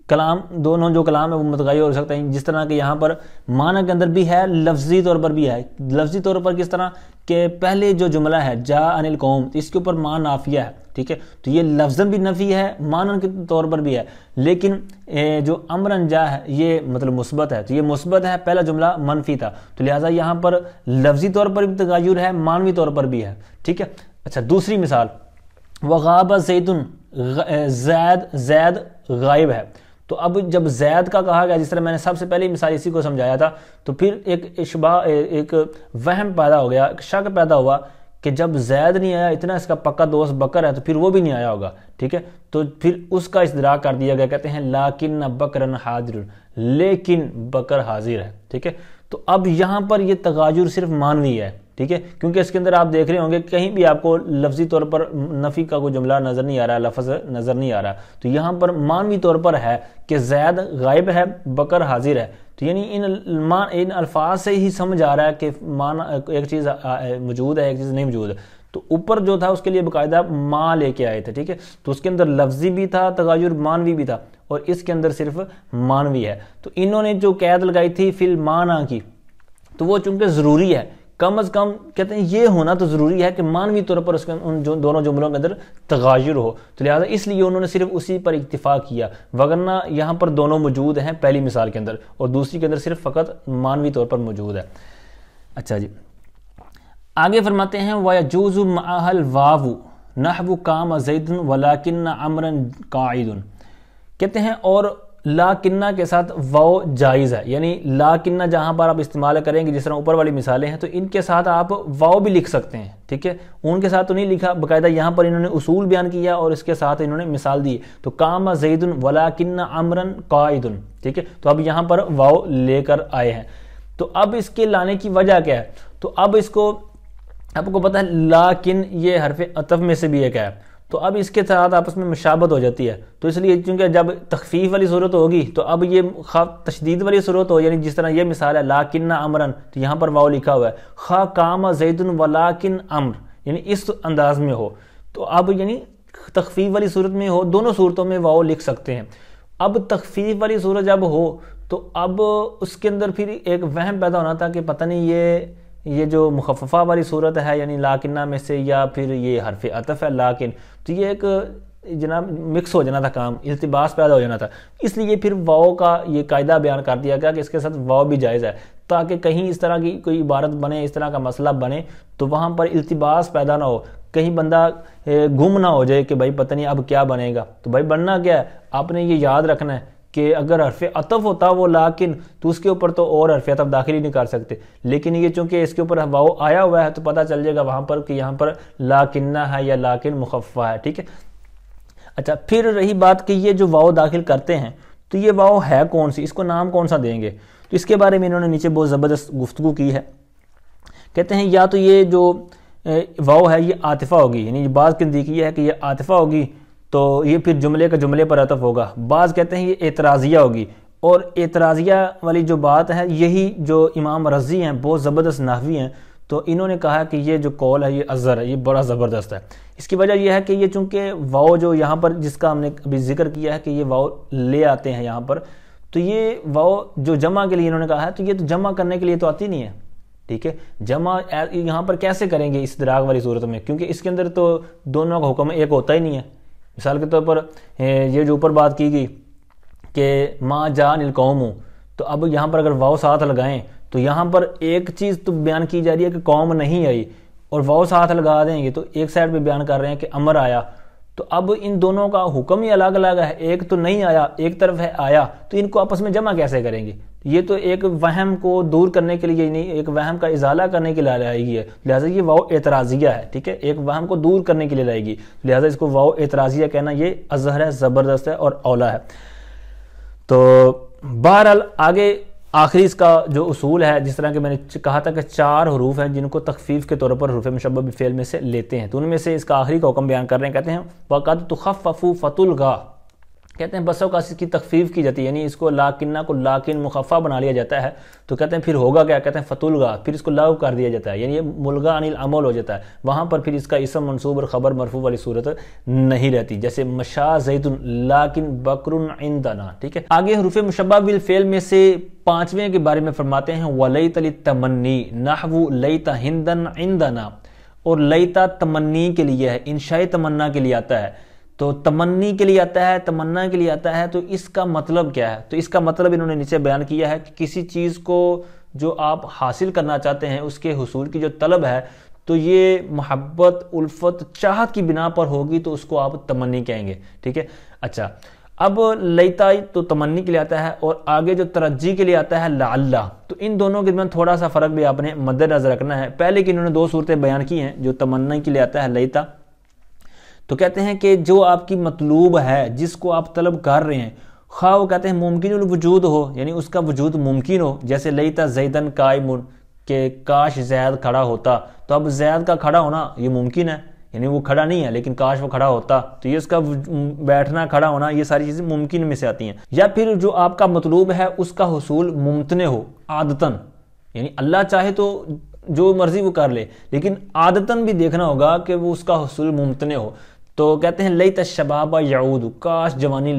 کلام دونوں جو کلام ہے وہ متغیر ہو سکتے ہیں، جس طرح کہ یہاں پر معنی کے اندر بھی ہے، لفظی طور پر بھی ہے۔ لفظی طور پر کس طرح کہ پہلے جو جملہ ہے جاء القوم، اس کے اوپر ماں نافیہ ہے، ٹھیک ہے، تو یہ لفظاً بھی نفی ہے، معنی کے طور پر بھی ہے، لیکن جو امرن جاء ہے یہ مطلب مثبت ہے، تو یہ مثبت ہے، پہلا جملہ منفی تھا، تو لہٰذا یہاں پر لفظی طور پر بھی تغیر ہے، معنوی طور پر بھی ہے، ٹھیک ہے۔ اچھا، دوسری مثال وغاب زید، زید غائب ہے، تو اب جب زید کا کہا گیا، جس طرح میں نے سب سے پہلی مثال اسی کو سمجھایا تھا، تو پھر ایک وہم پیدا ہو گیا، ایک شک پیدا ہوا کہ جب زید نہیں آیا، اتنا اس کا پکا دوست بکر ہے، تو پھر وہ بھی نہیں آیا ہوگا، ٹھیک ہے، تو پھر اس کا استدراک کر دیا گیا، کہتے ہیں لیکن بکرن حاضر، لیکن بکر حاضر ہے، ٹھیک ہے۔ تو اب یہاں پر یہ تغایر صرف معنوی ہے، ٹھیک ہے، کیونکہ اس کے اندر آپ دیکھ رہے ہوں گے کہیں بھی آپ کو لفظی طور پر نفی کا کوئی جملہ نظر نہیں آ رہا، لفظ نظر نہیں آ رہا، تو یہاں پر معنوی طور پر ہے کہ زید غائب ہے، بکر حاضر ہے، تو یعنی ان الفاظ سے ہی سمجھ آ رہا ہے کہ ایک چیز موجود ہے، ایک چیز نہیں موجود ہے، تو اوپر جو تھا اس کے لیے باقاعدہ ماں لے کے آئے تھے، ٹھیک ہے، تو اس کے اندر لفظی بھی تھا تغیر، معنوی بھی تھا، اور اس کے اندر صرف معنوی ہے۔ تو انہوں نے جو قید لگائی تھی فی المعنی کی، تو وہ چونکہ ضروری ہے، کم از کم کہتے ہیں یہ ہونا تو ضروری ہے کہ مانوی طور پر اس کے ان دونوں جملوں کے اندر تغایر ہو، تو لہٰذا اس لیے انہوں نے صرف اسی پر اکتفا کیا، وگرنہ یہاں پر دونوں موجود ہیں پہلی مثال کے اندر، اور دوسری کے اندر صرف فقط مانوی طور پر موجود ہے۔ اچھا جی، آگے فرماتے ہیں وَيَجُوزُ مَعَهَا الْوَاوُ نَحْوُ قَامَ زَيْدٌ وَلَكِنَّ عَمْرًا قَاعِدٌ، کہتے ہیں اور لاکنہ کے ساتھ واو جائز ہے، یعنی لاکنہ جہاں پر آپ استعمال کریں گے جس طرح اوپر والی مثالیں ہیں تو ان کے ساتھ آپ واو بھی لکھ سکتے ہیں، ٹھیک ہے، ان کے ساتھ تو نہیں لکھا، باقاعدہ یہاں پر انہوں نے اصول بیان کیا اور اس کے ساتھ انہوں نے مثال دی، تو قام زید ولکن عمرا قائد، ٹھیک ہے، تو اب یہاں پر واو لے کر آئے ہیں، تو اب اس کے لانے کی وجہ کیا ہے؟ تو اب اس کو آپ کو پتہ ہے لاکن یہ حرف عطف میں سے بھی ایک ہے، تو اب اس کے ساتھ آپس میں مشابہت ہو جاتی ہے، تو اس لیے چونکہ جب تخفیف والی صورت ہوگی تو اب یہ تشدید والی صورت ہو، یعنی جس طرح یہ مثال ہے لاکن امرن، تو یہاں پر واو لکھا ہوا ہے، خا قام زید ولاکن امر، یعنی اس انداز میں ہو، تو اب یعنی تخفیف والی صورت میں ہو، دونوں صورتوں میں واو لکھ سکتے ہیں۔ اب تخفیف والی صورت جب ہو تو اب اس کے اندر پھر ایک وہم پیدا ہونا تھا کہ پتہ نہیں یہ جو مخففہ والی صورت ہے یعنی لاکنہ میں سے یا پھر یہ حرف عطف ہے لاکن، تو یہ ایک جناب مکس ہو جانا تھا، کام التباس پیدا ہو جانا تھا، اس لیے پھر واو کا یہ قاعدہ بیان کر دیا گیا کہ اس کے ساتھ واو بھی جائز ہے، تاکہ کہیں اس طرح کی کوئی عبارت بنے، اس طرح کا مسئلہ بنے تو وہاں پر التباس پیدا نہ ہو، کہیں بندہ گم نہ ہو جائے کہ بھائی پتہ نہیں اب کیا بنے گا۔ تو بھائی بننا کیا ہے، آپ نے یہ یاد رکھنا ہے کہ اگر حرف عطف ہوتا وہ لاکن تو اس کے اوپر تو اور حرف عطف داخل ہی نہیں کر سکتے، لیکن یہ چونکہ اس کے اوپر واو آیا ہوا ہے تو پتہ چل جائے گا وہاں پر کہ یہاں پر لاکنہ ہے یا لاکن مخففہ ہے، ٹھیک ہے۔ اچھا، پھر رہی بات کہ یہ جو واو داخل کرتے ہیں تو یہ واو ہے کون سی، اس کو نام کون سا دیں گے، تو اس کے بارے میں انہوں نے نیچے بہت زبردست گفتگو کی ہے۔ کہتے ہیں یا تو یہ جو واو ہے یہ عاطفہ ہوگی، یعنی بعض کے نزدیک یہ ہے کہ یہ عاطفہ ہوگی تو یہ پھر جملے کا جملے پر عطف ہوگا، بعض کہتے ہیں یہ اعتراضیہ ہوگی، اور اعتراضیہ والی جو بات ہے یہی جو امام رضی ہیں بہت زبردست نحوی ہیں، تو انہوں نے کہا کہ یہ جو قول ہے یہ ازہر ہے، یہ بڑا زبردست ہے۔ اس کی وجہ یہ ہے کہ یہ چونکہ واو جو یہاں پر جس کا ہم نے ابھی ذکر کیا ہے کہ یہ واو لے آتے ہیں یہاں پر، تو یہ واو جو جمع کے لیے انہوں نے کہا ہے تو یہ تو جمع کرنے کے لیے تو آتی نہیں ہے، ٹھیک ہے، جمع یہاں پر کیسے کریں گے استدراک والی صورت میں، کیونکہ اس کے اندر تو دونوں کا حکم ایک ہوتا ہی نہیں ہے۔ مثال کے طور پر یہ جو اوپر بات کی گئی کہ ما جان القوم، تو اب یہاں پر اگر واو ساتھ لگائیں تو یہاں پر ایک چیز تو بیان کی جا رہی ہے کہ قوم نہیں آئی، اور واو ساتھ لگا دیں گے تو ایک سائڈ پہ بیان کر رہے ہیں کہ امر آیا، تو اب ان دونوں کا حکم ہی الگ الگ ہے، ایک تو نہیں آیا ایک طرف ہے آیا، تو ان کو آپس میں جمع کیسے کریں گے؟ یہ تو ایک وہم کو دور کرنے کے لیے، نہیں ایک وہم کا ازالہ کرنے کے لیے لائے گی ہے، لہٰذا یہ واو اعتراضیہ ہے، ٹھیک ہے، ایک وہم کو دور کرنے کے لیے لائے گی، لہٰذا اس کو واو اعتراضیہ کہنا یہ ازہر ہے، زبردست ہے اور اولا ہے۔ تو بہرحال آگے آخری اس کا جو اصول ہے، جس طرح کہ میں نے کہا تھا کہ 4 حروف ہیں جن کو تخفیف کے طور پر حروف مشبہ بالفعل میں سے لیتے ہیں، تو ان میں سے اس کا آخری کا حکم بیان کر رہے ہیں، کہتے ہیں وَقَدْ تُخَفَّفُ فَتُلْغَى، کہتے ہیں بسوں کا اس کی تخفیف کی جاتی ہے، یعنی اس کو لاکنہ کو لاکن مخفف بنا لیا جاتا ہے، تو کہتے ہیں پھر ہوگا کیا، کہتے ہیں فتلغا، پھر اس کو لغو کر دیا جاتا ہے، یعنی یہ ملغا عن العمل ہو جاتا ہے، وہاں پر پھر اس کا اسم منصوب اور خبر مرفوع والی صورت نہیں رہتی، جیسے مشا زید لاکن بکر عندنا، ٹھیک ہے۔ آگے حروف مشبہ بالفعل میں سے 5ویں کے بارے میں فرماتے ہیں ولیت للتمنی نحو لیت ہندن عندنا، اور لیتا تمنی کے لیے ہے، انشاء تمنا کے لیے آتا ہے، تو تمنی کے لیے آتا ہے، تمنا کے لیے آتا ہے، تو اس کا مطلب کیا ہے؟ تو اس کا مطلب انہوں نے نیچے بیان کیا ہے کہ کسی چیز کو جو آپ حاصل کرنا چاہتے ہیں اس کے حصول کی جو طلب ہے تو یہ محبت الفت چاہت کی بنا پر ہوگی تو اس کو آپ تمنی کہیں گے، ٹھیک ہے۔ اچھا، اب لیتا تو تمنی کے لیے آتا ہے اور آگے جو ترجی کے لیے آتا ہے لعل، تو ان دونوں کے درمیان تھوڑا سا فرق بھی آپ نے مد نظر رکھنا ہے۔ پہلے کی انہوں نے 2 صورتیں بیان کی ہیں، جو تمنی کے لیے آتا ہے لیتا، تو کہتے ہیں کہ جو آپ کی مطلوب ہے جس کو آپ طلب کر رہے ہیں، خواہ وہ کہتے ہیں ممکن الوجود ہو، یعنی اس کا وجود ممکن ہو، جیسے لیتا زیدن قائم، کہ کاش زید کھڑا ہوتا، تو اب زید کا کھڑا ہونا یہ ممکن ہے، یعنی وہ کھڑا نہیں ہے لیکن کاش وہ کھڑا ہوتا، تو یہ اس کا بیٹھنا کھڑا ہونا یہ ساری چیزیں ممکن میں سے آتی ہیں۔ یا پھر جو آپ کا مطلوب ہے اس کا حصول ممتنع ہو عادتاً، یعنی اللہ چاہے تو جو مرضی وہ کر لے، لیکن عادتاً بھی دیکھنا ہوگا کہ وہ اس کا حصول ممتنع ہو، تو کہتے ہیں لیت الشباب یعود، کاش جوانی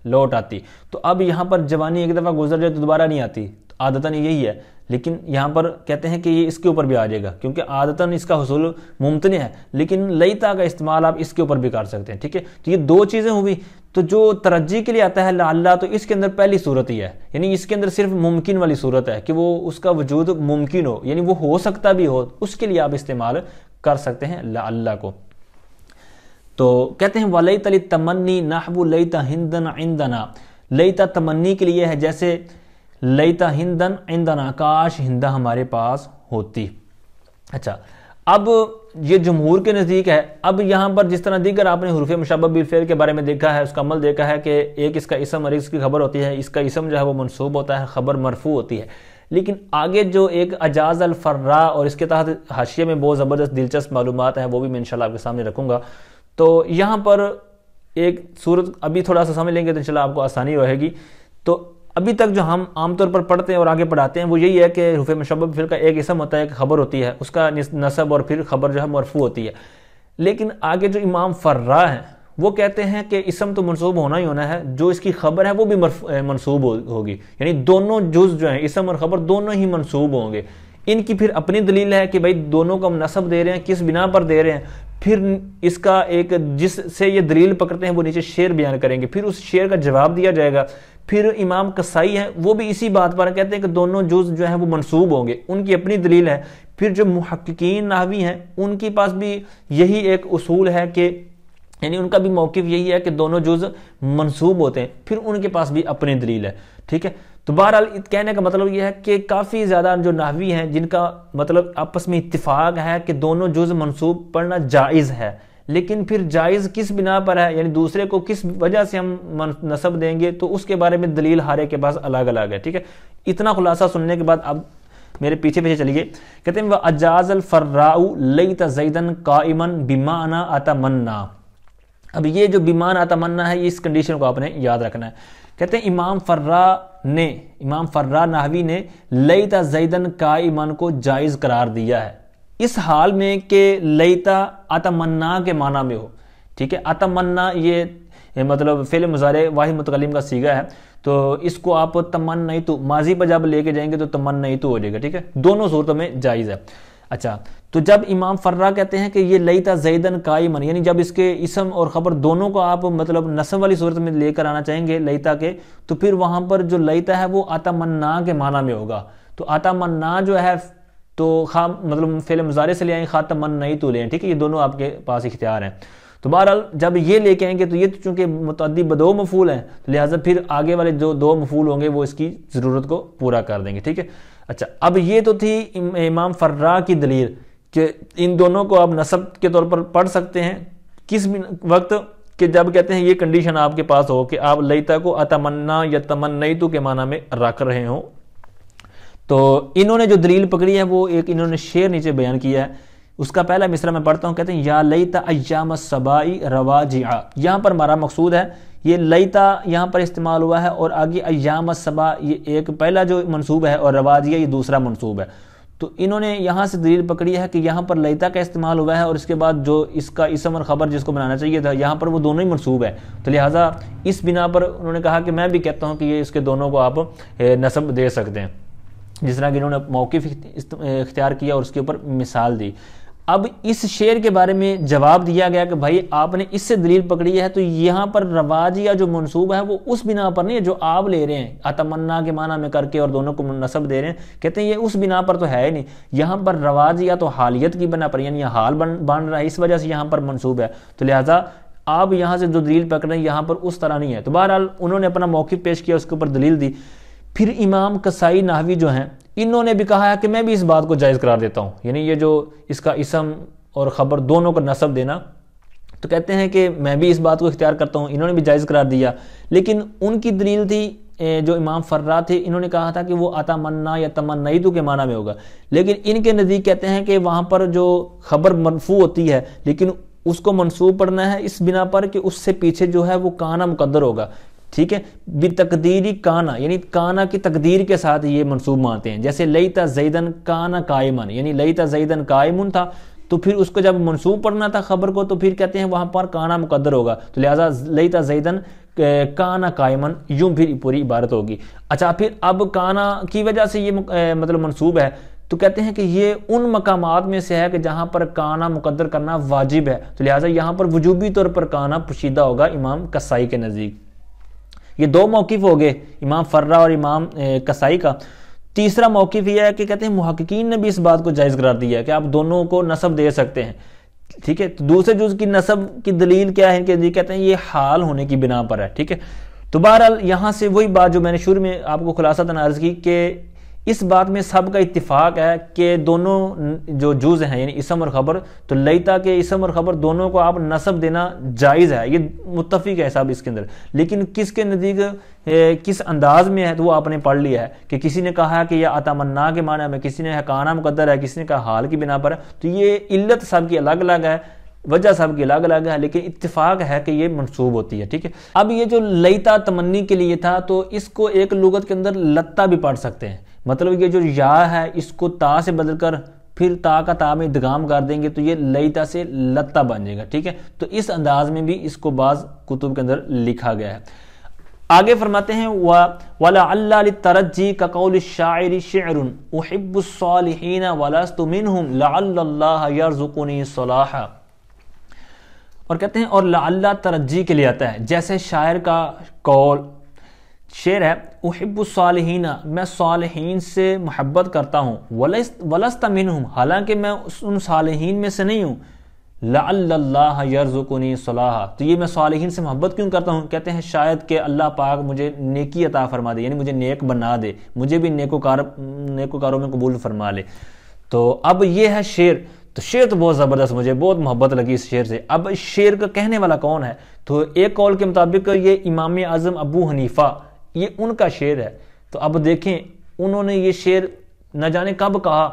لوٹ آتی، تو اب یہاں پر جوانی ایک دفعہ گزر جائے تو دوبارہ نہیں آتی، عادتاً یہی ہے، لیکن یہاں پر کہتے ہیں کہ یہ اس کے اوپر بھی آ جائے گا کیونکہ عادتاً اس کا حصول ممتنع ہے، لیکن لیتا کا استعمال آپ اس کے اوپر بھی کر سکتے ہیں، ٹھیک ہے۔ تو یہ دو چیزیں ہوئی۔ تو جو ترجی کے لیے آتا ہے لعل، تو اس کے اندر پہلی صورت ہی ہے، یعنی اس کے اندر صرف ممکن والی صورت ہے کہ وہ اس کا وجود ممکن ہو، یعنی وہ ہو سکتا بھی ہو، اس کے لیے آپ استعمال کر سکتے ہیں لعل کو۔ تو کہتے ہیں وَلَيْتَ لِلتَّمَنِّي نَحْوُ لَيْتَ هِنْدًا عِنْدَنَا، لیتا تمنی کے لیے ہے جیسے لیتا ہندن عندنا، کاش ہندہ ہمارے پاس ہوتی۔ اچھا، اب یہ جمہور کے نزدیک ہے۔ اب یہاں پر جس طرح دیگر آپ نے حروف مشبہ بالفعل کے بارے میں دیکھا ہے، اس کا عمل دیکھا ہے کہ ایک اس کا اسم اور ایک اس کی خبر ہوتی ہے، اس کا اسم جو ہے وہ منصوب ہوتا ہے، خبر مرفوع ہوتی ہے، لیکن آگے جو ایک اجاز الفراء اور اس کے تحت حاشیے میں بہت زبردست دلچسپ معلومات ہیں، وہ بھی میں انشاءاللہ آپ کے سامنے رکھوں گا۔ تو یہاں پر ایک صورت ابھی تھوڑا سا سمجھ لیں گے تو انشاءاللہ آپ کو آسانی رہے گی۔ تو ابھی تک جو ہم عام طور پر پڑھتے ہیں اور آگے پڑھاتے ہیں وہ یہی ہے کہ حروف مشبہ بالفعل کا ایک اسم ہوتا ہے، ایک خبر ہوتی ہے، اس کا نصب اور پھر خبر جو ہے مرفوع ہوتی ہے۔ لیکن آگے جو امام فراء ہیں وہ کہتے ہیں کہ اسم تو منصوب ہونا ہی ہونا ہے، جو اس کی خبر ہے وہ بھی منصوب ہوگی، یعنی دونوں جز جو ہیں اسم اور خبر دونوں ہی منصوب ہوں گے۔ ان کی پھر اپنی دلیل ہے کہ بھائی دونوں کو ہم نصب دے رہے ہیں، کس بنا پر دے رہے ہیں، پھر اس کا ایک جس سے یہ دلیل پکڑتے ہیں وہ نیچے شعر بیان کریں گے، پھر اس شعر کا جواب دیا جائے گا۔ پھر امام کسائی ہیں وہ بھی اسی بات پر کہتے ہیں کہ دونوں جز جو ہیں وہ منصوب ہوں گے، ان کی اپنی دلیل ہے۔ پھر جو محققین نحوی ہیں ان کے پاس بھی یہی ایک اصول ہے کہ یعنی ان کا بھی موقف یہی ہے کہ دونوں جز منصوب ہوتے ہیں، پھر ان کے پاس بھی اپنی دلیل ہے، ٹھیک ہے۔ تو بہرحال کہنے کا مطلب یہ ہے کہ کافی زیادہ جو نحوی ہیں جن کا مطلب آپس میں اتفاق ہے کہ دونوں جز منصوب پڑھنا جائز ہے، لیکن پھر جائز کس بنا پر ہے، یعنی دوسرے کو کس وجہ سے ہم نصب دیں گے، تو اس کے بارے میں دلیل ہر ایک کے پاس الگ الگ ہے، ٹھیک ہے۔ اتنا خلاصہ سننے کے بعد اب میرے پیچھے چلیے، کہتے ہیں وَأَجَازَ الْفَرَّاءُ لَيْتَ زَيْدًا قَائِمًا بِمَعْنَى أَتَمَنَّى۔ اب یہ جو بیمان اتمنا ہے اس کنڈیشن کو آپ نے یاد رکھنا ہے۔ کہتے ہیں امام فراء نحوی نے لیتا زیدن قائمن کو جائز قرار دیا ہے اس حال میں کہ لیتا اتمنا کے معنی میں ہو، ٹھیک ہے۔ اتمنا یہ مطلب فعل مضارع واحد متکلم کا صیغہ ہے، تو اس کو آپ تمنیتو ماضی پر جب لے کے جائیں گے تو تمنیتو ہو جائے گا، ٹھیک ہے۔ دونوں صورتوں میں جائز ہے۔ اچھا، تو جب امام فراء کہتے ہیں کہ یہ لیتا زیدن قائمن، یعنی جب اس کے اسم اور خبر دونوں کو آپ مطلب نصب والی صورت میں لے کر آنا چاہیں گے لیتا کے، تو پھر وہاں پر جو لیتا ہے وہ اتمنا کے معنی میں ہوگا۔ تو اتمنا جو ہے تو مطلب فعل مضارع سے لے آئیں، خواہ تمنیتو لے آئیں، ٹھیک ہے، یہ دونوں آپ کے پاس اختیار ہیں۔ تو بہرحال جب یہ لے کے آئیں گے تو یہ چونکہ متعدی بدو مفعول ہیں، تو لہٰذا پھر آگے والے جو دو مفعول ہوں گے وہ اس کی ضرورت کو پورا کر دیں گے، ٹھیک ہے۔ اچھا، اب یہ تو تھی امام فراء کی دلیل کہ ان دونوں کو آپ نصب کے طور پر پڑھ سکتے ہیں کس وقت کہ جب کہتے ہیں یہ کنڈیشن آپ کے پاس ہو کہ آپ لیتا کو اتمنا یا تمنیتو کے معنی میں رکھ رہے ہوں۔ تو انہوں نے جو دلیل پکڑی ہے وہ ایک انہوں نے شعر نیچے بیان کیا ہے، اس کا پہلا مصرع میں پڑھتا ہوں۔ کہتے ہیں یا لیتا ایام الصبائی رواجعا، یہاں پر ہمارا مقصود ہے یہ لیتا یہاں پر استعمال ہوا ہے، اور آگے ایام الصبا یہ ایک پہلا جو منصوب ہے اور رواجعا یہ دوسرا منصوب ہے۔ تو انہوں نے یہاں سے دلیل پکڑی ہے کہ یہاں پر لیتا کا استعمال ہوا ہے اور اس کے بعد جو اس کا اسم اور خبر جس کو بنانا چاہیے تھا یہاں پر وہ دونوں ہی منصوب ہے، تو لہٰذا اس بنا پر انہوں نے کہا کہ میں بھی کہتا ہوں کہ یہ اس کے دونوں کو آپ نصب دے سکتے ہیں، جس طرح کہ انہوں نے موقف اختیار کیا اور اس کے اوپر مثال دی۔ اب اس شعر کے بارے میں جواب دیا گیا کہ بھائی آپ نے اس سے دلیل پکڑی ہے تو یہاں پر رواجیہ جو منصوب ہے وہ اس بنا پر نہیں ہے جو آپ لے رہے ہیں اتمنا کے معنی میں کر کے اور دونوں کو نصب دے رہے ہیں، کہتے ہیں یہ اس بنا پر تو ہے ہی نہیں، یہاں پر رواجیہ تو حالیت کی بنا پر یعنی حال بن رہا ہے، اس وجہ سے یہاں پر منصوب ہے، تو لہٰذا آپ یہاں سے جو دلیل پکڑ رہے ہیں یہاں پر اس طرح نہیں ہے۔ تو بہرحال انہوں نے اپنا موقف پیش کیا، اس کے اوپر دلیل دی۔ پھر امام کسائی نحوی جو ہیں انہوں نے بھی کہا ہے کہ میں بھی اس بات کو جائز قرار دیتا ہوں، یعنی یہ جو اس کا اسم اور خبر دونوں کو نصب دینا، تو کہتے ہیں کہ میں بھی اس بات کو اختیار کرتا ہوں، انہوں نے بھی جائز قرار دیا۔ لیکن ان کی دلیل تھی جو امام فراء تھے، انہوں نے کہا تھا کہ وہ اتمنا یا تمنیتو کے معنی میں ہوگا، لیکن ان کے نزدیک کہتے ہیں کہ وہاں پر جو خبر مرفوع ہوتی ہے لیکن اس کو منصوب پڑھنا ہے اس بنا پر کہ اس سے پیچھے جو ہے وہ کانا مقدر ہوگا، ٹھیک ہے، بتقدیری کانا، یعنی کانا کی تقدیر کے ساتھ یہ منصوب مانتے ہیں۔ جیسے لیتا زیدن کانا قائمن، یعنی لیتا زیدن قائمن تھا تو پھر اس کو جب منصوب پڑھنا تھا خبر کو تو پھر کہتے ہیں وہاں پر کانا مقدر ہوگا، تو لہٰذا لیتا زیدن کانا قائمن، یوں پھر پوری عبارت ہوگی۔ اچھا پھر اب کانا کی وجہ سے یہ مطلب منصوب ہے، تو کہتے ہیں کہ یہ ان مقامات میں سے ہے کہ جہاں پر کانا مقدر کرنا واجب ہے، تو لہٰذا یہاں پر وجوبی طور پر کانا پوشیدہ ہوگا امام کسائی کے نزدیک۔ یہ دو موقف ہو گئے امام فرا اور امام کسائی کا۔ تیسرا موقف یہ ہے کہ کہتے ہیں محققین نے بھی اس بات کو جائز قرار دیا ہے کہ آپ دونوں کو نسب دے سکتے ہیں، ٹھیک ہے۔ تو دوسرے جز کی نسب کی دلیل کیا ہے کہ کہتے ہیں یہ حال ہونے کی بنا پر ہے، ٹھیک ہے۔ تو بہرحال یہاں سے وہی بات جو میں نے شروع میں آپ کو خلاصۃً عرض کی کہ اس بات میں سب کا اتفاق ہے کہ دونوں جو جز ہیں یعنی اسم اور خبر، تو لیتا کے اسم اور خبر دونوں کو آپ نسب دینا جائز ہے، یہ متفق ہے سب اس کے اندر۔ لیکن کس کے نزدیک کس انداز میں ہے تو وہ آپ نے پڑھ لیا ہے کہ کسی نے کہا ہے کہ یہ اتمنا کے معنی میں، کسی نے کانا مقدر ہے، کسی نے کہا حال کی بنا پر ہے، تو یہ علت سب کی الگ الگ ہے، وجہ سب کی الگ الگ ہے، لیکن اتفاق ہے کہ یہ منصوب ہوتی ہے، ٹھیک ہے۔ اب یہ جو لیتا تمنی کے لیے تھا تو اس کو ایک لغت کے اندر لتا بھی پڑھ سکتے ہیں، مطلب یہ جو یا ہے اس کو تا سے بدل کر پھر تا کا تا میں ادغام کر دیں گے تو یہ لیتا سے لتا بن جائے گا، ٹھیک ہے۔ تو اس انداز میں بھی اس کو بعض کتب کے اندر لکھا گیا ہے۔ آگے فرماتے ہیں وَلَعَلَّ لِلتَّرَجِّي كَقَوْلِ الشَّاعِرِ شِعْرٌ أُحِبُّ الصَّالِحِينَ وَلَسْتُ مِنْهُمْ لَعَلَّ اللَّهَ يَرْزُقُنِي صَلَاحًا، اور کہتے ہیں اور لعل ترجی کے لیے آتا ہے، جیسے شاعر کا قول شعر ہے احب الصالحین، میں صالحین سے محبت کرتا ہوں، ولست منہم، حالانکہ میں ان صالحین میں سے نہیں ہوں، لعل اللہ یرزقنی صلاحا، تو یہ میں صالحین سے محبت کیوں کرتا ہوں؟ کہتے ہیں شاید کہ اللہ پاک مجھے نیکی عطا فرما دے، یعنی مجھے نیک بنا دے، مجھے بھی نیکوکاروں میں قبول فرما لے۔ تو اب یہ ہے شعر، تو شعر تو بہت زبردست، مجھے بہت محبت لگی اس شعر سے۔ اب اس شعر کا کہنے والا کون ہے؟ تو ایک قول کے مطابق یہ امام اعظم ابو حنیفہ، یہ ان کا شعر ہے۔ تو اب دیکھیں انہوں نے یہ شعر نہ جانے کب کہا،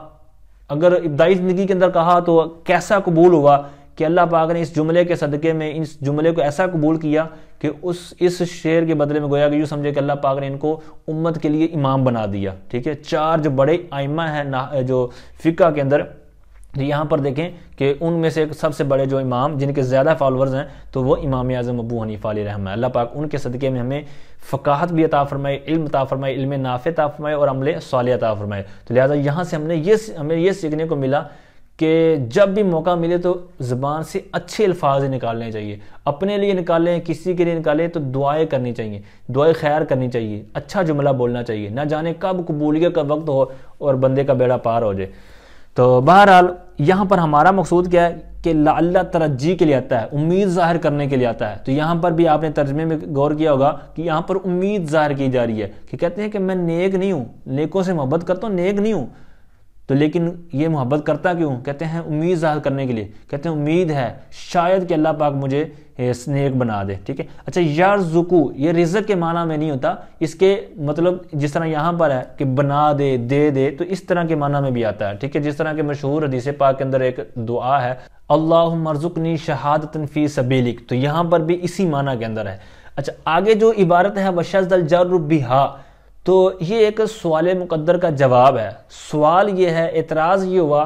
اگر ابتدائی زندگی کے اندر کہا تو کیسا قبول ہوا کہ اللہ پاک نے اس جملے کے صدقے میں اس جملے کو ایسا قبول کیا کہ اس شعر کے بدلے میں گویا کہ یوں سمجھے کہ اللہ پاک نے ان کو امت کے لیے امام بنا دیا، ٹھیک ہے۔ چار جو بڑے ائمہ ہیں جو فقہ کے اندر، یہاں پر دیکھیں کہ ان میں سے سب سے بڑے جو امام جن کے زیادہ فالورز ہیں تو وہ امام اعظم ابو حنیفہ علیہ رحمہ، اللہ پاک ان کے صدقے میں ہمیں فقاہت بھی عطا فرمائے، علم عطا فرمائے، علم نافع عطا فرمائے اور عمل صالح عطا فرمائے۔ تو لہٰذا یہاں سے ہمیں یہ سیکھنے کو ملا کہ جب بھی موقع ملے تو زبان سے اچھے الفاظ نکالنے چاہیے، اپنے لیے نکالیں، کسی کے لیے نکالیں تو دعائیں کرنی چاہیے، دعائیں خیر کرنی چاہیے، اچھا جملہ بولنا چاہیے، نہ جانے کب قبولیت کا وقت ہو اور بندے کا بیڑا پار ہو جائے۔ تو بہرحال یہاں پر ہمارا مقصود کیا ہے کہ لعل ترجی کے لیے آتا ہے، امید ظاہر کرنے کے لیے آتا ہے۔ تو یہاں پر بھی آپ نے ترجمے میں غور کیا ہوگا کہ یہاں پر امید ظاہر کی جا رہی ہے کہ کہتے ہیں کہ میں نیک نہیں ہوں، نیکوں سے محبت کرتا ہوں، نیک نہیں ہوں، تو لیکن یہ محبت کرتا کیوں؟ کہتے ہیں امید ظاہر کرنے کے لیے، کہتے ہیں امید ہے شاید کہ اللہ پاک مجھے نیک بنا دے، ٹھیک ہے۔ اچھا یرزقو، یہ رزق کے معنی میں نہیں ہوتا، اس کے مطلب جس طرح یہاں پر ہے کہ بنا دے، دے دے، تو اس طرح کے معنی میں بھی آتا ہے، ٹھیک ہے۔ جس طرح کہ مشہور حدیث پاک کے اندر ایک دعا ہے اللہم ارزقنی شہادۃ فی سبیلک، تو یہاں پر بھی اسی معنی کے اندر ہے۔ اچھا آگے جو عبارت ہے وشذ الجر بہا، تو یہ ایک سوال مقدر کا جواب ہے۔ سوال یہ ہے، اعتراض یہ ہوا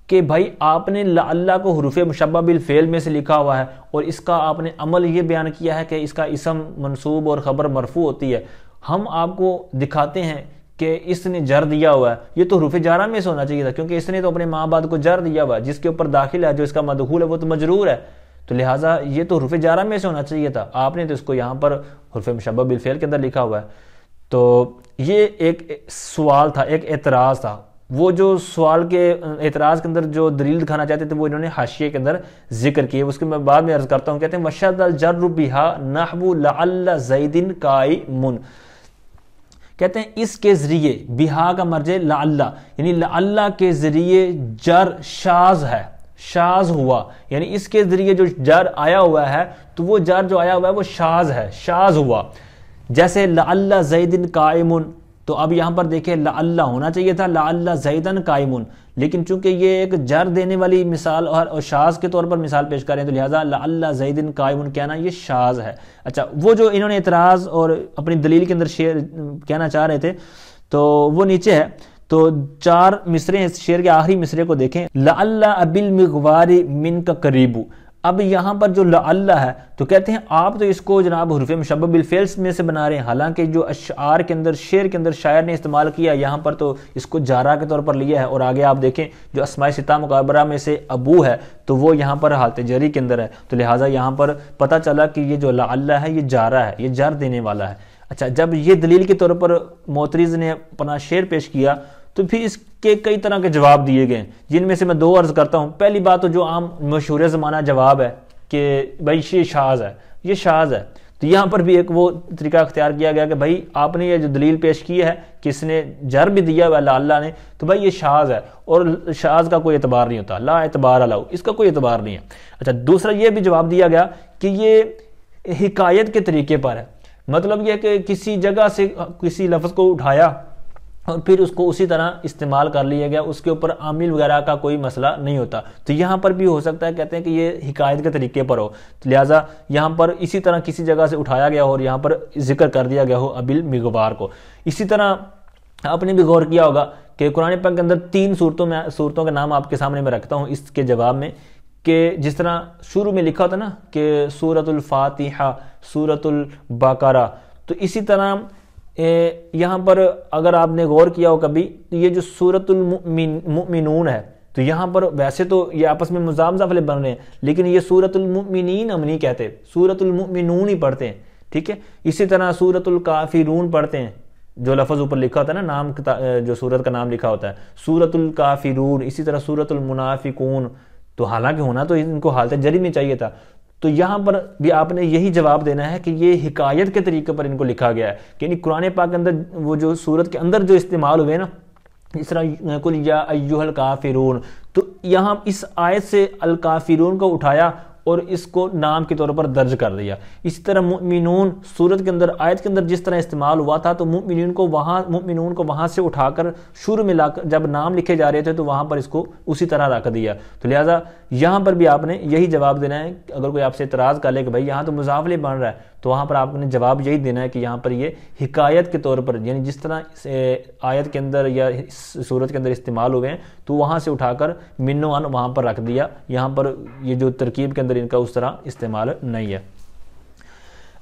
کہ بھائی آپ نے لعل کو حروف مشبہ بالفعل میں سے لکھا ہوا ہے اور اس کا آپ نے عمل یہ بیان کیا ہے کہ اس کا اسم منصوب اور خبر مرفوع ہوتی ہے، ہم آپ کو دکھاتے ہیں کہ اس نے جر دیا ہوا ہے، یہ تو حروف جارہ میں سے ہونا چاہیے تھا کیونکہ اس نے تو اپنے ماں باپ کو جر دیا ہوا ہے، جس کے اوپر داخل ہے جو اس کا مدخول ہے وہ تو مجرور ہے، تو لہٰذا یہ تو حروف جارہ میں سے ہونا چاہیے تھا، آپ نے تو اس کو یہاں پر حروف مشبہ بالفعل کے اندر لکھا ہوا ہے۔ تو یہ ایک سوال تھا، ایک اعتراض تھا۔ وہ جو سوال کے اعتراض کے اندر جو دلیل دکھانا چاہتے تھے وہ انہوں نے حاشیے کے اندر ذکر کیے، اس کے میں بعد میں عرض کرتا ہوں۔ کہتے ہیں وشذ الجر بہا نحو لعل زید قائم، کہتے ہیں اس کے ذریعے، بہا کا مرجع لعل، یعنی لعل کے ذریعے جر شاذ ہے، شاذ ہوا، یعنی اس کے ذریعے جو جر آیا ہوا ہے تو وہ جر جو آیا ہوا ہے وہ شاذ ہے، شاذ ہوا، جیسے لعل زید قائم، تو اب یہاں پر دیکھیں لعل ہونا چاہیے تھا لعل زیدن قائم، لیکن چونکہ یہ ایک جر دینے والی مثال اور شاذ کے طور پر مثال پیش کریں تو لہٰذا لعل زیدن قائم کہنا یہ شاذ ہے۔ اچھا وہ جو انہوں نے اعتراض اور اپنی دلیل کے اندر شعر کہنا چاہ رہے تھے تو وہ نیچے ہے، تو 4 مصرے ہیں اس شعر کے آخری مصرے کو دیکھیں، لعل بالمغوار منک قریب، اب یہاں پر جو لعل ہے تو کہتے ہیں آپ تو اس کو جناب حروف مشبہ بالفعل میں سے بنا رہے ہیں، حالانکہ جو اشعار کے اندر، شعر کے اندر شاعر نے استعمال کیا یہاں پر تو اس کو جارہ کے طور پر لیا ہے، اور آگے آپ دیکھیں جو اسماء ستہ مکبرہ میں سے ابو ہے تو وہ یہاں پر حالت جری کے اندر ہے، تو لہٰذا یہاں پر پتہ چلا کہ یہ جو لعل ہے یہ جارہ ہے، یہ جر دینے والا ہے۔ اچھا، جب یہ دلیل کے طور پر معترض نے اپنا شعر پیش کیا تو پھر اس کے کئی طرح کے جواب دیے گئے، جن میں سے میں 2 عرض کرتا ہوں۔ پہلی بات تو جو عام مشہور زمانہ جواب ہے کہ بھائی یہ شاذ ہے، یہ شاذ ہے، تو یہاں پر بھی ایک وہ طریقہ اختیار کیا گیا کہ بھائی آپ نے یہ جو دلیل پیش کی ہے کہ اس نے جر بھی دیا ہوا اللہ نے، تو بھائی یہ شاذ ہے، اور شاذ کا کوئی اعتبار نہیں ہوتا، لا اعتبار لہ، اس کا کوئی اعتبار نہیں ہے۔ اچھا، دوسرا یہ بھی جواب دیا گیا کہ یہ حکایت کے طریقے پر ہے، مطلب یہ کہ کسی جگہ سے کسی لفظ کو اٹھایا اور پھر اس کو اسی طرح استعمال کر لیا گیا، اس کے اوپر عامل وغیرہ کا کوئی مسئلہ نہیں ہوتا، تو یہاں پر بھی ہو سکتا ہے کہتے ہیں کہ یہ حکایت کے طریقے پر ہو، لہٰذا یہاں پر اسی طرح کسی جگہ سے اٹھایا گیا ہو اور یہاں پر ذکر کر دیا گیا ہو ابل مغوار کو۔ اسی طرح آپ نے بھی غور کیا ہوگا کہ قرآن پاک کے اندر 3 صورتوں کے نام آپ کے سامنے میں رکھتا ہوں اس کے جواب میں، کہ جس طرح شروع میں لکھا ہوتا نا کہ سورۃ الفاتحہ، سورۃ البقرہ، تو اسی طرح یہاں پر اگر آپ نے غور کیا ہو کبھی تو یہ جو سورۃ المؤمنون ہے تو یہاں پر ویسے تو یہ آپس میں مضاف بن رہے ہیں، لیکن یہ سورۃ المؤمنین ہم نہیں کہتے، سورۃ المؤمنون ہی پڑھتے ہیں، ٹھیک ہے۔ اسی طرح سورۃ الکافرون پڑھتے ہیں، جو لفظ اوپر لکھا ہوتا ہے نا، نام جو سورت کا نام لکھا ہوتا ہے، سورۃ الکافرون، اسی طرح سورۃ المنافقون، تو حالانکہ ہونا تو ان کو حالت جری میں چاہیے تھا، تو یہاں پر بھی آپ نے یہی جواب دینا ہے کہ یہ حکایت کے طریقے پر ان کو لکھا گیا ہے، کہ یعنی قرآن پاک کے اندر وہ جو سورت کے اندر جو استعمال ہوئے نا، اس طرح قل یا ایھا الکافرون، تو یہاں اس آیت سے الکافرون کو اٹھایا اور اس کو نام کے طور پر درج کر دیا۔ اسی طرح مؤمنون سورت کے اندر، آیت کے اندر جس طرح استعمال ہوا تھا تو مؤمنون کو وہاں سے اٹھا کر شروع میں لا کر جب نام لکھے جا رہے تھے تو وہاں پر اس کو اسی طرح رکھ دیا، تو لہٰذا یہاں پر بھی آپ نے یہی جواب دینا ہے۔ اگر کوئی آپ سے اعتراض کر لے کہ بھائی یہاں تو مضاف الیہ بن رہا ہے، تو وہاں پر آپ نے جواب یہی دینا ہے کہ یہاں پر یہ حکایت کے طور پر، یعنی جس طرح آیت کے اندر یا سورت کے اندر استعمال ہوئے ہیں تو وہاں سے اٹھا کر من و عن وہاں پر رکھ دیا، یہاں پر یہ جو ترکیب کے اندر ان کا اس طرح استعمال نہیں ہے۔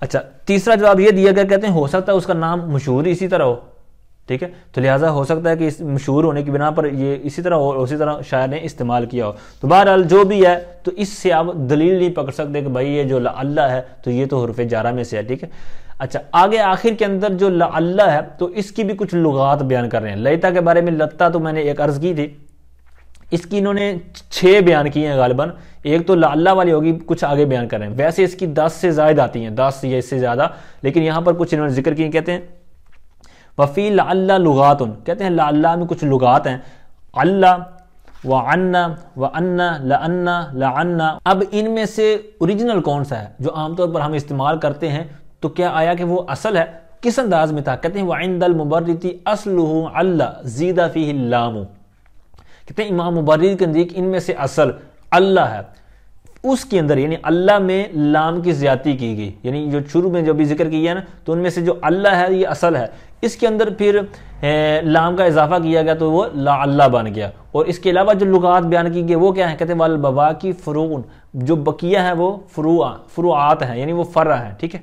اچھا، تیسرا جواب یہ دیا گیا، کہتے ہیں ہو سکتا ہے اس کا نام مشہور اسی طرح ہو، ٹھیک ہے، تو لہٰذا ہو سکتا ہے کہ اس مشہور ہونے کی بنا پر یہ اسی طرح شاعر نے استعمال کیا ہو، تو بہرحال جو بھی ہے تو اس سے آپ دلیل نہیں پکڑ سکتے کہ بھائی یہ جو لعل ہے تو یہ تو حروف جارہ میں سے ہے، ٹھیک ہے۔ اچھا، آگے آخر کے اندر جو لعل ہے تو اس کی بھی کچھ لغات بیان کر رہے ہیں۔ لیتا کے بارے میں لتا تو میں نے ایک عرض کی تھی، اس کی انہوں نے 6 بیان کی ہیں غالباً، ایک تو لعل والی ہوگی، کچھ آگے بیان کر رہے ہیں، ویسے اس کی 10 سے زائد آتی ہیں، 10 یا اس سے زیادہ، لیکن یہاں پر کچھ انہوں نے ذکر کی، کہتے ہیں وفی لعل لغات، کہتے ہیں لعل میں کچھ لغات ہیں، اللہ وعنا وانا لعنا لعنا۔ اب ان میں سے اوریجنل کون سا ہے جو عام طور پر ہم استعمال کرتے ہیں، تو کیا آیا کہ وہ اصل ہے، کس انداز میں تھا؟ کہتے ہیں وعند المبرد اصلہ اللہ زید فیہ اللام، کہتے ہیں امام مبرد کے نزدیک ان میں سے اصل اللہ ہے، اس کے اندر یعنی اللہ میں لام کی زیادتی کی گئی، یعنی جو شروع میں جو بھی ذکر کیا ہے نا تو ان میں سے جو اللہ ہے یہ اصل ہے، اس کے اندر پھر لام کا اضافہ کیا گیا تو وہ لعل بن گیا، اور اس کے علاوہ جو لغات بیان کی گئی وہ کیا ہیں؟ کہتے ہیں والبواقی فروع، جو بقیہ ہے وہ فروعات ہیں، یعنی وہ فرع ہیں، ٹھیک ہے۔